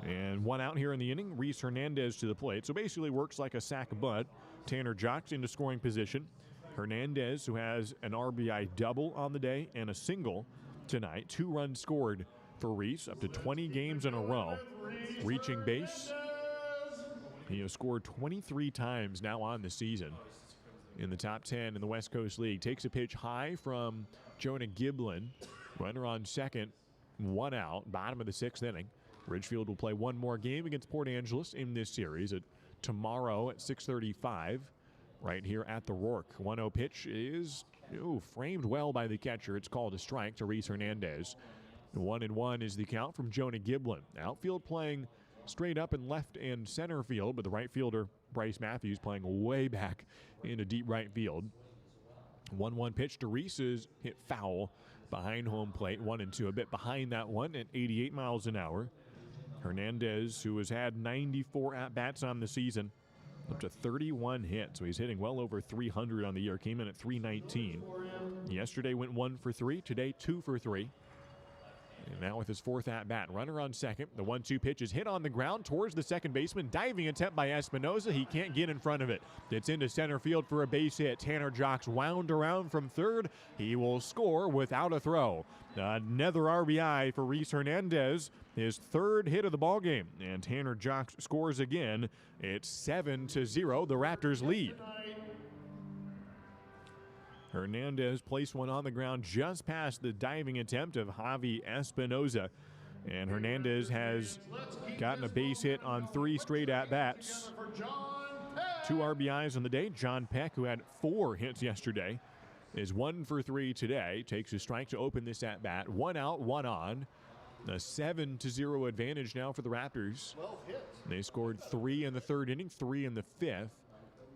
And one out here in the inning. Reese Hernandez to the plate. So basically works like a sack bunt. Tanner Jocks into scoring position. Hernandez, who has an RBI double on the day and a single tonight. 2 runs scored for Reese, up to 20 games in a row. Reaching base. He has scored 23 times now on the season in the top 10 in the West Coast League. Takes a pitch high from Jonah Giblin. Runner on second, 1 out, bottom of the 6th inning. Ridgefield will play one more game against Port Angeles in this series tomorrow at 6:35 right here at the Rourke. 1-0 pitch is framed well by the catcher. It's called a strike to Reese Hernandez. 1-1 is the count from Jonah Giblin. Outfield playing straight up in left and center field, but the right fielder, Bryce Matthews, playing way back into deep right field. 1-1 pitch to Reese is hit foul behind home plate. 1-2, a bit behind that one at 88 miles an hour. Hernandez, who has had 94 at-bats on the season, up to 31 hits. So he's hitting well over 300 on the year. Came in at 319. Yesterday went 1 for 3. Today 2 for 3. And now with his 4th at-bat, runner on second. The 1-2 pitch is hit on the ground towards the second baseman. Diving attempt by Espinoza. He can't get in front of it. It's into center field for a base hit. Tanner Jocks wound around from third. He will score without a throw. Another RBI for Reese Hernandez. His 3rd hit of the ballgame. And Tanner Jocks scores again. It's 7-0. The Raptors lead. Hernandez placed one on the ground just past the diving attempt of Javi Espinoza. And Hernandez has gotten a base hit on 3 straight at-bats. 2 RBIs on the day. John Peck, who had 4 hits yesterday, is 1 for 3 today. Takes a strike to open this at-bat. 1 out, 1 on. A 7-0 advantage now for the Raptors. They scored 3 in the 3rd inning, 3 in the 5th,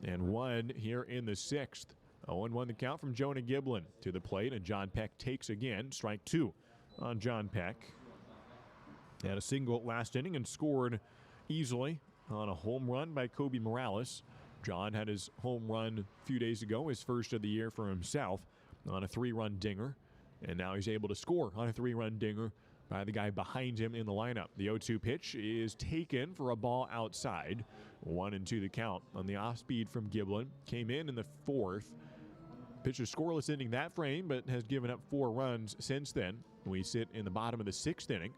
and 1 here in the 6th. 0-1 the count from Jonah Giblin to the plate, and John Peck takes again. Strike 2 on John Peck. Had a single last inning and scored easily on a home run by Kobe Morales. John had his home run a few days ago, his first of the year for himself, on a 3-run dinger. And now he's able to score on a 3-run dinger by the guy behind him in the lineup. The 0-2 pitch is taken for a ball outside. 1-2 the count on the off-speed from Giblin. Came in the 4th. Pitch is scoreless inning that frame, but has given up 4 runs since then. We sit in the bottom of the 6th inning.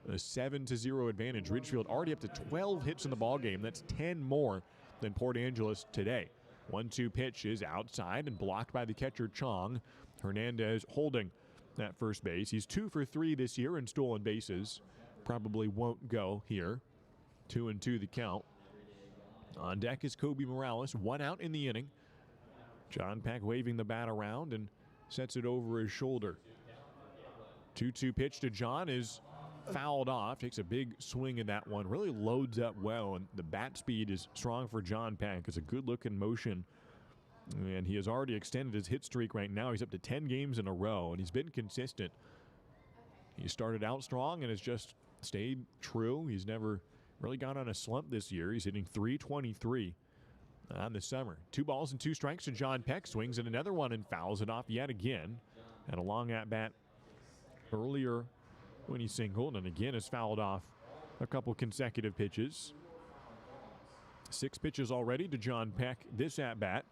A 7-0 advantage. Ridgefield already up to 12 hits in the ballgame. That's 10 more than Port Angeles today. 1-2 pitch is outside and blocked by the catcher Chong. Hernandez holding at first base. He's 2 for 3 this year in stolen bases. Probably won't go here. 2-2 the count. On deck is Kobe Morales. 1 out in the inning. John Peck waving the bat around and sets it over his shoulder. 2-2 pitch to John is fouled off. Takes a big swing in that one. Really loads up well, and the bat speed is strong for John Peck. It's a good-looking motion, and he has already extended his hit streak right now. He's up to 10 games in a row, and he's been consistent. He started out strong and has just stayed true. He's never really gone on a slump this year. He's hitting .323 on the summer. 2 balls and 2 strikes to John Peck. Swings at another one and fouls it off yet again. Had a long at-bat earlier when he singled, and again has fouled off a couple consecutive pitches. 6 pitches already to John Peck this at-bat.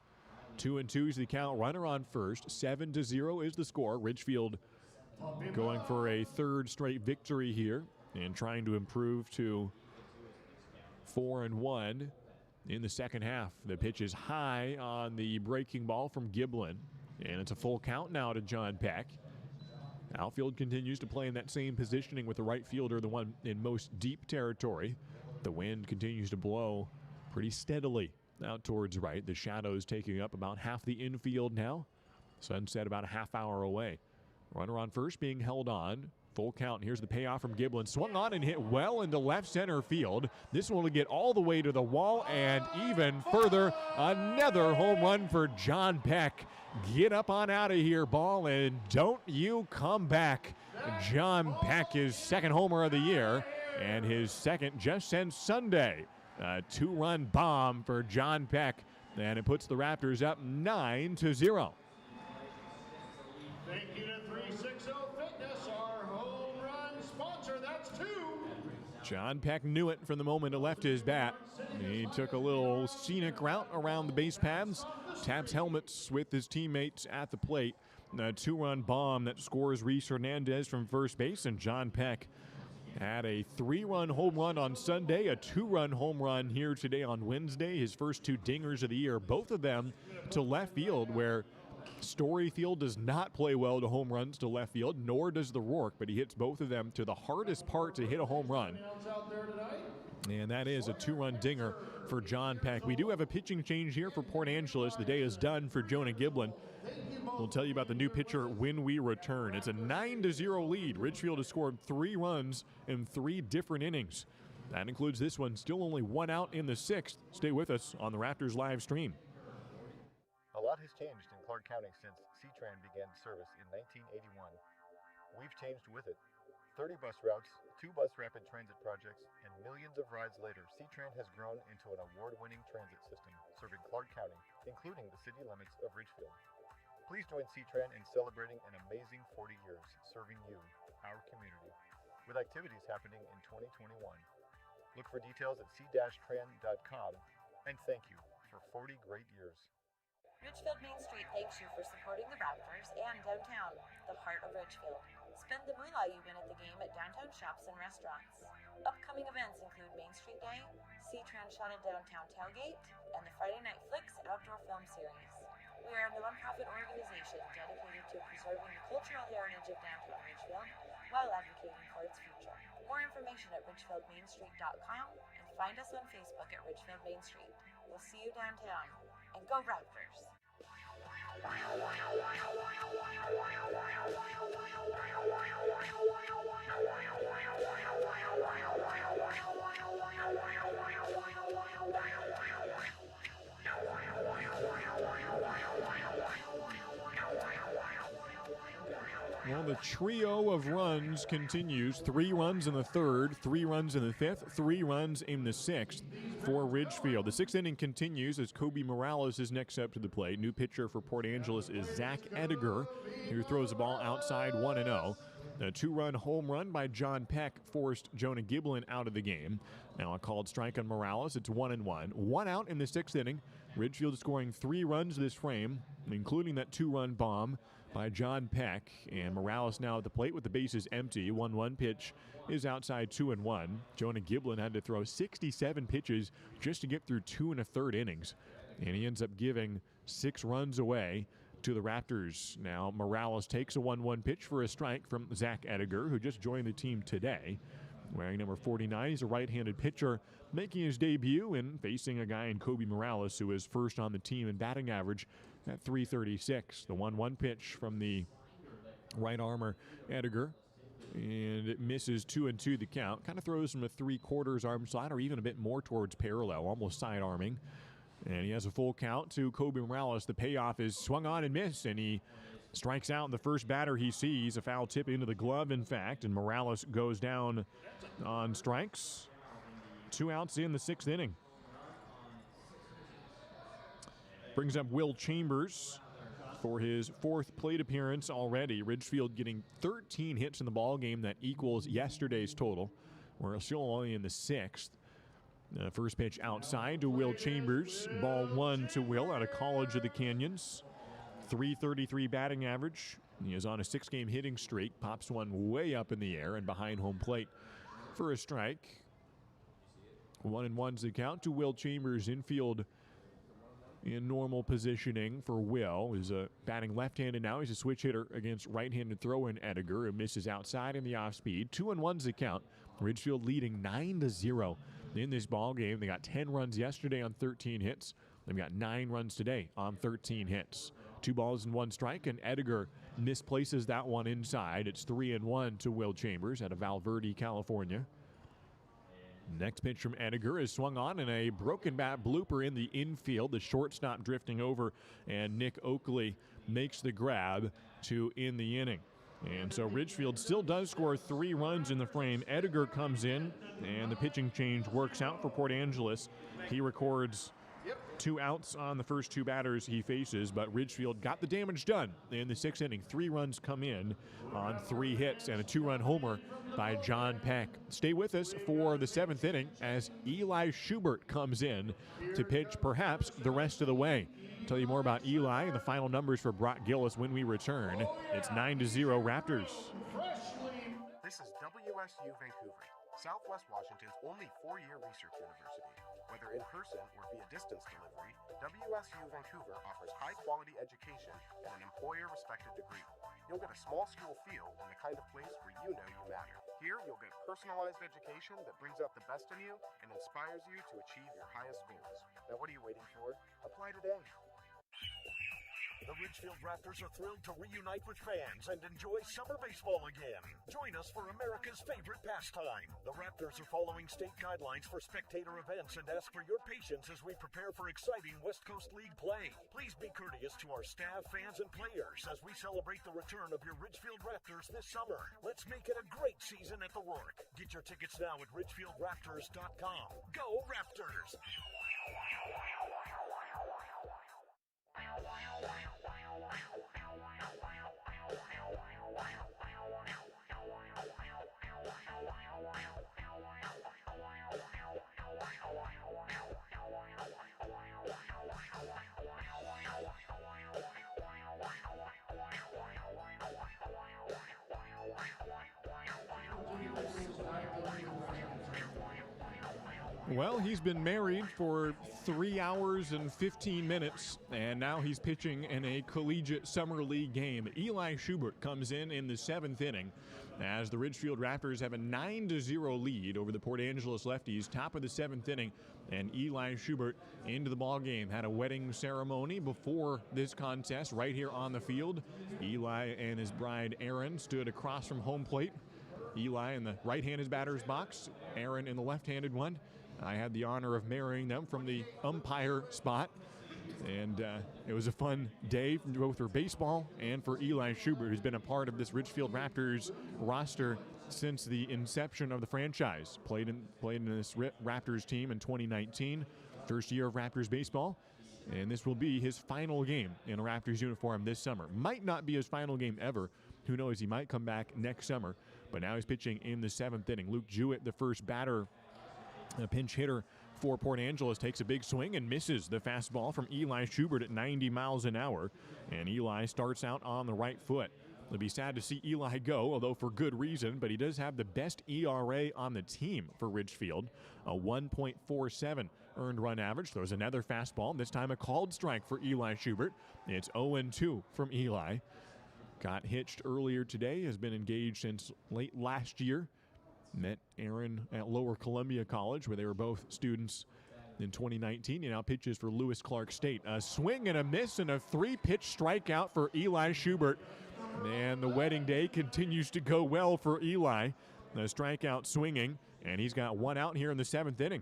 2-2 is the count. Runner on first. 7-0 is the score. Ridgefield going for a 3rd straight victory here and trying to improve to 4-1 in the second half. The pitch is high on the breaking ball from Giblin, and it's a full count now to John Peck. Outfield continues to play in that same positioning with the right fielder, the one in most deep territory. The wind continues to blow pretty steadily out towards right. The shadows taking up about half the infield now. Sunset about a half hour away. Runner on first being held on. Full count. Here's the payoff from Giblin. Swung on and hit well into left center field. This one will get all the way to the wall and even further. Another home run for John Peck. Get up on out of here, ball, and don't you come back. John Peck, his 2nd homer of the year, and his 2nd just since Sunday. A 2-run bomb for John Peck, and it puts the Raptors up 9-0. Thank you to 360 Fitness, our home run sponsor. That's 2. John Peck knew it from the moment it left his bat. He took a little scenic route around the base paths, taps helmets with his teammates at the plate. A 2-run bomb that scores Reese Hernandez from first base, and John Peck had a 3-run home run on Sunday, a 2-run home run here today on Wednesday. His first 2 dingers of the year, both of them to left field, where Story Field does not play well to home runs to left field, nor does the Rourke, but he hits both of them to the hardest part to hit a home run. And that is a 2-run dinger for John Peck. We do have a pitching change here for Port Angeles. The day is done for Jonah Giblin. We'll tell you about the new pitcher when we return. It's a 9-0 lead. Ridgefield has scored 3 runs in 3 different innings. That includes this one. Still only 1 out in the 6th. Stay with us on the Raptors live stream. A lot has changed in Clark County since C-Tran began service in 1981. We've changed with it. 30 bus routes, 2 bus rapid transit projects, and millions of rides later, C-Tran has grown into an award-winning transit system serving Clark County, including the city limits of Ridgefield. Please join C-Tran in celebrating an amazing 40 years serving you, our community, with activities happening in 2021. Look for details at c-tran.com, and thank you for 40 great years. Ridgefield Main Street thanks you for supporting the Raptors and downtown, the heart of Ridgefield. Spend the moolah you win at the game at downtown shops and restaurants. Upcoming events include Main Street Day, C-Tran Shuttle Downtown Tailgate, and the Friday Night Flicks Outdoor Film Series. We are a non-profit organization dedicated to preserving the cultural heritage of downtown Ridgefield while advocating for its future. More information at ridgefieldmainstreet.com and find us on Facebook at Ridgefield Main Street. We'll see you downtown. And go Raptors! Well, the trio of runs continues. 3 runs in the third, 3 runs in the fifth, 3 runs in the sixth for Ridgefield. The sixth inning continues as Kobe Morales is next up to the plate. New pitcher for Port Angeles is Zach Ediger, who throws the ball outside 1-0. A 2-run home run by John Peck forced Jonah Giblin out of the game. Now a called strike on Morales. It's 1-1. 1 out in the sixth inning. Ridgefield scoring 3 runs this frame, including that 2-run bomb by John Peck. And Morales now at the plate with the bases empty. 1-1 pitch is outside 2-1. Jonah Giblin had to throw 67 pitches just to get through 2 1/3 innings. And he ends up giving 6 runs away to the Raptors. Now Morales takes a 1-1 pitch for a strike from Zach Ediger, who just joined the team today. Wearing number 49, he's a right-handed pitcher making his debut and facing a guy in Kobe Morales who is first on the team in batting average at .336. The 1-1 pitch from the right armor Ediger, and it misses 2-2 the count. Kind of throws him a 3/4 arm slide or even a bit more towards parallel, almost side arming. And he has a full count to Kobe Morales. The payoff is swung on and missed, and he strikes out the first batter he sees. A foul tip into the glove, in fact, and Morales goes down on strikes. 2 outs in the sixth inning. Brings up Will Chambers for his 4th plate appearance already. Ridgefield getting 13 hits in the ball game. That equals yesterday's total. We're still only in the 6th. First pitch outside to Will Chambers. Ball 1 to Will out of College of the Canyons. .333 batting average. He is on a 6-game hitting streak. Pops one way up in the air and behind home plate for a strike. 1-1's the count to Will Chambers. Infield in normal positioning for Will. He's batting left-handed now. He's a switch hitter against right-handed throw-in Ediger, who misses outside in the off-speed. 2-1's the count. Ridgefield leading 9-0 in this ball game. They got 10 runs yesterday on 13 hits. They've got 9 runs today on 13 hits. 2 balls and 1 strike, and Ediger misplaces that one inside. It's 3-1 to Will Chambers out of Valverde, California. Next pitch from Ediger is swung on, and a broken bat blooper in the infield. The shortstop drifting over, and Nick Oakley makes the grab to end the inning. And so Ridgefield still does score 3 runs in the frame. Ediger comes in, and the pitching change works out for Port Angeles. He records 2 outs on the first 2 batters he faces, but Ridgefield got the damage done in the 6th inning. 3 runs come in on 3 hits and a 2-run homer by John Peck. Stay with us for the 7th inning as Eli Schubert comes in to pitch perhaps the rest of the way. Tell you more about Eli and the final numbers for Brock Gillis when we return. It's 9-0 Raptors. This is WSU Vancouver, Southwest Washington's only 4-year research university. Whether in person or via distance delivery, WSU Vancouver offers high-quality education and an employer-respected degree. You'll get a small school feel and the kind of place where you know you matter. Here, you'll get personalized education that brings out the best in you and inspires you to achieve your highest goals. Now, what are you waiting for? Apply today. The Ridgefield Raptors are thrilled to reunite with fans and enjoy summer baseball again. Join us for America's favorite pastime. The Raptors are following state guidelines for spectator events and ask for your patience as we prepare for exciting West Coast League play. Please be courteous to our staff, fans, and players as we celebrate the return of your Ridgefield Raptors this summer. Let's make it a great season at the Rourke. Get your tickets now at ridgefieldraptors.com. Go Raptors! Well, he's been married for 3 hours and 15 minutes, and now he's pitching in a collegiate summer league game. Eli Schubert comes in the 7th inning as the Ridgefield Raptors have a 9-0 lead over the Port Angeles Lefties, top of the 7th inning, and Eli Schubert into the ball game. Had a wedding ceremony before this contest right here on the field. Eli and his bride, Erin, stood across from home plate. Eli in the right-handed batter's box, Erin in the left-handed one. I had the honor of marrying them from the umpire spot. And it was a fun day both for baseball and for Eli Schubert, who's been a part of this Ridgefield Raptors roster since the inception of the franchise. Played in this Raptors team in 2019, first year of Raptors baseball. And this will be his final game in a Raptors uniform this summer. Might not be his final game ever. Who knows? He might come back next summer. But now he's pitching in the 7th inning. Luke Jewett, the first batter, a pinch hitter for Port Angeles, takes a big swing and misses the fastball from Eli Schubert at 90 miles an hour. And Eli starts out on the right foot. It'll be sad to see Eli go, although for good reason, but he does have the best ERA on the team for Ridgefield, a 1.47 earned run average. Throws another fastball, this time a called strike for Eli Schubert. It's 0-2 from Eli. Got hitched earlier today, has been engaged since late last year. Met Aaron at Lower Columbia College, where they were both students in 2019. He now pitches for Lewis Clark State. A swing and a miss and a 3-pitch strikeout for Eli Schubert. And the wedding day continues to go well for Eli. The strikeout swinging, and he's got one out here in the 7th inning.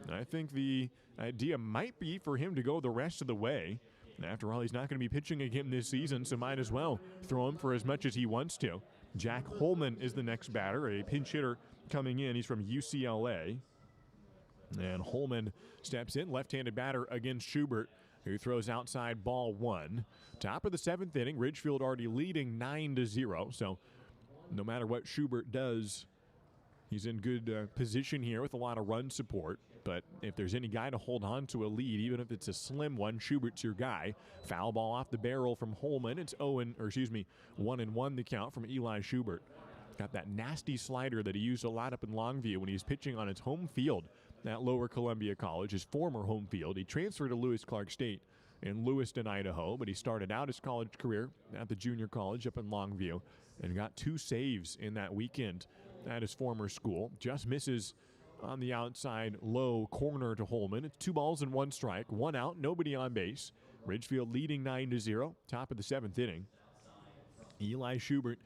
I think the idea might be for him to go the rest of the way. After all, he's not going to be pitching again this season, so might as well throw him for as much as he wants to. Jack Holman is the next batter, a pinch hitter coming in. He's from UCLA. And Holman steps in, left-handed batter against Schubert, who throws outside ball 1. Top of the 7th inning, Ridgefield already leading 9-0. So no matter what Schubert does, he's in good position here with a lot of run support. But if there's any guy to hold on to a lead, even if it's a slim one, Schubert's your guy. Foul ball off the barrel from Holman. It's 1-1 the count from Eli Schubert. Got that nasty slider that he used a lot up in Longview when he was pitching on his home field at Lower Columbia College, his former home field. He transferred to Lewis Clark State in Lewiston, Idaho, but he started out his college career at the junior college up in Longview and got 2 saves in that weekend at his former school. Just misses on the outside low corner to Holman. It's 2 balls and 1 strike, 1 out, nobody on base. Ridgefield leading 9-0, top of the 7th inning. Eli Schubert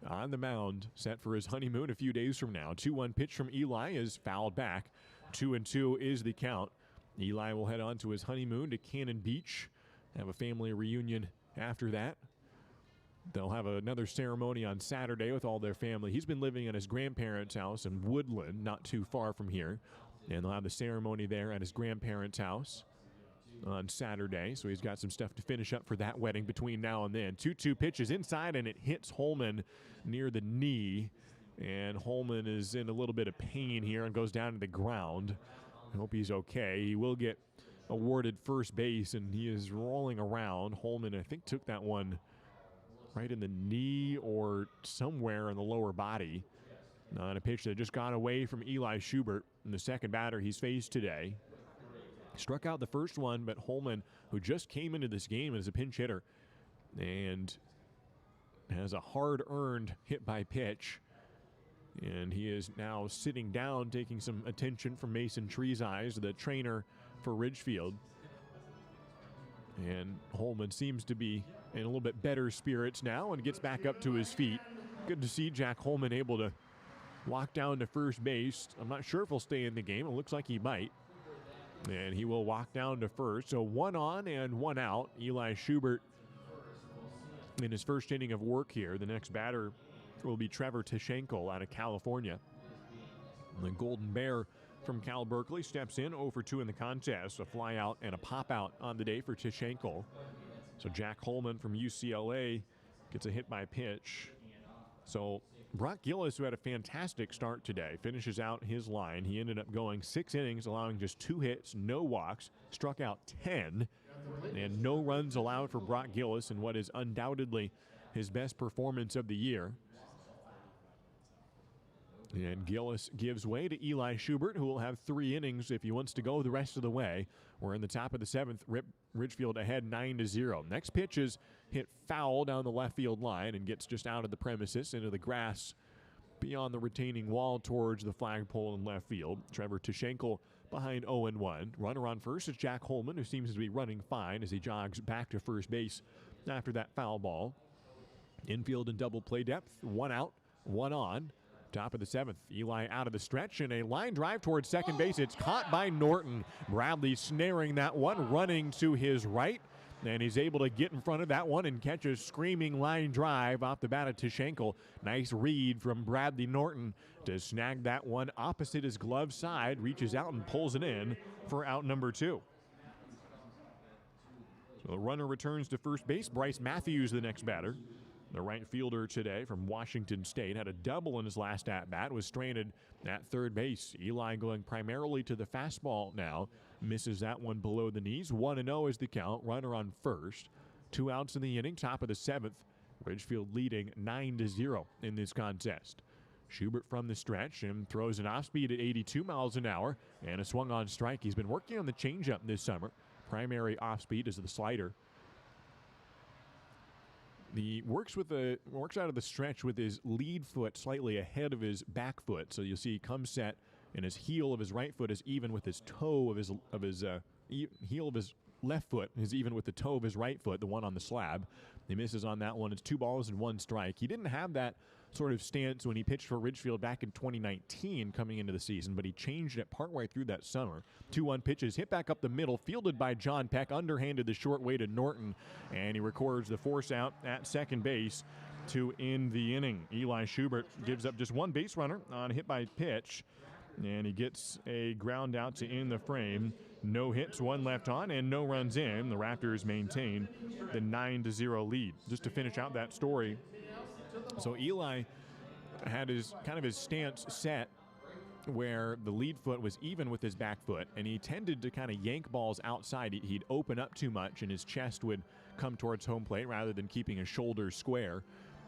on the mound, set for his honeymoon a few days from now. 2-1 pitch from Eli is fouled back. 2-2 is the count. Eli will head on to his honeymoon to Cannon Beach, have a family reunion after that. They'll have another ceremony on Saturday with all their family. He's been living at his grandparents' house in Woodland, not too far from here. And they'll have the ceremony there at his grandparents' house on Saturday. So he's got some stuff to finish up for that wedding between now and then. 2-2 pitches inside, and it hits Holman near the knee. And Holman is in a little bit of pain here and goes down to the ground. I hope he's okay. He will get awarded first base, and he is rolling around. Holman, I think, took that one right in the knee or somewhere in the lower body. On a pitch that just got away from Eli Schubert, and the second batter he's faced today. Struck out the first one, but Holman, who just came into this game as a pinch hitter and has a hard-earned hit by pitch, and he is now sitting down, taking some attention from Mason Treeseyes, the trainer for Ridgefield. And Holman seems to be in a little bit better spirits now and gets back up to his feet. Good to see Jack Holman able to walk down to first base. I'm not sure if he'll stay in the game. It looks like he might. And he will walk down to first. So 1 on and 1 out. Eli Schubert in his first inning of work here. The next batter will be Trevor Tishenko out of California. The Golden Bear from Cal Berkeley steps in 0-2 in the contest. A fly out and a pop out on the day for Tishenko. So Jack Holman from UCLA gets a hit by pitch. So Brock Gillis, who had a fantastic start today, finishes out his line. He ended up going 6 innings, allowing just 2 hits, no walks, struck out 10, and no runs allowed for Brock Gillis in what is undoubtedly his best performance of the year. And Gillis gives way to Eli Schubert, who will have 3 innings if he wants to go the rest of the way. We're in the top of the 7th, Ridgefield ahead 9-0. Next pitch is hit foul down the left field line and gets just out of the premises into the grass beyond the retaining wall towards the flagpole in left field. Trevor Tishenko behind 0-1. Runner on first is Jack Holman, who seems to be running fine as he jogs back to first base after that foul ball. Infield and double play depth, 1 out, 1 on. Top of the 7th, Eli out of the stretch and a line drive towards second base. It's caught by Norton. Bradley snaring that one, running to his right, and he's able to get in front of that one and catch a screaming line drive off the bat of Tishenko. Nice read from Bradley Norton to snag that one opposite his glove side, reaches out and pulls it in for out number 2. So the runner returns to first base. Bryce Matthews, the next batter. The right fielder today from Washington State had a double in his last at-bat, was stranded at third base. Eli going primarily to the fastball now. Misses that one below the knees. 1-0 is the count. Runner on first. 2 outs in the inning. Top of the 7th. Ridgefield leading 9-0 in this contest. Schubert from the stretch and throws an off-speed at 82 miles an hour and a swung on strike. He's been working on the changeup this summer. Primary off-speed is the slider. He works out of the stretch with his lead foot slightly ahead of his back foot. So you'll see he comes set, and his heel of his right foot is even with his toe of his heel of his left foot is even with the toe of his right foot, the one on the slab. He misses on that one. It's 2 balls and 1 strike. He didn't have that sort of stance when he pitched for Ridgefield back in 2019 coming into the season, but he changed it partway through that summer. 2-1 pitches, hit back up the middle, fielded by John Peck, underhanded the short way to Norton, and he records the force out at second base to end the inning. Eli Schubert gives up just 1 base runner on a hit by pitch, and he gets a ground out to end the frame. No hits, 1 left on, and no runs in. The Raptors maintain the 9-0 lead. Just to finish out that story, so Eli had his stance set where the lead foot was even with his back foot, and he tended to kind of yank balls outside. He'd open up too much, and his chest would come towards home plate rather than keeping his shoulders square.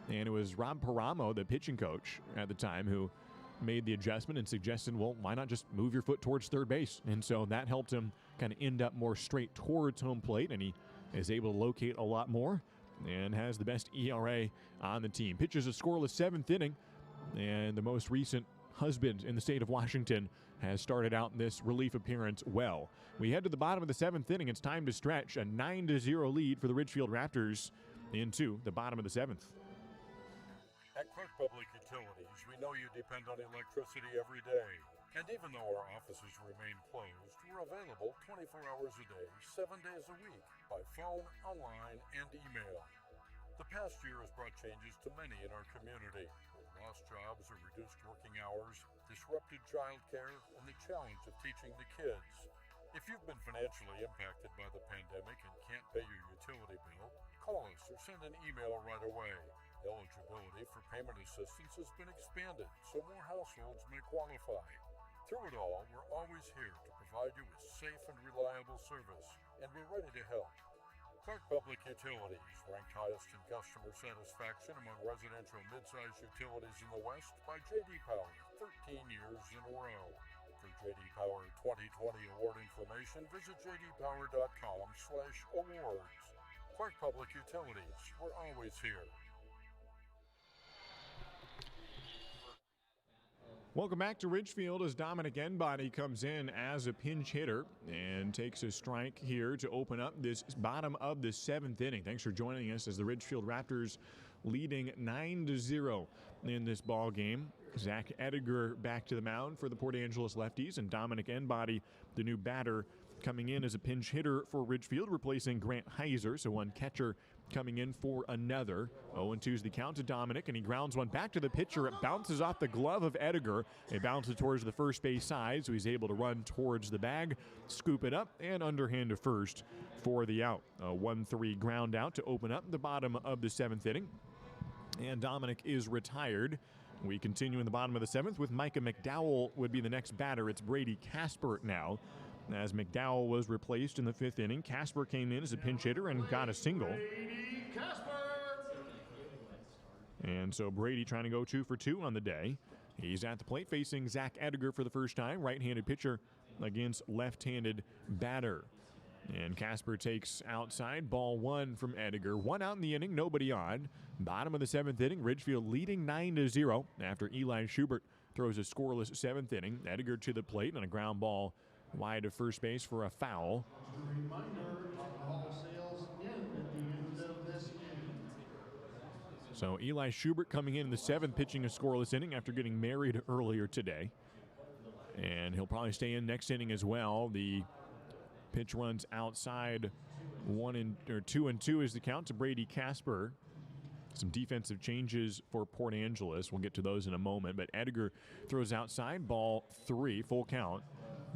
And it was Rob Paramo, the pitching coach at the time, who made the adjustment and suggested, well, why not just move your foot towards third base? And so that helped him kind of end up more straight towards home plate, and he is able to locate a lot more and has the best ERA on the team. Pitches a scoreless 7th inning, and the most recent husband in the state of Washington has started out this relief appearance well. We head to the bottom of the 7th inning. It's time to stretch. A 9-0 lead for the Ridgefield Raptors into the bottom of the 7th. At Clark Public Utilities, we know you depend on electricity every day. And even though our offices remain closed, we're available 24 hours a day, 7 days a week, by phone, online, and email. The past year has brought changes to many in our community, with lost jobs or reduced working hours, disrupted childcare, and the challenge of teaching the kids. If you've been financially impacted by the pandemic and can't pay your utility bill, call us or send an email right away. Eligibility for payment assistance has been expanded, so more households may qualify. Through it all, we're always here to provide you with safe and reliable service, and we're ready to help. Clark Public Utilities, ranked highest in customer satisfaction among residential mid-sized utilities in the West by J.D. Power, 13 years in a row. For J.D. Power 2020 award information, visit jdpower.com/awards. Clark Public Utilities, we're always here. Welcome back to Ridgefield as Dominic Enbody comes in as a pinch hitter and takes a strike here to open up this bottom of the 7th inning. Thanks for joining us as the Ridgefield Raptors leading 9-0 in this ball game. Zach Ediger back to the mound for the Port Angeles Lefties, and Dominic Enbody, the new batter, coming in as a pinch hitter for Ridgefield, replacing Grant Heiser. So one catcher coming in for another. 0-2 is the count to Dominic, and he grounds one back to the pitcher. It bounces off the glove of Ediger. It bounces towards the first base side, so he's able to run towards the bag, scoop it up, and underhand to first for the out. A 1-3 ground out to open up the bottom of the 7th inning. And Dominic is retired. We continue in the bottom of the 7th with Micah McDowell would be the next batter. It's Brady Casper now, as McDowell was replaced in the 5th inning. Casper came in as a pinch hitter and got a single. And so Brady trying to go 2 for 2 on the day. He's at the plate facing Zach Ediger for the first time, right-handed pitcher against left-handed batter. And Casper takes outside, ball 1 from Ediger. 1 out in the inning, nobody on. Bottom of the 7th inning, Ridgefield leading 9-0 after Eli Schubert throws a scoreless 7th inning. Ediger to the plate and a ground ball wide of first base for a foul. So Eli Schubert coming in the 7th, pitching a scoreless inning after getting married earlier today. And he'll probably stay in next inning as well. The pitch runs outside 2-2 is the count to Brady Casper. Some defensive changes for Port Angeles. We'll get to those in a moment. But Edgar throws outside, ball 3, full count.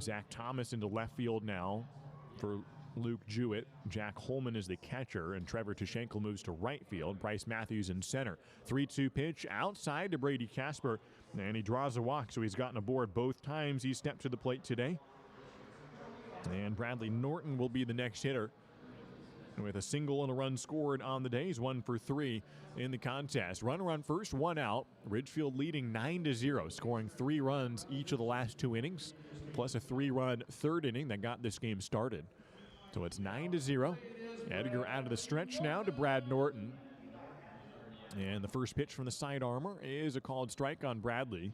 Zach Thomas into left field now for Luke Jewett. Jack Holman is the catcher, and Trevor Tushenko moves to right field. Bryce Matthews in center. 3-2 pitch outside to Brady Casper, and he draws a walk, so he's gotten aboard both times he stepped to the plate today. And Bradley Norton will be the next hitter, with a single and a run scored on the day. He's 1 for 3 in the contest. Runner on first, 1 out. Ridgefield leading 9-0, scoring 3 runs each of the last 2 innings, plus a 3-run third inning that got this game started. So it's 9-0. Edgar out of the stretch now to Brad Norton. And the first pitch from the side armor is a called strike on Bradley.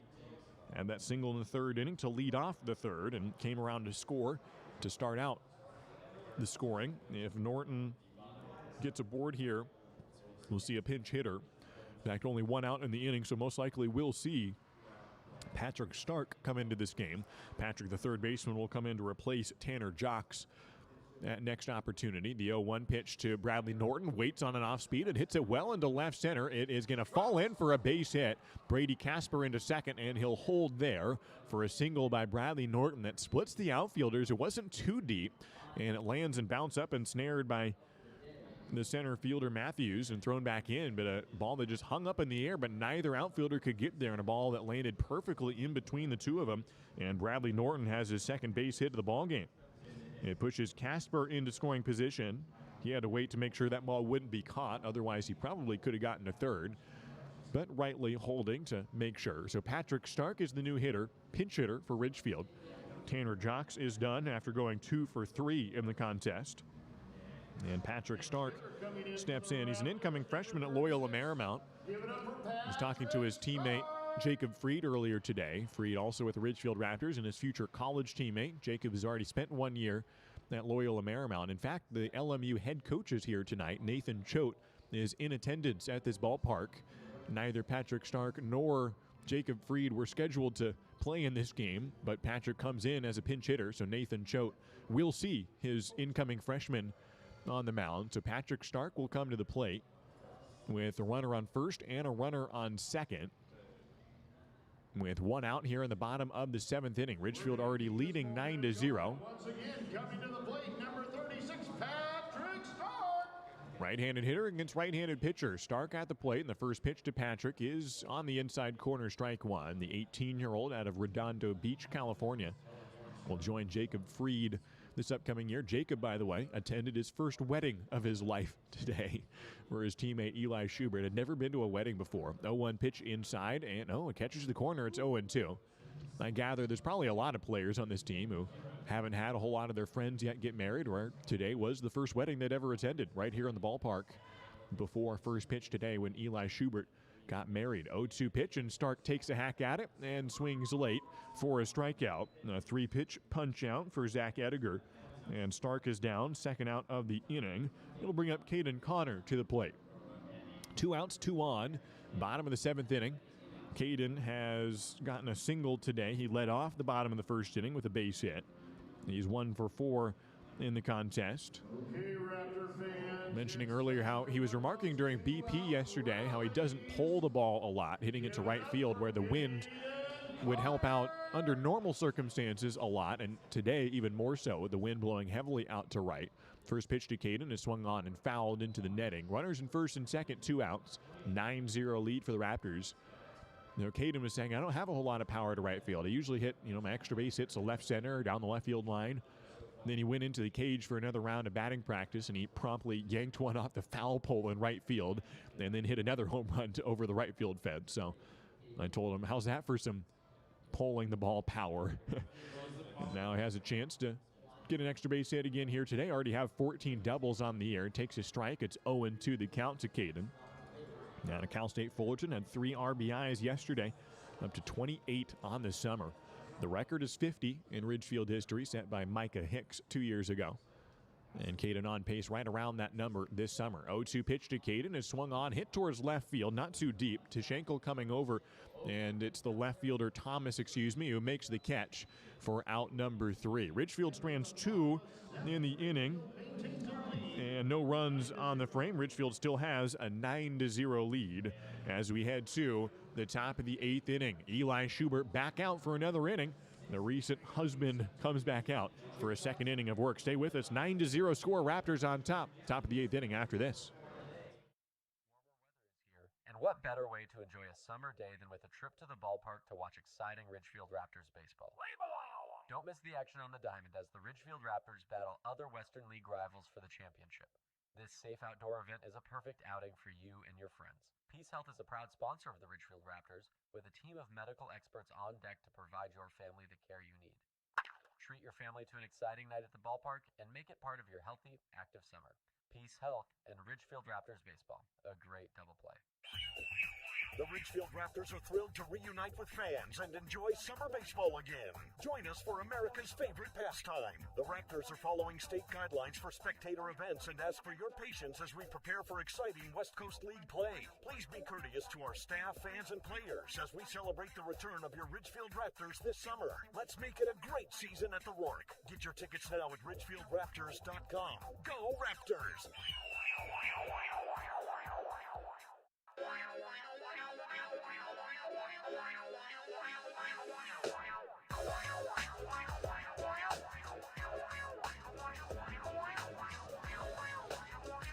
And that single in the third inning to lead off the third, and came around to score to start out the scoring. If Norton gets aboard here, we'll see a pinch hitter. In fact, only 1 out in the inning, so most likely we'll see Patrick Stark come into this game. Patrick, the third baseman, will come in to replace Tanner Jocks at next opportunity. The 0-1 pitch to Bradley Norton, waits on an off speed and hits it well into left center. It is going to fall in for a base hit. Brady Casper into second, and he'll hold there for a single by Bradley Norton that splits the outfielders. It wasn't too deep, and it lands and bounce up and snared by the center fielder Matthews and thrown back in, but a ball that just hung up in the air, but neither outfielder could get there, and a ball that landed perfectly in between the two of them, and Bradley Norton has his second base hit of the ball game. It pushes Casper into scoring position. He had to wait to make sure that ball wouldn't be caught. Otherwise, he probably could have gotten a third, but rightly holding to make sure. So Patrick Stark is the new hitter, pinch hitter for Ridgefield. Tanner Jocks is done after going 2 for 3 in the contest. And Patrick Stark steps in. He's an incoming freshman at Loyola Marymount. He's talking to his teammate Jacob Freed earlier today. Freed also with the Ridgefield Raptors and his future college teammate. Jacob has already spent 1 year at Loyola Marymount. In fact, the LMU head coach is here tonight. Nathan Choate is in attendance at this ballpark. Neither Patrick Stark nor Jacob Freed were scheduled to play in this game, but Patrick comes in as a pinch hitter, so Nathan Choate will see his incoming freshman on the mound. So Patrick Stark will come to the plate with a runner on first and a runner on second, with 1 out here in the bottom of the 7th inning. Ridgefield already leading 9-0. Once again, coming to the plate, number 36, Patrick Stark. Right-handed hitter against right-handed pitcher. Stark at the plate, and the first pitch to Patrick is on the inside corner, strike 1. The 18-year-old out of Redondo Beach, California, will join Jacob Freed this upcoming year. Jacob, by the way, attended his first wedding of his life today, where his teammate Eli Schubert had never been to a wedding before. 0-1 pitch inside, and it catches the corner. It's 0-2. I gather there's probably a lot of players on this team who haven't had a whole lot of their friends yet get married, where today was the first wedding they'd ever attended right here in the ballpark before first pitch today when Eli Schubert got married. 0-2 pitch, and Stark takes a hack at it and swings late for a strikeout. A 3-pitch punch out for Zach Edgar, and Stark is down, second out of the inning. It'll bring up Caden Connor to the plate. 2 outs, 2 on, bottom of the 7th inning. Caden has gotten a single today. He led off the bottom of the first inning with a base hit. He's 1 for 4 in the contest. Okay, Raptor fans. Mentioning earlier how he was remarking during BP yesterday how he doesn't pull the ball a lot, hitting it to right field where the wind would help out under normal circumstances a lot, and today even more so with the wind blowing heavily out to right. First pitch to Caden is swung on and fouled into the netting. Runners in first and second, 2 outs. 9-0 lead for the Raptors. Caden was saying, I don't have a whole lot of power to right field. I usually hit, my extra base hits to left center, down the left field line. Then he went into the cage for another round of batting practice, and he promptly yanked one off the foul pole in right field and then hit another home run over the right field fence. So I told him, how's that for some pulling the ball power? Now he has a chance to get an extra base hit again here today. Already have 14 doubles on the year. Takes a strike. It's 0-2 the count to Caden. Now to Cal State Fullerton had 3 RBIs yesterday, up to 28 on the summer. The record is 50 in Ridgefield history, set by Micah Hicks 2 years ago. And Caden on pace right around that number this summer. 0-2 pitch to Caden is swung on, hit towards left field, not too deep. Tashenko coming over, and it's the left fielder, Thomas, who makes the catch for out number 3. Ridgefield strands 2 in the inning, and no runs on the frame. Ridgefield still has a 9-0 lead as we head to the top of the 8th inning. Eli Schubert back out for another inning. The recent husband comes back out for a second inning of work. Stay with us. 9-0 score. Raptors on top. Top of the 8th inning after this. And what better way to enjoy a summer day than with a trip to the ballpark to watch exciting Ridgefield Raptors baseball? Don't miss the action on the diamond as the Ridgefield Raptors battle other Western League rivals for the championship. This safe outdoor event is a perfect outing for you and your friends. Peace Health is a proud sponsor of the Ridgefield Raptors with a team of medical experts on deck to provide your family the care you need. Treat your family to an exciting night at the ballpark and make it part of your healthy, active summer. Peace Health and Ridgefield Raptors baseball, a great double play. The Ridgefield Raptors are thrilled to reunite with fans and enjoy summer baseball again. Join us for America's favorite pastime. The Raptors are following state guidelines for spectator events and ask for your patience as we prepare for exciting West Coast League play. Please be courteous to our staff, fans, and players as we celebrate the return of your Ridgefield Raptors this summer. Let's make it a great season at the Rourke. Get your tickets now at ridgefieldraptors.com. Go Raptors!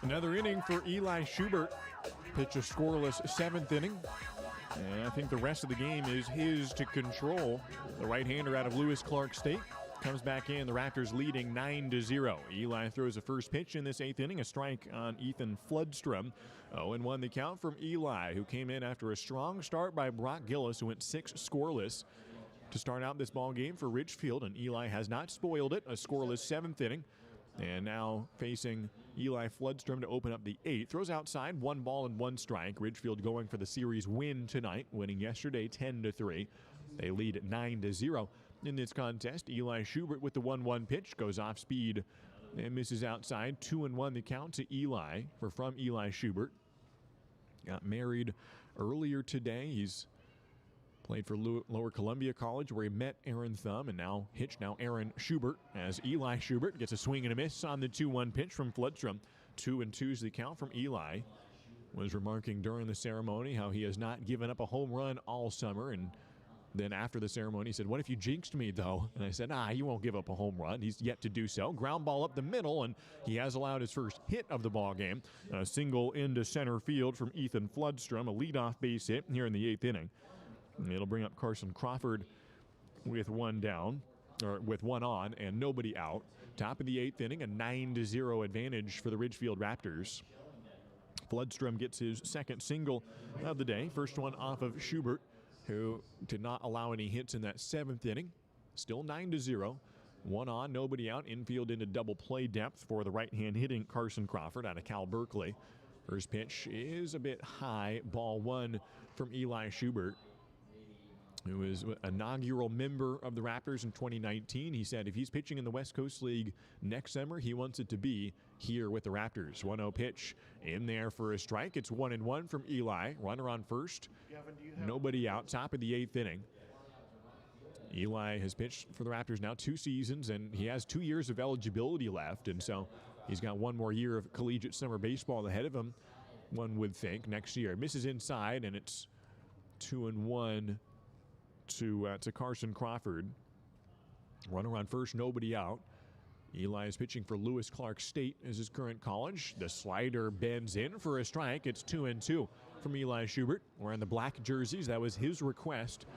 Another inning for Eli Schubert. Pitch a scoreless 7th inning. And I think the rest of the game is his to control. The right-hander out of Lewis Clark State comes back in. The Raptors leading 9-0. Eli throws a first pitch in this 8th inning. A strike on Ethan Floodstrom. 0-1 the count from Eli, who came in after a strong start by Brock Gillis, who went 6 scoreless to start out this ball game for Ridgefield. And Eli has not spoiled it. A scoreless 7th inning. And now facing Eli Floodstrom to open up the 8th. Throws outside, 1 ball and 1 strike. Ridgefield going for the series win tonight, winning yesterday 10-3. They lead at 9-0 in this contest. Eli Schubert with the 1-1 pitch goes off speed and misses outside. 2-1 the count to Eli from Eli Schubert. Got married earlier today. He's played for Lower Columbia College, where he met Aaron Thumb, and now Aaron Schubert, as Eli Schubert gets a swing and a miss on the 2-1 pitch from Floodstrom. 2-2 is the count from Eli. Was remarking during the ceremony how he has not given up a home run all summer, and then after the ceremony he said, "What if you jinxed me though?" And I said, you won't give up a home run. He's yet to do so. Ground ball up the middle, and he has allowed his first hit of the ball game. A single into center field from Ethan Floodstrom, a leadoff base hit here in the 8th inning. It'll bring up Carson Crawford with 1 down, or with 1 on and nobody out. Top of the 8th inning, a 9-0 advantage for the Ridgefield Raptors. Floodstrom gets his second single of the day. First one off of Schubert, who did not allow any hits in that 7th inning. Still 9-0. 1 on, nobody out. Infield into double play depth for the right-hand hitting Carson Crawford out of Cal Berkeley. First pitch is a bit high. Ball 1 from Eli Schubert, who is an inaugural member of the Raptors in 2019. He said if he's pitching in the West Coast League next summer, he wants it to be here with the Raptors. 1-0 pitch in there for a strike. It's 1-1 from Eli. Runner on first. Nobody out. Top of the 8th inning. Eli has pitched for the Raptors now 2 seasons, and he has 2 years of eligibility left, and so he's got 1 more year of collegiate summer baseball ahead of him, one would think, next year. Misses inside, and it's 2-1 to Carson Crawford. Runner on first, nobody out. Eli is pitching for Lewis Clark State as his current college. The slider bends in for a strike. It's 2-2 from Eli Schubert. Wearing the black jerseys. That was his request.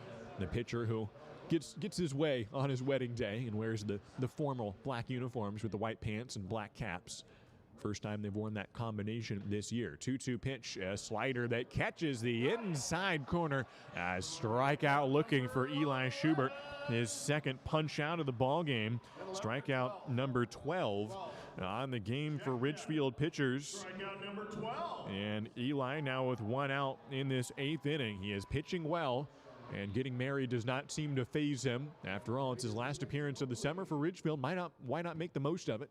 The pitcher who gets his way on his wedding day and wears the formal black uniforms with the white pants and black caps. First time they've worn that combination this year. 2-2 pitch, a slider that catches the inside corner. A strikeout looking for Eli Schubert. His second punch out of the ball game. Strikeout number 12 on the game for Ridgefield pitchers. Strikeout number 12. And Eli now with 1 out in this 8th inning. He is pitching well, and getting married does not seem to faze him. After all, it's his last appearance of the summer for Ridgefield. Why not make the most of it?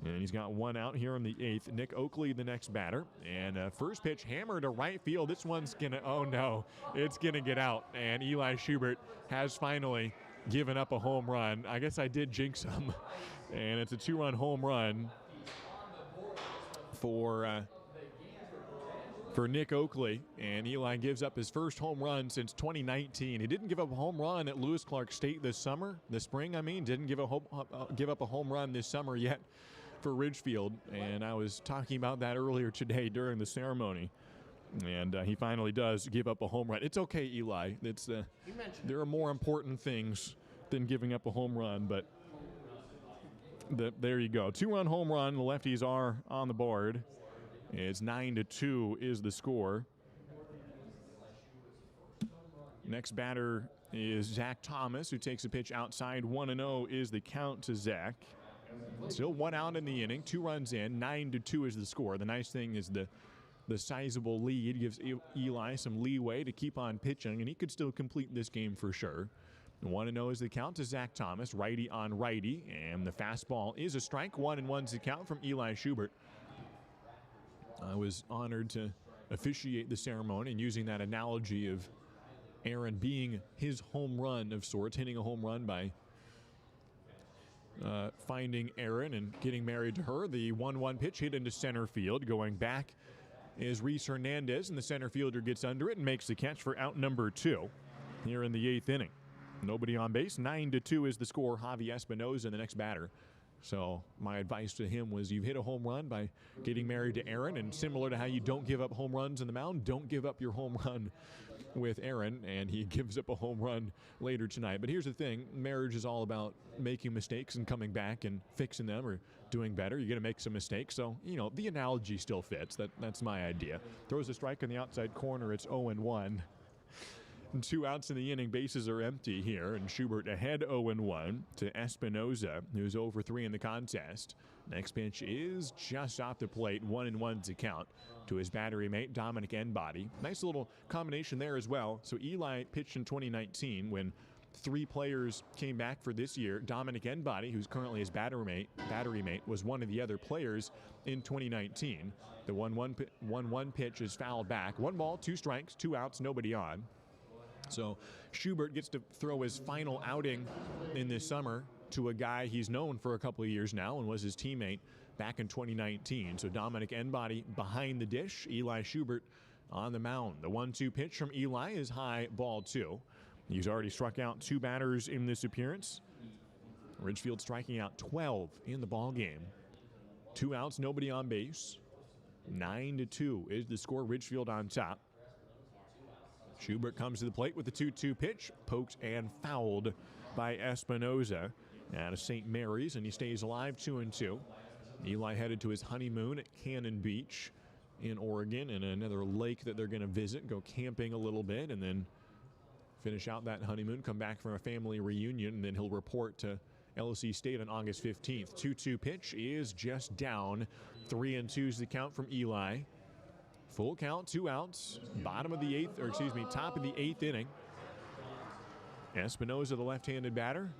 And he's got one out here in the 8th. Nick Oakley, the next batter. And first pitch hammer to right field. This one's going to, oh no, it's going to get out. And Eli Schubert has finally given up a home run. I guess I did jinx him. And it's a 2-run home run for Nick Oakley. And Eli gives up his first home run since 2019. He didn't give up a home run at Lewis Clark State this spring. Didn't give up a home run this summer yet for Ridgefield, and I was talking about that earlier today during the ceremony, and he finally does give up a home run. It's okay, Eli. There are more important things than giving up a home run, but there you go. 2-run home run. The Lefties are on the board. It's 9-2 is the score. Next batter is Zach Thomas, who takes a pitch outside. 1-0 is the count to Zach. Still one out in the inning, 2 runs in, 9-2 is the score. The nice thing is the sizable lead gives Eli some leeway to keep on pitching, and he could still complete this game for sure. 1-0 is the count to Zach Thomas, righty on righty, and the fastball is a strike. 1-1's the count from Eli Schubert. I was honored to officiate the ceremony, and using that analogy of Aaron being his home run of sorts, hitting a home run by finding Aaron and getting married to her. The 1-1 pitch hit into center field. Going back is Reese Hernandez, and the center fielder gets under it and makes the catch for out number 2 here in the 8th inning. Nobody on base. 9-2 is the score. Javi Espinoza, the next batter. So my advice to him was, you've hit a home run by getting married to Aaron, and similar to how you don't give up home runs in the mound, don't give up your home run with Aaron, and he gives up a home run later tonight. But here's the thing, marriage is all about making mistakes and coming back and fixing them or doing better. You're going to make some mistakes, so, the analogy still fits. That's my idea. Throws a strike in the outside corner. It's 0-1. 2 outs in the inning, bases are empty here, and Schubert ahead 0-1 to Espinoza, who's 0-3 in the contest. Next pitch is just off the plate, 1-1 to count to his battery mate, Dominic Enbody. Nice little combination there as well. So Eli pitched in 2019 when 3 players came back for this year. Dominic Enbody, who's currently his battery mate, was one of the other players in 2019. The 1-1 pitch is fouled back. 1 ball, 2 strikes, 2 outs, nobody on. So Schubert gets to throw his final outing in this summer to a guy he's known for a couple of years now and was his teammate back in 2019. So Dominic Enbody behind the dish, Eli Schubert on the mound. The 1-2 pitch from Eli is high, ball 2. He's already struck out 2 batters in this appearance. Ridgefield striking out 12 in the ball game. 2 outs, nobody on base. 9-2 is the score. Ridgefield on top. Schubert comes to the plate with the 2-2 pitch, poked and fouled by Espinoza out of St. Mary's, and he stays alive 2-2. Eli headed to his honeymoon at Cannon Beach in Oregon, and another lake that they're going to visit, go camping a little bit, and then finish out that honeymoon, come back from a family reunion, and then he'll report to LSC State on August 15th. 2-2 pitch is just down. 3-2 is the count from Eli. Full count, 2 outs, top of the 8th inning. Espinoza, the left-handed batter.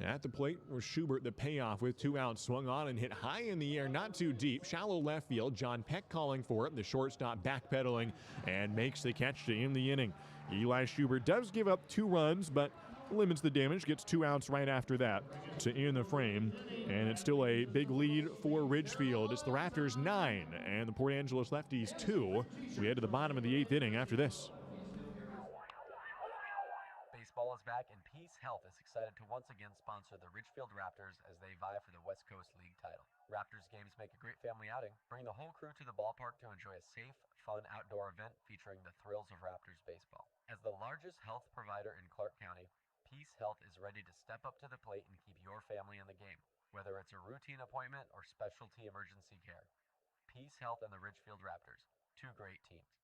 At the plate was Schubert, the payoff with 2 outs, swung on and hit high in the air, not too deep, shallow left field. John Peck calling for it, the shortstop backpedaling and makes the catch to end the inning. Eli Schubert does give up 2 runs, but limits the damage, gets 2 outs right after that to end the frame, and it's still a big lead for Ridgefield. It's the Raptors 9 and the Port Angeles Lefties 2. We head to the bottom of the 8th inning after this. Baseball is back, and Peace Health is excited to once again sponsor the Ridgefield Raptors as they vie for the West Coast League title. Raptors games make a great family outing. Bring the whole crew to the ballpark to enjoy a safe, fun outdoor event featuring the thrills of Raptors baseball. As the largest health provider in Clark County, Peace Health is ready to step up to the plate and keep your family in the game, whether it's a routine appointment or specialty emergency care. Peace Health and the Ridgefield Raptors, 2 great teams.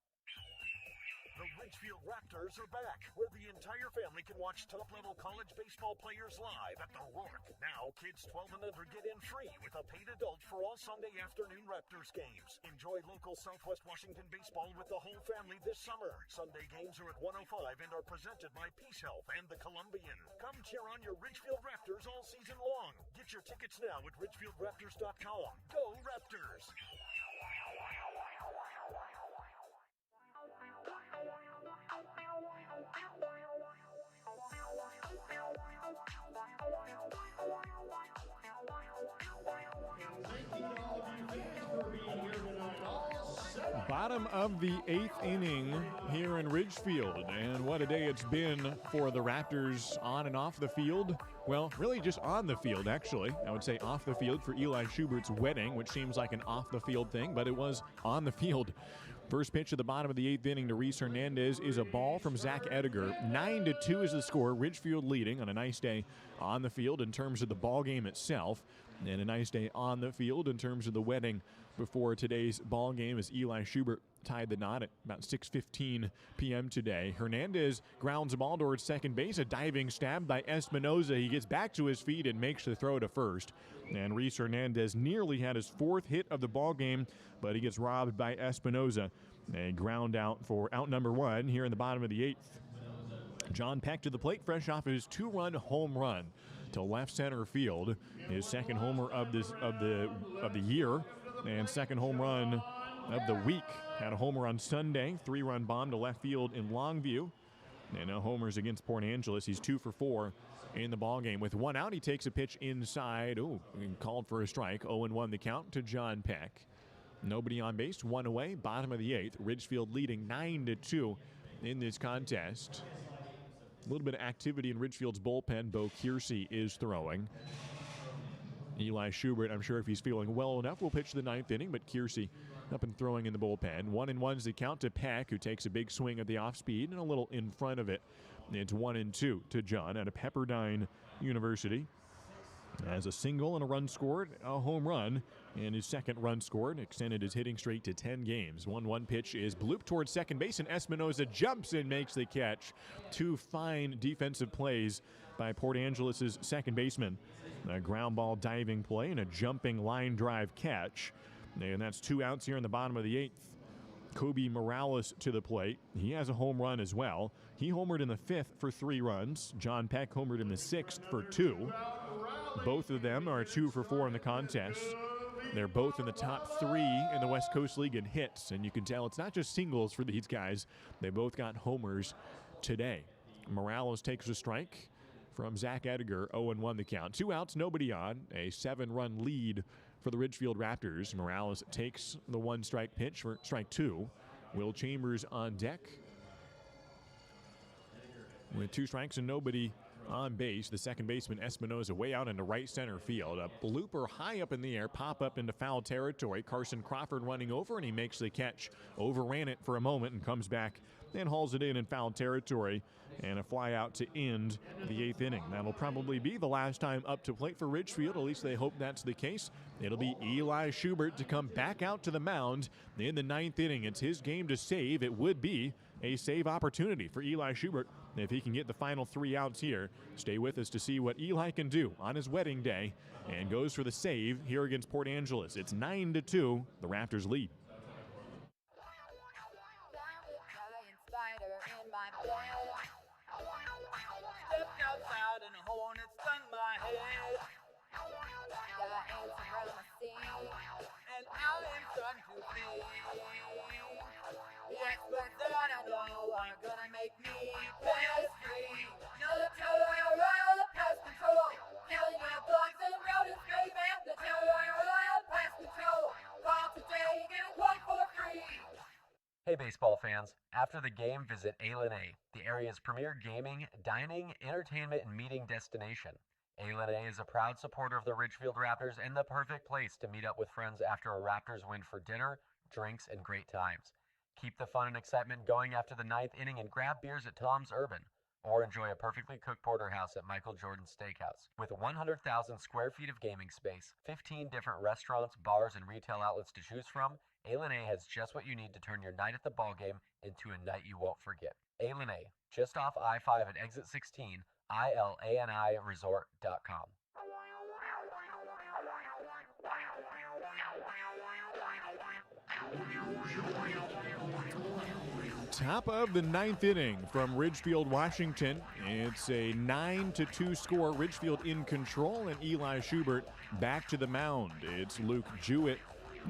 The Ridgefield Raptors are back, where the entire family can watch top-level college baseball players live at the Rourke. Now, kids 12 and under get in free with a paid adult for all Sunday afternoon Raptors games. Enjoy local Southwest Washington baseball with the whole family this summer. Sunday games are at 105 and are presented by Peace Health and the Columbian. Come cheer on your Ridgefield Raptors all season long. Get your tickets now at RidgefieldRaptors.com. Go Raptors! Bottom of the 8th inning here in Ridgefield, and what a day it's been for the Raptors on and off the field. Well, really just on the field, actually. I would say off the field for Eli Schubert's wedding, which seems like an off-the-field thing, but it was on the field. First pitch at the bottom of the 8th inning to Reese Hernandez is a ball from Zach Ediger. 9-2 is the score. Ridgefield leading on a nice day on the field in terms of the ball game itself, and a nice day on the field in terms of the wedding before today's ball game as Eli Schubert tied the knot at about 6:15 p.m. today. Hernandez grounds the ball towards second base. A diving stab by Espinoza. He gets back to his feet and makes the throw to first. And Reese Hernandez nearly had his 4th hit of the ball game, but he gets robbed by Espinoza. A ground out for out number 1 here in the bottom of the 8th. John Peck to the plate, fresh off his 2-run home run to left center field. His second homer of the year and second home run of the week. Had a homer on Sunday, 3-run bomb to left field in Longview. And no homers against Port Angeles. He's 2 for 4 in the ballgame. With 1 out, he takes a pitch inside. Called for a strike. 0-1 the count to John Peck. Nobody on base, 1 away, bottom of the 8th. Ridgefield leading 9-2 in this contest. A little bit of activity in Ridgefield's bullpen. Bo Kiersey is throwing. Eli Schubert, I'm sure if he's feeling well enough, will pitch the 9th inning, but Kiersey up and throwing in the bullpen. 1-1's the count to Peck, who takes a big swing at the off-speed and a little in front of it. It's 1-2 to John out of Pepperdine University. As a single and a run scored, a home run, and his second run scored, extended his hitting streak to 10 games. 1-1 pitch is blooped towards second base, and Espinoza jumps and makes the catch. 2 fine defensive plays by Port Angeles' second baseman. A ground ball diving play and a jumping line drive catch. And that's 2 outs here in the bottom of the 8th. Kobe Morales to the plate. He has a home run as well. He homered in the 5th for 3 runs. John Peck homered in the 6th for 2. Both of them are 2 for 4 in the contest. They're both in the top 3 in the West Coast League in hits, and you can tell it's not just singles for these guys. They both got homers today. Morales takes a strike from Zach Ediger, 0-1 the count. 2 outs, nobody on. A 7-run lead for the Ridgefield Raptors. Morales takes the 1-strike pitch for strike 2. Will Chambers on deck with 2 strikes and nobody on base. The second baseman Espinoza way out into right center field. A blooper high up in the air, pop up into foul territory. Carson Crawford running over, and he makes the catch. Overran it for a moment and comes back and hauls it in foul territory. And a fly out to end the 8th inning. That'll probably be the last time up to plate for Ridgefield. At least they hope that's the case. It'll be Eli Schubert to come back out to the mound in the 9th inning. It's his game to save. It would be a save opportunity for Eli Schubert if he can get the final 3 outs here. Stay with us to see what Eli can do on his wedding day, and goes for the save here against Port Angeles. It's 9-2, the Raptors lead. Stepped outside and a hornet stung my head. Got ants around my seat, and I am starting to feel. The experts that I know are gonna make me pest-free. Now the Royal Pest Control, killing your bugs and rodents, baby. The Royal Pest Control. Call today, get a quote for free. Hey baseball fans, after the game visit A&A, the area's premier gaming, dining, entertainment, and meeting destination. A&A is a proud supporter of the Ridgefield Raptors and the perfect place to meet up with friends after a Raptors win for dinner, drinks, and great times. Keep the fun and excitement going after the 9th inning and grab beers at Tom's Urban, or enjoy a perfectly cooked porterhouse at Michael Jordan's Steakhouse. With 100,000 square feet of gaming space, 15 different restaurants, bars, and retail outlets to choose from, A&A has just what you need to turn your night at the ballgame into a night you won't forget. A&A, just off I-5 at exit 16, ILANIresort.com. Top of the ninth inning from Ridgefield, Washington. It's a 9-2 score. Ridgefield in control, and Eli Schubert back to the mound. It's Luke Jewett,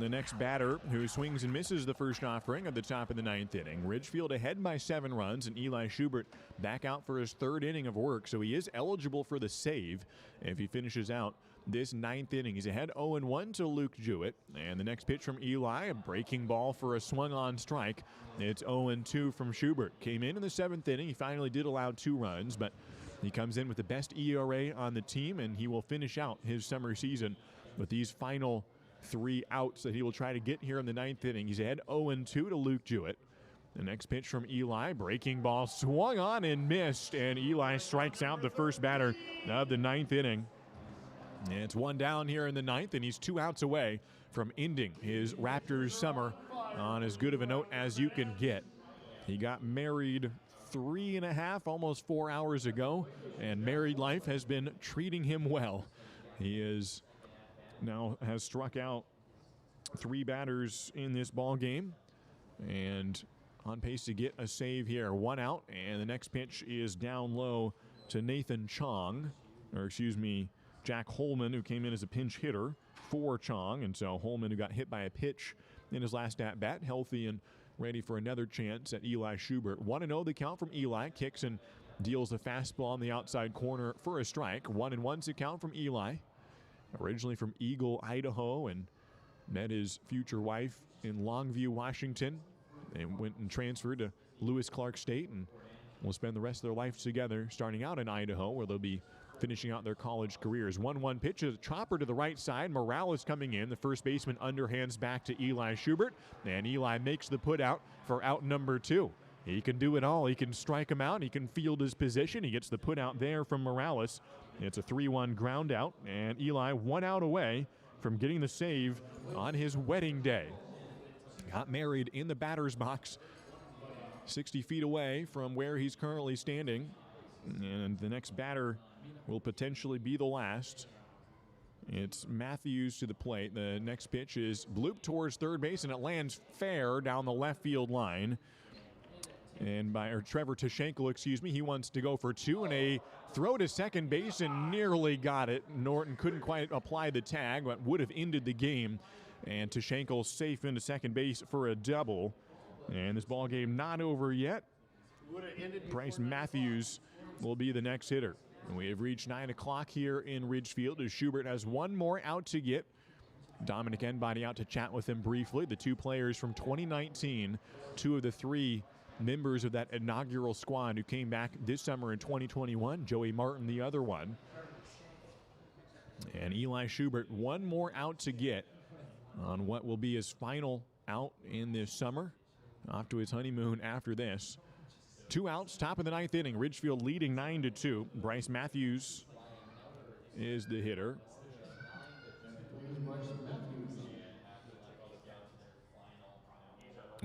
the next batter, who swings and misses the first offering at the top of the ninth inning. Ridgefield ahead by 7 runs, and Eli Schubert back out for his third inning of work, so he is eligible for the save if he finishes out this ninth inning. He's ahead 0-1 to Luke Jewett, and the next pitch from Eli, a breaking ball for a swung-on strike. It's 0-2 from Schubert. Came in the 7th inning. He finally did allow 2 runs, but he comes in with the best ERA on the team, and he will finish out his summer season with these final 3 outs that he will try to get here in the 9th inning. He's ahead 0-2 to Luke Jewett. The next pitch from Eli, breaking ball, swung on and missed, and Eli strikes out the first batter of the 9th inning. It's 1 down here in the 9th, and he's 2 outs away from ending his Raptors summer on as good of a note as you can get. He got married 3.5, almost 4 hours ago, and married life has been treating him well. He is now has struck out 3 batters in this ball game, and on pace to get a save here. 1 out, and the next pitch is down low to Nathan Chong, or excuse me, Jack Holman, who came in as a pinch hitter for Chong. And so Holman, who got hit by a pitch in his last at-bat, healthy and ready for another chance at Eli Schubert. 1-0 the count from Eli. Kicks and deals a fastball on the outside corner for a strike. 1-1's the count from Eli. Originally from Eagle, Idaho, and met his future wife in Longview, Washington. They went and transferred to Lewis Clark State and will spend the rest of their life together, starting out in Idaho, where they'll be finishing out their college careers. 1-1 pitch, a chopper to the right side. Morales coming in. The first baseman underhands back to Eli Schubert, and Eli makes the put out for out number 2. He can do it all. He can strike him out. He can field his position. He gets the put out there from Morales. It's a 3-1 ground out, and Eli 1 out away from getting the save on his wedding day. Got married in the batter's box 60 feet away from where he's currently standing, and the next batter will potentially be the last. It's Matthews to the plate. The next pitch is blooped towards third base, and it lands fair down the left field line. And Trevor Tashenko, excuse me, he wants to go for 2, and a throw to second base, and nearly got it. Norton couldn't quite apply the tag, but would have ended the game. And Tashenko safe into second base for a double. And this ball game not over yet. Bryce Matthews will be the next hitter. And we have reached 9 o'clock here in Ridgefield as Schubert has 1 more out to get. Dominic Enbody out to chat with him briefly. The 2 players from 2019, 2 of the 3 members of that inaugural squad who came back this summer in 2021. Joey Martin, the other one. And Eli Schubert, 1 more out to get on what will be his final out in this summer. Off to his honeymoon after this. 2 outs, top of the 9th inning. Ridgefield leading 9-2. Bryce Matthews is the hitter.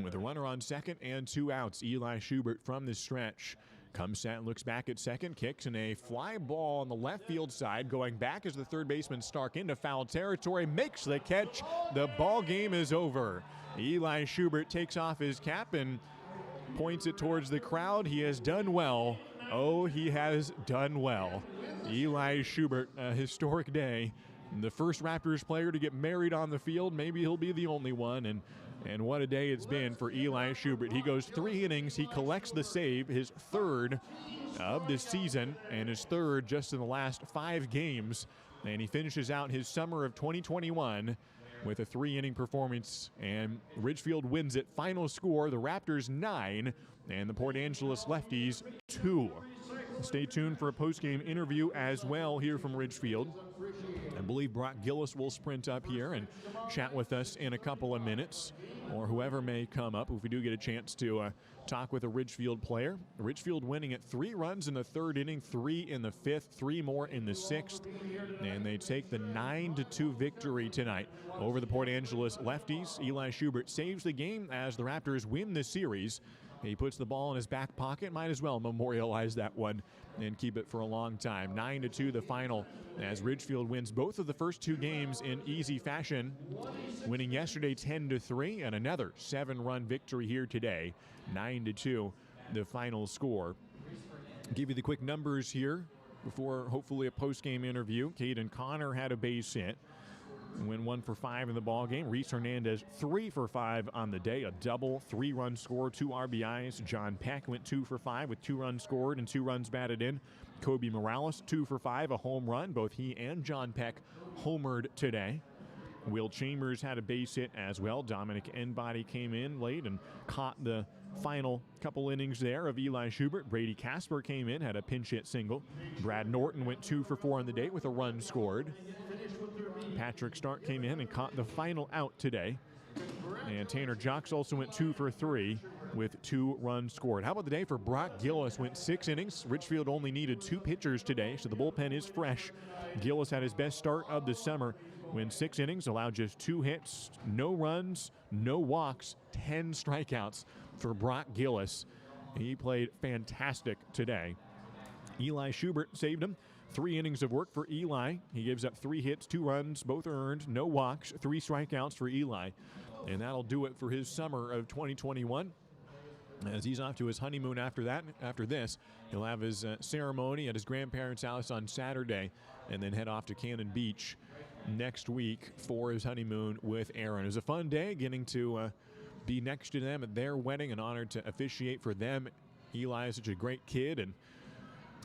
With a runner on second and 2 outs, Eli Schubert from the stretch comes set and looks back at second, kicks, and a fly ball on the left field side. Going back as the third baseman Stark into foul territory, makes the catch. The ball game is over. Eli Schubert takes off his cap and points it towards the crowd. He has done well. Oh, he has done well. Eli Schubert, a historic day. The first Raptors player to get married on the field. Maybe he'll be the only one. And what a day it's been for Eli Schubert. He goes 3 innings. He collects the save, his 3rd of this season, and his 3rd just in the last 5 games. And he finishes out his summer of 2021 with a 3-inning performance, and Ridgefield wins it. Final score, the Raptors 9 and the Port Angeles Lefties 2. Stay tuned for a post-game interview as well here from Ridgefield. I believe Brock Gillis will sprint up here and chat with us in a couple of minutes, or whoever may come up if we do get a chance to talk with a Ridgefield player. Ridgefield winning at 3 runs in the 3rd inning, 3 in the 5th, 3 more in the 6th, and they take the 9-2 victory tonight over the Port Angeles Lefties. Eli Schubert saves the game as the Raptors win the series He puts the ball in his back pocket. Might as well memorialize that one and keep it for a long time. 9-2 the final as Ridgefield wins both of the first 2 games in easy fashion, winning yesterday 10-3 and another 7-run victory here today. 9-2 the final score. Give you the quick numbers here before hopefully a post-game interview. Caden Connor had a base hit. Went 1 for 5 in the ball game. Reese Hernandez 3 for 5 on the day, a double, 3-run score, 2 RBIs. John Peck went 2 for 5 with 2 runs scored and 2 runs batted in. Kobe Morales 2 for 5, a home run. Both he and John Peck homered today. Will Chambers had a base hit as well. Dominic Enbody came in late and caught the final couple innings there of Eli Schubert. Brady Casper came in, had a pinch hit single. Brad Norton went 2 for 4 on the day with a run scored. Patrick Stark came in and caught the final out today. And Tanner Jocks also went 2 for 3 with 2 runs scored. How about the day for Brock Gillis? Went 6 innings. Ridgefield only needed 2 pitchers today, so the bullpen is fresh. Gillis had his best start of the summer. Went 6 innings, allowed just 2 hits, no runs, no walks, 10 strikeouts for Brock Gillis. He played fantastic today. Eli Schubert saved him. 3 innings of work for Eli. He gives up 3 hits, 2 runs, both earned, no walks, 3 strikeouts for Eli. And that'll do it for his summer of 2021. As he's off to his honeymoon after this, he'll have his ceremony at his grandparents' house on Saturday and then head off to Cannon Beach next week for his honeymoon with Aaron. It was a fun day getting to be next to them at their wedding and honored to officiate for them. Eli is such a great kid, and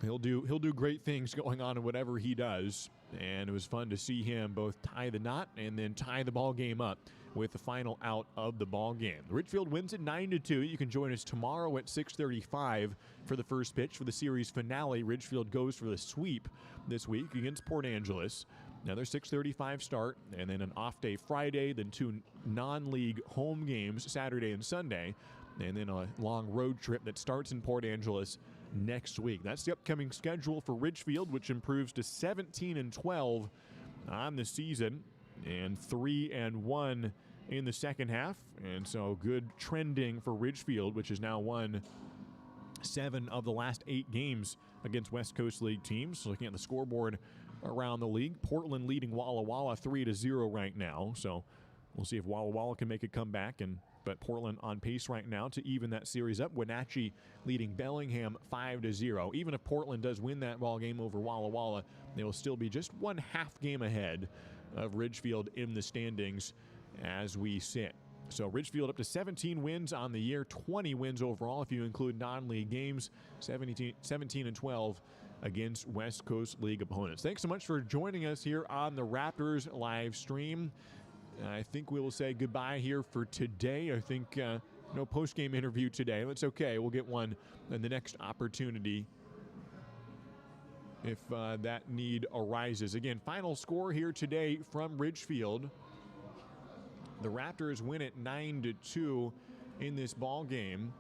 he'll do great things going on in whatever he does. And it was fun to see him both tie the knot and then tie the ball game up with the final out of the ball game. Ridgefield wins it 9-2. You can join us tomorrow at 6:35 for the first pitch for the series finale. Ridgefield goes for the sweep this week against Port Angeles. Another 6:35 start, and then an off day Friday, then 2 non-league home games Saturday and Sunday, and then a long road trip that starts in Port Angeles next week. That's the upcoming schedule for Ridgefield, which improves to 17-12 on the season and 3-1 in the second half. And so good trending for Ridgefield, which has now won 7 of the last 8 games against West Coast League teams. So looking at the scoreboard around the league, Portland leading Walla Walla 3-0 right now. So we'll see if Walla Walla can make a comeback. But Portland on pace right now to even that series up. Wenatchee leading Bellingham 5-0. Even if Portland does win that ball game over Walla Walla, they will still be just 1 half game ahead of Ridgefield in the standings as we sit. So Ridgefield up to 17 wins on the year, 20 wins overall if you include non-league games, 17-12 against West Coast League opponents. Thanks so much for joining us here on the Raptors live stream. I think we will say goodbye here for today. I think no post-game interview today. That's okay. We'll get one in the next opportunity if that need arises. Again, final score here today from Ridgefield. The Raptors win it 9-2 in this ball game.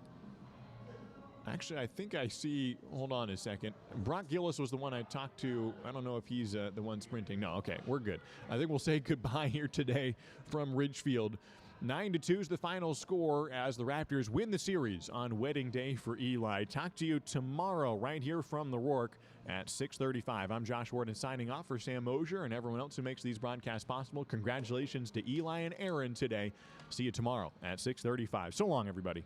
Actually, I think I see, hold on a second. Brock Gillis was the one I talked to. I don't know if he's the one sprinting. No, okay, we're good. I think we'll say goodbye here today from Ridgefield. 9-2 is the final score as the Raptors win the series on wedding day for Eli. Talk to you tomorrow right here from the Rourke at 6:35. I'm Josh Warden signing off for Sam Mosier and everyone else who makes these broadcasts possible. Congratulations to Eli and Aaron today. See you tomorrow at 6:35. So long, everybody.